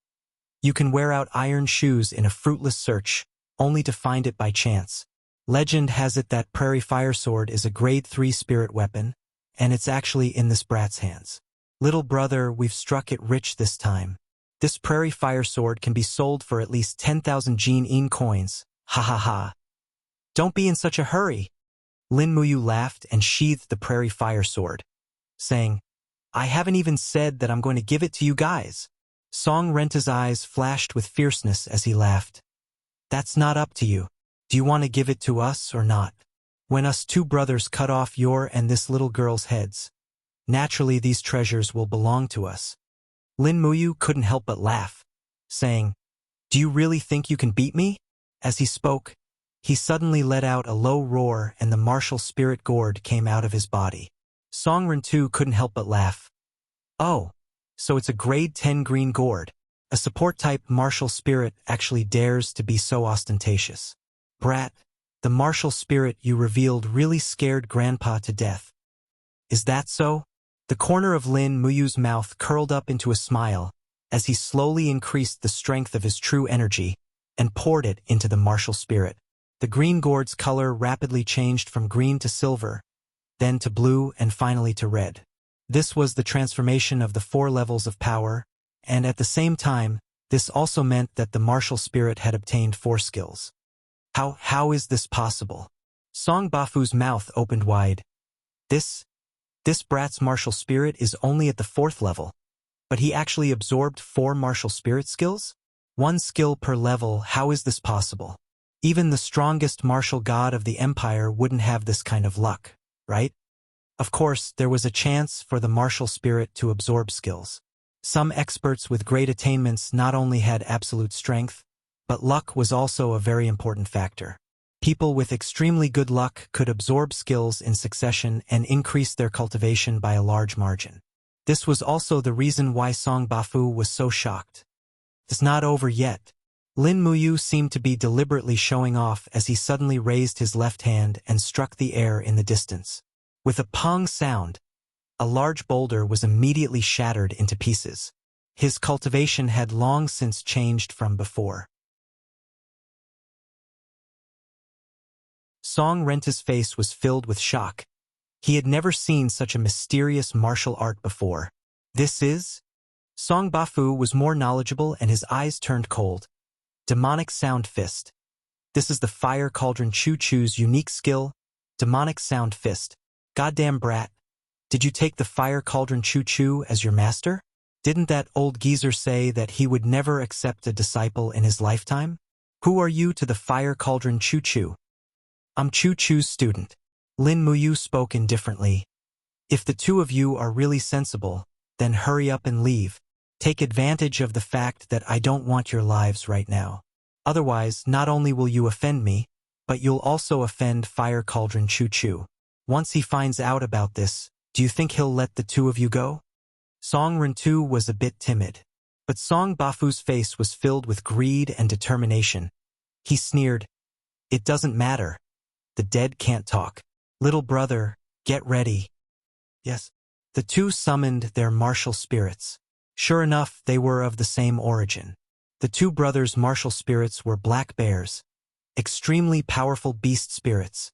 Speaker 1: You can wear out iron shoes in a fruitless search, only to find it by chance. Legend has it that Prairie Fire Sword is a grade 3 spirit weapon, and it's actually in this brat's hands. Little brother, we've struck it rich this time. This Prairie Fire Sword can be sold for at least 10,000 Jin coins. Ha ha ha. Don't be in such a hurry. Lin Muyu laughed and sheathed the Prairie Fire Sword, saying, I haven't even said that I'm going to give it to you guys. Song Renta's eyes flashed with fierceness as he laughed. That's not up to you. Do you want to give it to us or not? When us 2 brothers cut off your and this little girl's heads, naturally these treasures will belong to us. Lin Muyu couldn't help but laugh, saying, Do you really think you can beat me? As he spoke, he suddenly let out a low roar and the martial spirit gourd came out of his body. Song Rintu couldn't help but laugh. Oh, so it's a grade 10 green gourd. A support-type martial spirit actually dares to be so ostentatious. Brat, the martial spirit you revealed really scared Grandpa to death. Is that so? The corner of Lin Muyu's mouth curled up into a smile as he slowly increased the strength of his true energy and poured it into the martial spirit. The green gourd's color rapidly changed from green to silver, then to blue and finally to red. This was the transformation of the 4 levels of power, and at the same time, this also meant that the martial spirit had obtained 4 skills. How is this possible? Song Bafu's mouth opened wide. This brat's martial spirit is only at the 4th level, but he actually absorbed 4 martial spirit skills? 1 skill per level, how is this possible? Even the strongest martial god of the empire wouldn't have this kind of luck, right? Of course, there was a chance for the martial spirit to absorb skills. Some experts with great attainments not only had absolute strength, but luck was also a very important factor. People with extremely good luck could absorb skills in succession and increase their cultivation by a large margin. This was also the reason why Song Bafu was so shocked. It's not over yet. Lin Muyu seemed to be deliberately showing off as he suddenly raised his left hand and struck the air in the distance. With a pong sound, a large boulder was immediately shattered into pieces. His cultivation had long since changed from before. Song Renta's face was filled with shock. He had never seen such a mysterious martial art before. This is? Song Bafu was more knowledgeable and his eyes turned cold. Demonic Sound Fist. This is the Fire Cauldron Choo Choo's unique skill, Demonic Sound Fist. Goddamn brat. Did you take the Fire Cauldron Choo Choo as your master? Didn't that old geezer say that he would never accept a disciple in his lifetime? Who are you to the Fire Cauldron Choo Choo? I'm Choo Choo's student. Lin Muyu spoke indifferently. If the 2 of you are really sensible, then hurry up and leave. Take advantage of the fact that I don't want your lives right now. Otherwise, not only will you offend me, but you'll also offend Fire Cauldron Choo Choo. Once he finds out about this, do you think he'll let the 2 of you go? Song Rintu was a bit timid, but Song Bafu's face was filled with greed and determination. He sneered, "It doesn't matter. The dead can't talk. Little brother, get ready." Yes. The 2 summoned their martial spirits. Sure enough, they were of the same origin. The 2 brothers' martial spirits were black bears, extremely powerful beast spirits.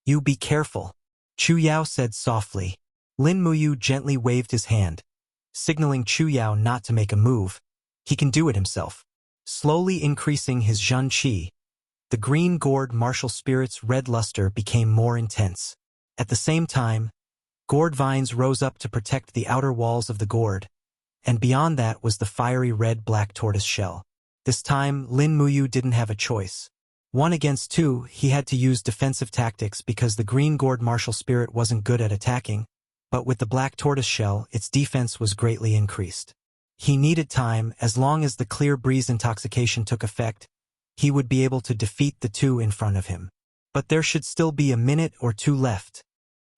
Speaker 1: You be careful, Chu Yao said softly. Lin Muyu gently waved his hand, signaling Chu Yao not to make a move. He can do it himself. Slowly increasing his Zhun Qi, the green gourd martial spirit's red luster became more intense. At the same time, gourd vines rose up to protect the outer walls of the gourd, and beyond that was the fiery red-black tortoise shell. This time, Lin Muyu didn't have a choice. 1 against 2, he had to use defensive tactics because the green gourd martial spirit wasn't good at attacking, but with the black tortoise shell, its defense was greatly increased. He needed time. As long as the clear breeze intoxication took effect, he would be able to defeat the 2 in front of him. But there should still be a minute or 2 left.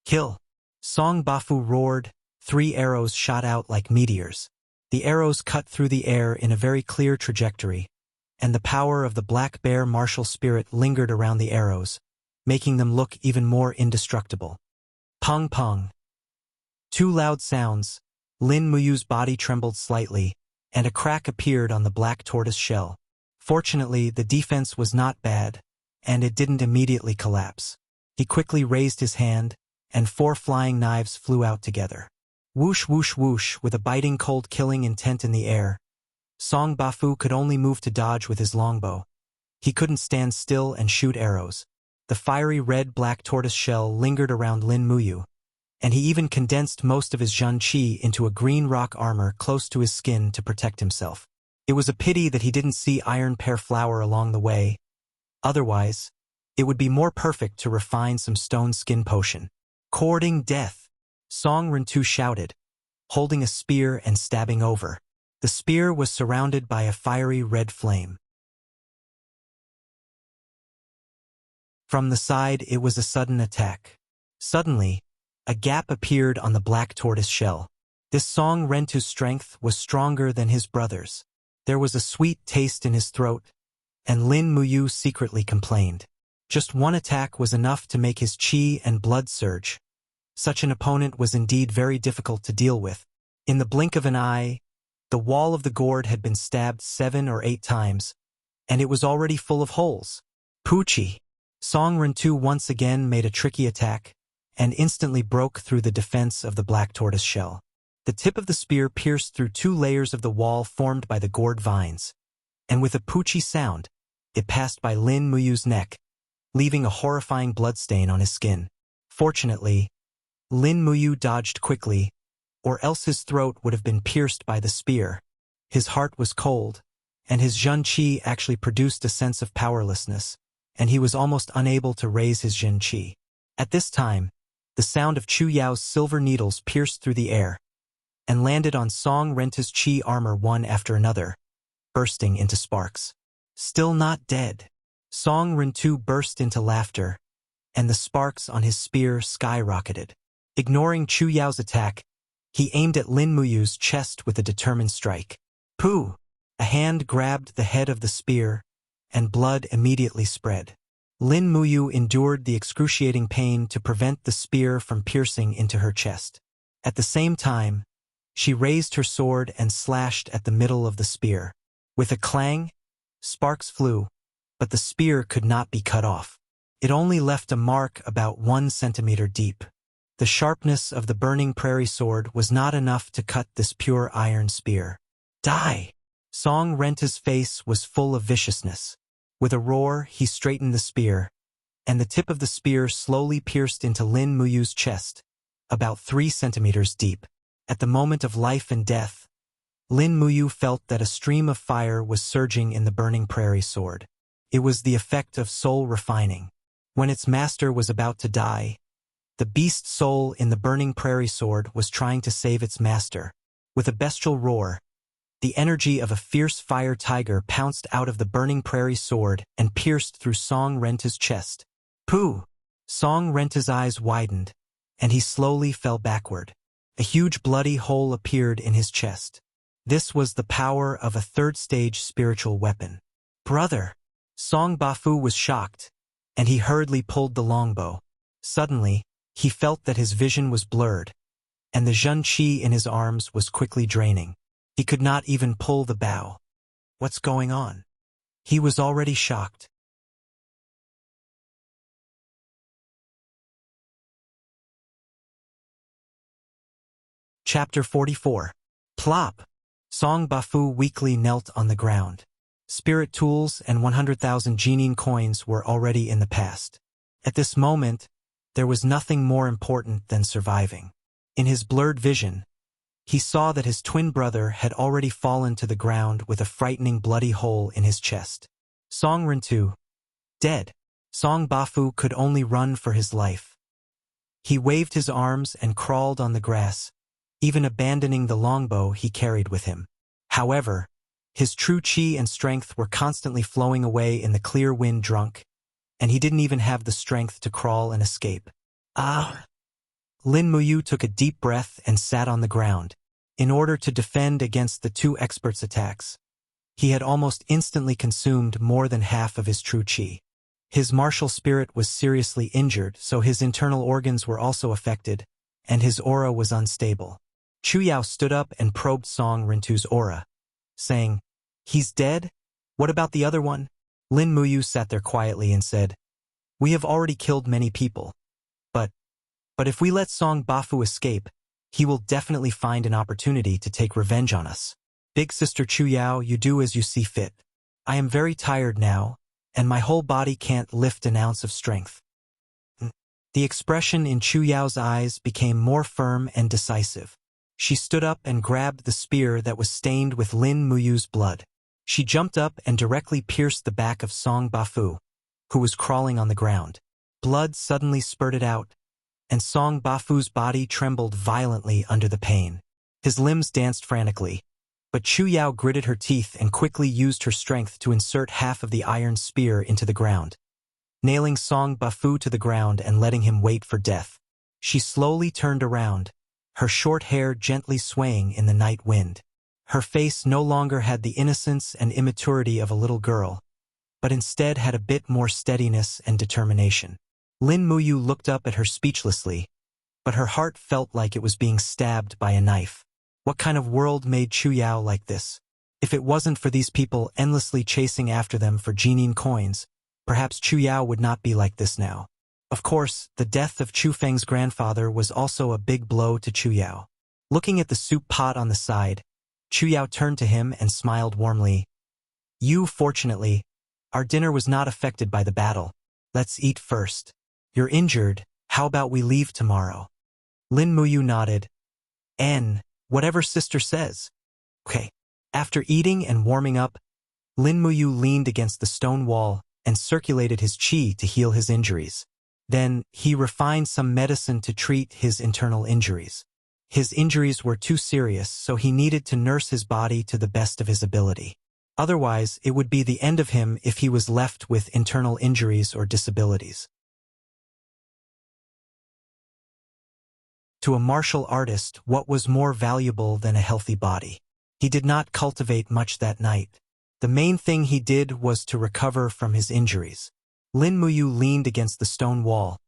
Speaker 1: Kill! Song Bafu roared. 3 arrows shot out like meteors. The arrows cut through the air in a very clear trajectory, and the power of the black bear martial spirit lingered around the arrows, making them look even more indestructible. Pong pong. 2 loud sounds. Lin Muyu's body trembled slightly, and a crack appeared on the black tortoise shell. Fortunately, the defense was not bad, and it didn't immediately collapse. He quickly raised his hand, and 4 flying knives flew out together. Whoosh whoosh whoosh, with a biting cold killing intent in the air. Song Bafu could only move to dodge with his longbow. He couldn't stand still and shoot arrows. The fiery red-black tortoise shell lingered around Lin Muyu, and he even condensed most of his Zhun Qi into a green rock armor close to his skin to protect himself. It was a pity that he didn't see iron pear flower along the way. Otherwise, it would be more perfect to refine some stone skin potion. Courting death, Song Rintu shouted, holding a spear and stabbing over. The spear was surrounded by a fiery red flame. From the side, it was a sudden attack. Suddenly, a gap appeared on the black tortoise shell. This Song Rentu's strength was stronger than his brother's. There was a sweet taste in his throat, and Lin Muyu secretly complained. Just one attack was enough to make his qi and blood surge. Such an opponent was indeed very difficult to deal with. In the blink of an eye, the wall of the gourd had been stabbed 7 or 8 times, and it was already full of holes. Puchi! Song Rentu once again made a tricky attack, and instantly broke through the defense of the black tortoise shell. The tip of the spear pierced through 2 layers of the wall formed by the gourd vines, and with a Puchi sound, it passed by Lin Muyu's neck, leaving a horrifying bloodstain on his skin. Fortunately, Lin Muyu dodged quickly, or else his throat would have been pierced by the spear. His heart was cold, and his Zhen Qi actually produced a sense of powerlessness, and he was almost unable to raise his Zhen Qi. At this time, the sound of Chu Yao's silver needles pierced through the air, and landed on Song Rentu's Qi armor one after another, bursting into sparks. Still not dead. Song Rentu burst into laughter, and the sparks on his spear skyrocketed. Ignoring Chu Yao's attack, he aimed at Lin Muyu's chest with a determined strike. Pooh! A hand grabbed the head of the spear, and blood immediately spread. Lin Muyu endured the excruciating pain to prevent the spear from piercing into her chest. At the same time, she raised her sword and slashed at the middle of the spear. With a clang, sparks flew, but the spear could not be cut off. It only left a mark about 1 centimeter deep. The sharpness of the burning prairie sword was not enough to cut this pure iron spear. Die! Song Rentu's face was full of viciousness. With a roar, he straightened the spear, and the tip of the spear slowly pierced into Lin Muyu's chest, about 3 centimeters deep. At the moment of life and death, Lin Muyu felt that a stream of fire was surging in the burning prairie sword. It was the effect of soul refining. When its master was about to die, the beast soul in the burning prairie sword was trying to save its master. With a bestial roar, the energy of a fierce fire tiger pounced out of the burning prairie sword and pierced through Song Rentu's chest. Pooh! Song Rentu's eyes widened, and he slowly fell backward. A huge bloody hole appeared in his chest. This was the power of a 3rd-stage spiritual weapon. Brother! Song Bafu was shocked, and he hurriedly pulled the longbow. Suddenly, he felt that his vision was blurred, and the Zhen Qi in his arms was quickly draining. He could not even pull the bow. What's going on? He was already shocked. Chapter 44. Plop! Song Bafu weakly knelt on the ground. Spirit tools and 100,000 Jinin coins were already in the past. At this moment, there was nothing more important than surviving. In his blurred vision, he saw that his twin brother had already fallen to the ground with a frightening bloody hole in his chest. Song Rentu, dead. Song Bafu could only run for his life. He waved his arms and crawled on the grass, even abandoning the longbow he carried with him. However, his true qi and strength were constantly flowing away in the clear wind drunk, and he didn't even have the strength to crawl and escape. Ah! Lin Muyu took a deep breath and sat on the ground. In order to defend against the 2 experts' attacks, he had almost instantly consumed more than half of his true qi. His martial spirit was seriously injured, so his internal organs were also affected, and his aura was unstable. Chu Yao stood up and probed Song Rentu's aura, saying, "He's dead? What about the other one?" Lin Muyu sat there quietly and said, "We have already killed many people. But if we let Song Bafu escape, he will definitely find an opportunity to take revenge on us. Big Sister Chu Yao, you do as you see fit. I am very tired now, and my whole body can't lift an ounce of strength." The expression in Chu Yao's eyes became more firm and decisive. She stood up and grabbed the spear that was stained with Lin Muyu's blood. She jumped up and directly pierced the back of Song Bafu, who was crawling on the ground. Blood suddenly spurted out, and Song Bafu's body trembled violently under the pain. His limbs danced frantically, but Chu Yao gritted her teeth and quickly used her strength to insert half of the iron spear into the ground. nailing Song Bafu to the ground and letting him wait for death. She slowly turned around, her short hair gently swaying in the night wind. Her face no longer had the innocence and immaturity of a little girl, but instead had a bit more steadiness and determination. Lin Muyu looked up at her speechlessly, but her heart felt like it was being stabbed by a knife. What kind of world made Chu Yao like this? If it wasn't for these people endlessly chasing after them for Jinin coins, perhaps Chu Yao would not be like this now. Of course, the death of Chu Feng's grandfather was also a big blow to Chu Yao. Looking at the soup pot on the side, Chu Yao turned to him and smiled warmly. Fortunately, our dinner was not affected by the battle. Let's eat first. You're injured, how about we leave tomorrow? Lin Muyu nodded. Whatever sister says. Okay. After eating and warming up, Lin Muyu leaned against the stone wall and circulated his qi to heal his injuries. Then, he refined some medicine to treat his internal injuries. His injuries were too serious, so he needed to nurse his body to the best of his ability. Otherwise, it would be the end of him if he was left with internal injuries or disabilities. To a martial artist, what was more valuable than a healthy body? He did not cultivate much that night. The main thing he did was to recover from his injuries. Lin Muyu leaned against the stone wall,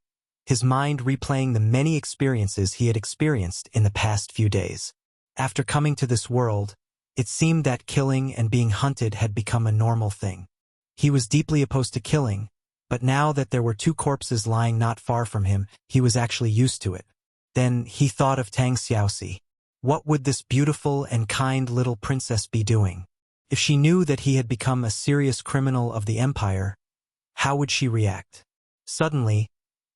Speaker 1: his mind replaying the many experiences he had experienced in the past few days. After coming to this world, it seemed that killing and being hunted had become a normal thing. He was deeply opposed to killing, but now that there were 2 corpses lying not far from him, he was actually used to it. Then he thought of Tang Xiaoxi. What would this beautiful and kind little princess be doing? If she knew that he had become a serious criminal of the empire, how would she react? Suddenly,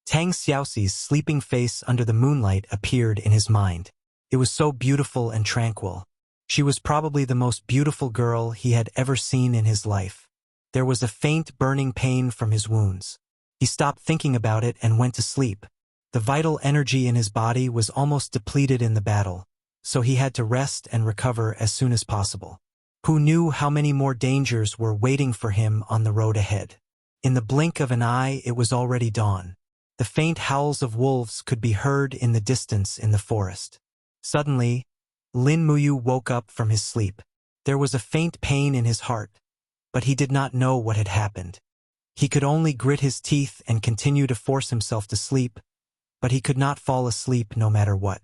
Speaker 1: Tang Xiaoxi's sleeping face under the moonlight appeared in his mind. It was so beautiful and tranquil. She was probably the most beautiful girl he had ever seen in his life. There was a faint burning pain from his wounds. He stopped thinking about it and went to sleep. The vital energy in his body was almost depleted in the battle, so he had to rest and recover as soon as possible. Who knew how many more dangers were waiting for him on the road ahead? In the blink of an eye, it was already dawn. The faint howls of wolves could be heard in the distance in the forest. Suddenly, Lin Muyu woke up from his sleep. There was a faint pain in his heart, but he did not know what had happened. He could only grit his teeth and continue to force himself to sleep, but he could not fall asleep no matter what.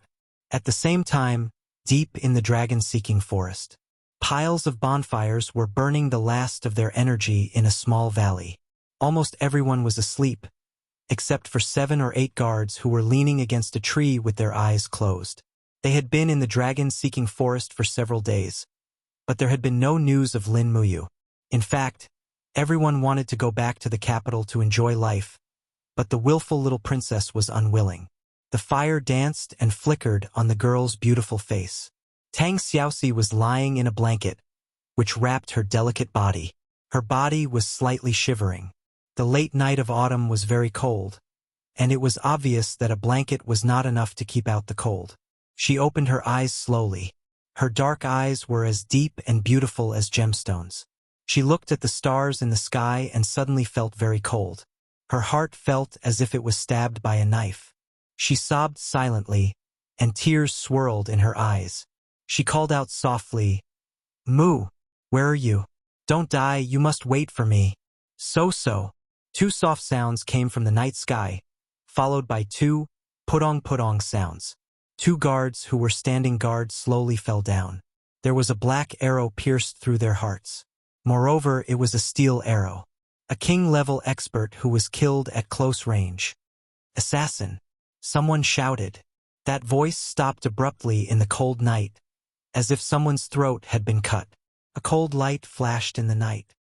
Speaker 1: At the same time, deep in the dragon-seeking forest, piles of bonfires were burning the last of their energy in a small valley. Almost everyone was asleep, except for 7 or 8 guards who were leaning against a tree with their eyes closed. They had been in the dragon-seeking forest for several days, but there had been no news of Lin Muyu. In fact, everyone wanted to go back to the capital to enjoy life, but the willful little princess was unwilling. The fire danced and flickered on the girl's beautiful face. Tang Xiaoxi was lying in a blanket, which wrapped her delicate body. Her body was slightly shivering. The late night of autumn was very cold, and it was obvious that a blanket was not enough to keep out the cold. She opened her eyes slowly. Her dark eyes were as deep and beautiful as gemstones. She looked at the stars in the sky and suddenly felt very cold. Her heart felt as if it was stabbed by a knife. She sobbed silently, and tears swirled in her eyes. She called out softly, "Mu, where are you? Don't die, you must wait for me." So. 2 soft sounds came from the night sky, followed by 2 pudong sounds. 2 guards who were standing guard slowly fell down. There was a black arrow pierced through their hearts. Moreover, it was a steel arrow. A king-level expert who was killed at close range. "Assassin!" Someone shouted. That voice stopped abruptly in the cold night, as if someone's throat had been cut. A cold light flashed in the night.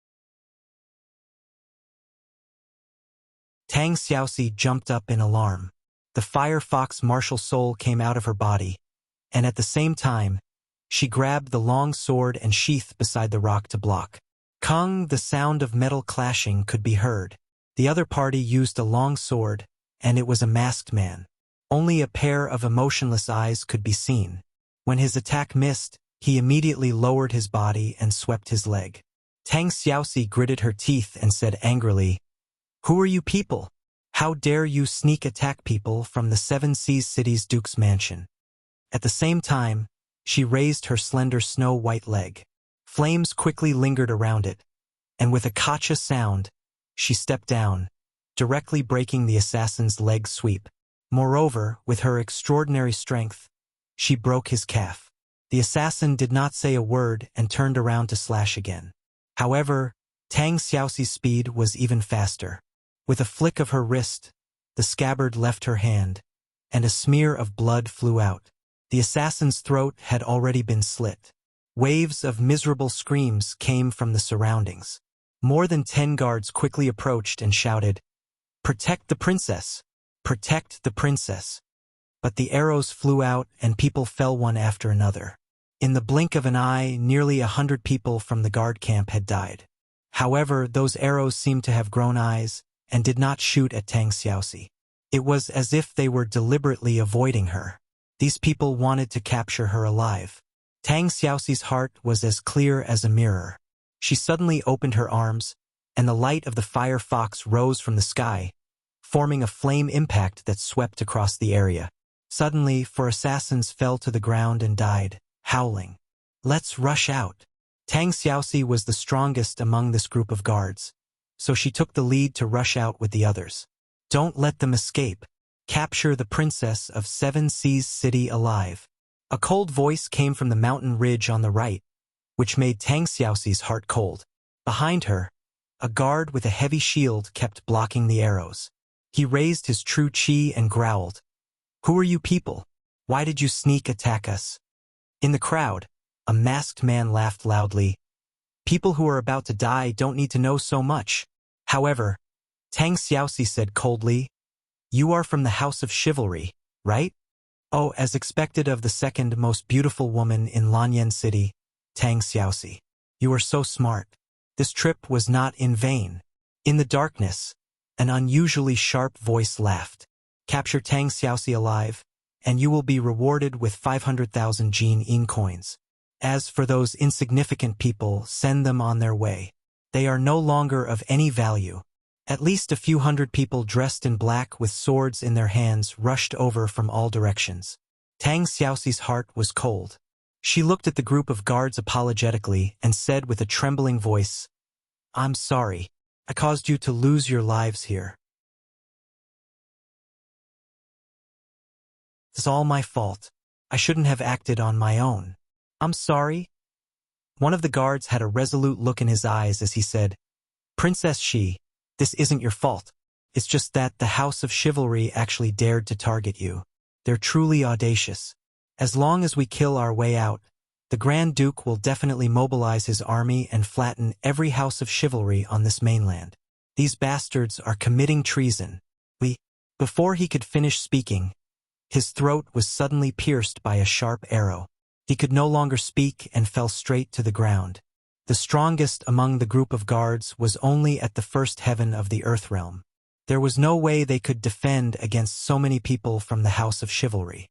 Speaker 1: Tang Xiaoxi jumped up in alarm. The firefox martial soul came out of her body, and at the same time, she grabbed the long sword and sheath beside the rock to block. Kung, the sound of metal clashing could be heard. The other party used a long sword, and it was a masked man. Only a pair of emotionless eyes could be seen. When his attack missed, he immediately lowered his body and swept his leg. Tang Xiaoxi gritted her teeth and said angrily, Who are you people? How dare you sneak attack people from the Seven Seas City's Duke's mansion? At the same time, she raised her slender snow-white leg. Flames quickly lingered around it, and with a gotcha sound, she stepped down, directly breaking the assassin's leg sweep. Moreover, with her extraordinary strength, she broke his calf. The assassin did not say a word and turned around to slash again. However, Tang Xiaoxi's speed was even faster. With a flick of her wrist, the scabbard left her hand, and a smear of blood flew out. The assassin's throat had already been slit. Waves of miserable screams came from the surroundings. More than 10 guards quickly approached and shouted, "Protect the princess! Protect the princess!" But the arrows flew out and people fell one after another. In the blink of an eye, nearly 100 people from the guard camp had died. However, those arrows seemed to have grown eyes and did not shoot at Tang Xiaoxi. It was as if they were deliberately avoiding her. These people wanted to capture her alive. Tang Xiaoxi's heart was as clear as a mirror. She suddenly opened her arms, and the light of the fire fox rose from the sky, forming a flame impact that swept across the area. Suddenly, 4 assassins fell to the ground and died, howling. "Let's rush out." Tang Xiaoxi was the strongest among this group of guards, so she took the lead to rush out with the others. "Don't let them escape. Capture the princess of Seven Seas City alive." A cold voice came from the mountain ridge on the right, which made Tang Xiaoxi's heart cold. Behind her, a guard with a heavy shield kept blocking the arrows. He raised his true chi and growled, "Who are you people? Why did you sneak attack us?" In the crowd, a masked man laughed loudly. "People who are about to die don't need to know so much." However, Tang Xiaoxi said coldly, "You are from the House of Chivalry, right?" "Oh, as expected of the second most beautiful woman in Lanyan City, Tang Xiaoxi. You are so smart. This trip was not in vain." In the darkness, an unusually sharp voice laughed. "Capture Tang Xiaoxi alive, and you will be rewarded with 500,000 Jin coins. As for those insignificant people, send them on their way. They are no longer of any value." At least a few hundred people dressed in black with swords in their hands rushed over from all directions. Tang Xiaoxi's heart was cold. She looked at the group of guards apologetically and said with a trembling voice, "I'm sorry. I caused you to lose your lives here. It's all my fault. I shouldn't have acted on my own. I'm sorry." One of the guards had a resolute look in his eyes as he said, "Princess Shi, this isn't your fault. It's just that the House of Chivalry actually dared to target you. They're truly audacious. As long as we kill our way out, the Grand Duke will definitely mobilize his army and flatten every House of Chivalry on this mainland. These bastards are committing treason. Before he could finish speaking, his throat was suddenly pierced by a sharp arrow. He could no longer speak and fell straight to the ground. The strongest among the group of guards was only at the first heaven of the Earth realm. There was no way they could defend against so many people from the House of Chivalry.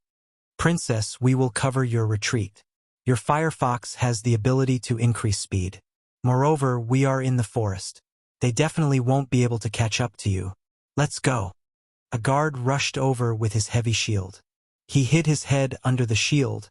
Speaker 1: "Princess, we will cover your retreat. Your Firefox has the ability to increase speed. Moreover, we are in the forest. They definitely won't be able to catch up to you. Let's go." A guard rushed over with his heavy shield. He hid his head under the shield,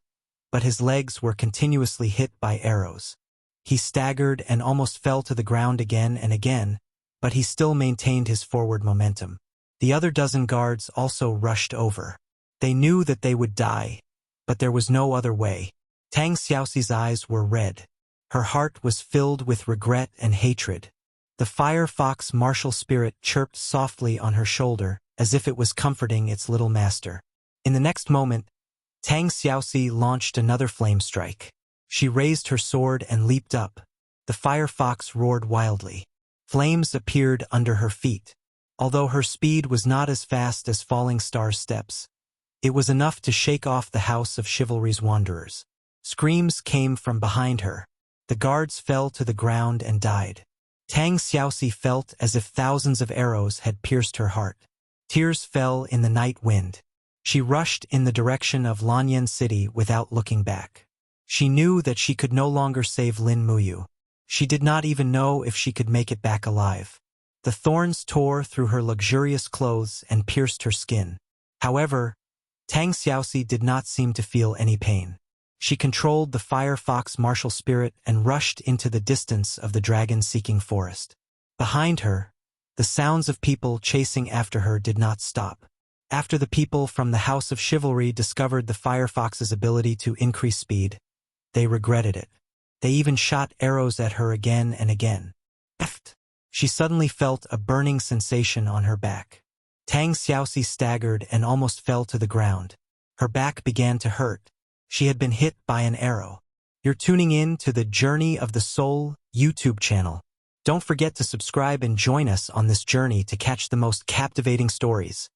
Speaker 1: but his legs were continuously hit by arrows. He staggered and almost fell to the ground again and again, but he still maintained his forward momentum. The other dozen guards also rushed over. They knew that they would die, but there was no other way. Tang Xiaoxi's eyes were red. Her heart was filled with regret and hatred. The fire fox martial spirit chirped softly on her shoulder, as if it was comforting its little master. In the next moment, Tang Xiaoxi launched another flame strike. She raised her sword and leaped up. The fire fox roared wildly. Flames appeared under her feet. Although her speed was not as fast as Falling Star's steps, it was enough to shake off the House of Chivalry's wanderers. Screams came from behind her. The guards fell to the ground and died. Tang Xiaoxi felt as if thousands of arrows had pierced her heart. Tears fell in the night wind. She rushed in the direction of Lanyan City without looking back. She knew that she could no longer save Lin Muyu. She did not even know if she could make it back alive. The thorns tore through her luxurious clothes and pierced her skin. However, Tang Xiaoxi did not seem to feel any pain. She controlled the fire fox martial spirit and rushed into the distance of the dragon-seeking forest. Behind her, the sounds of people chasing after her did not stop. After the people from the House of Chivalry discovered the fire fox's ability to increase speed, they regretted it. They even shot arrows at her again and again. She suddenly felt a burning sensation on her back. Tang Xiaoxi staggered and almost fell to the ground. Her back began to hurt. She had been hit by an arrow. You're tuning in to the Journey of the Soul YouTube channel. Don't forget to subscribe and join us on this journey to catch the most captivating stories.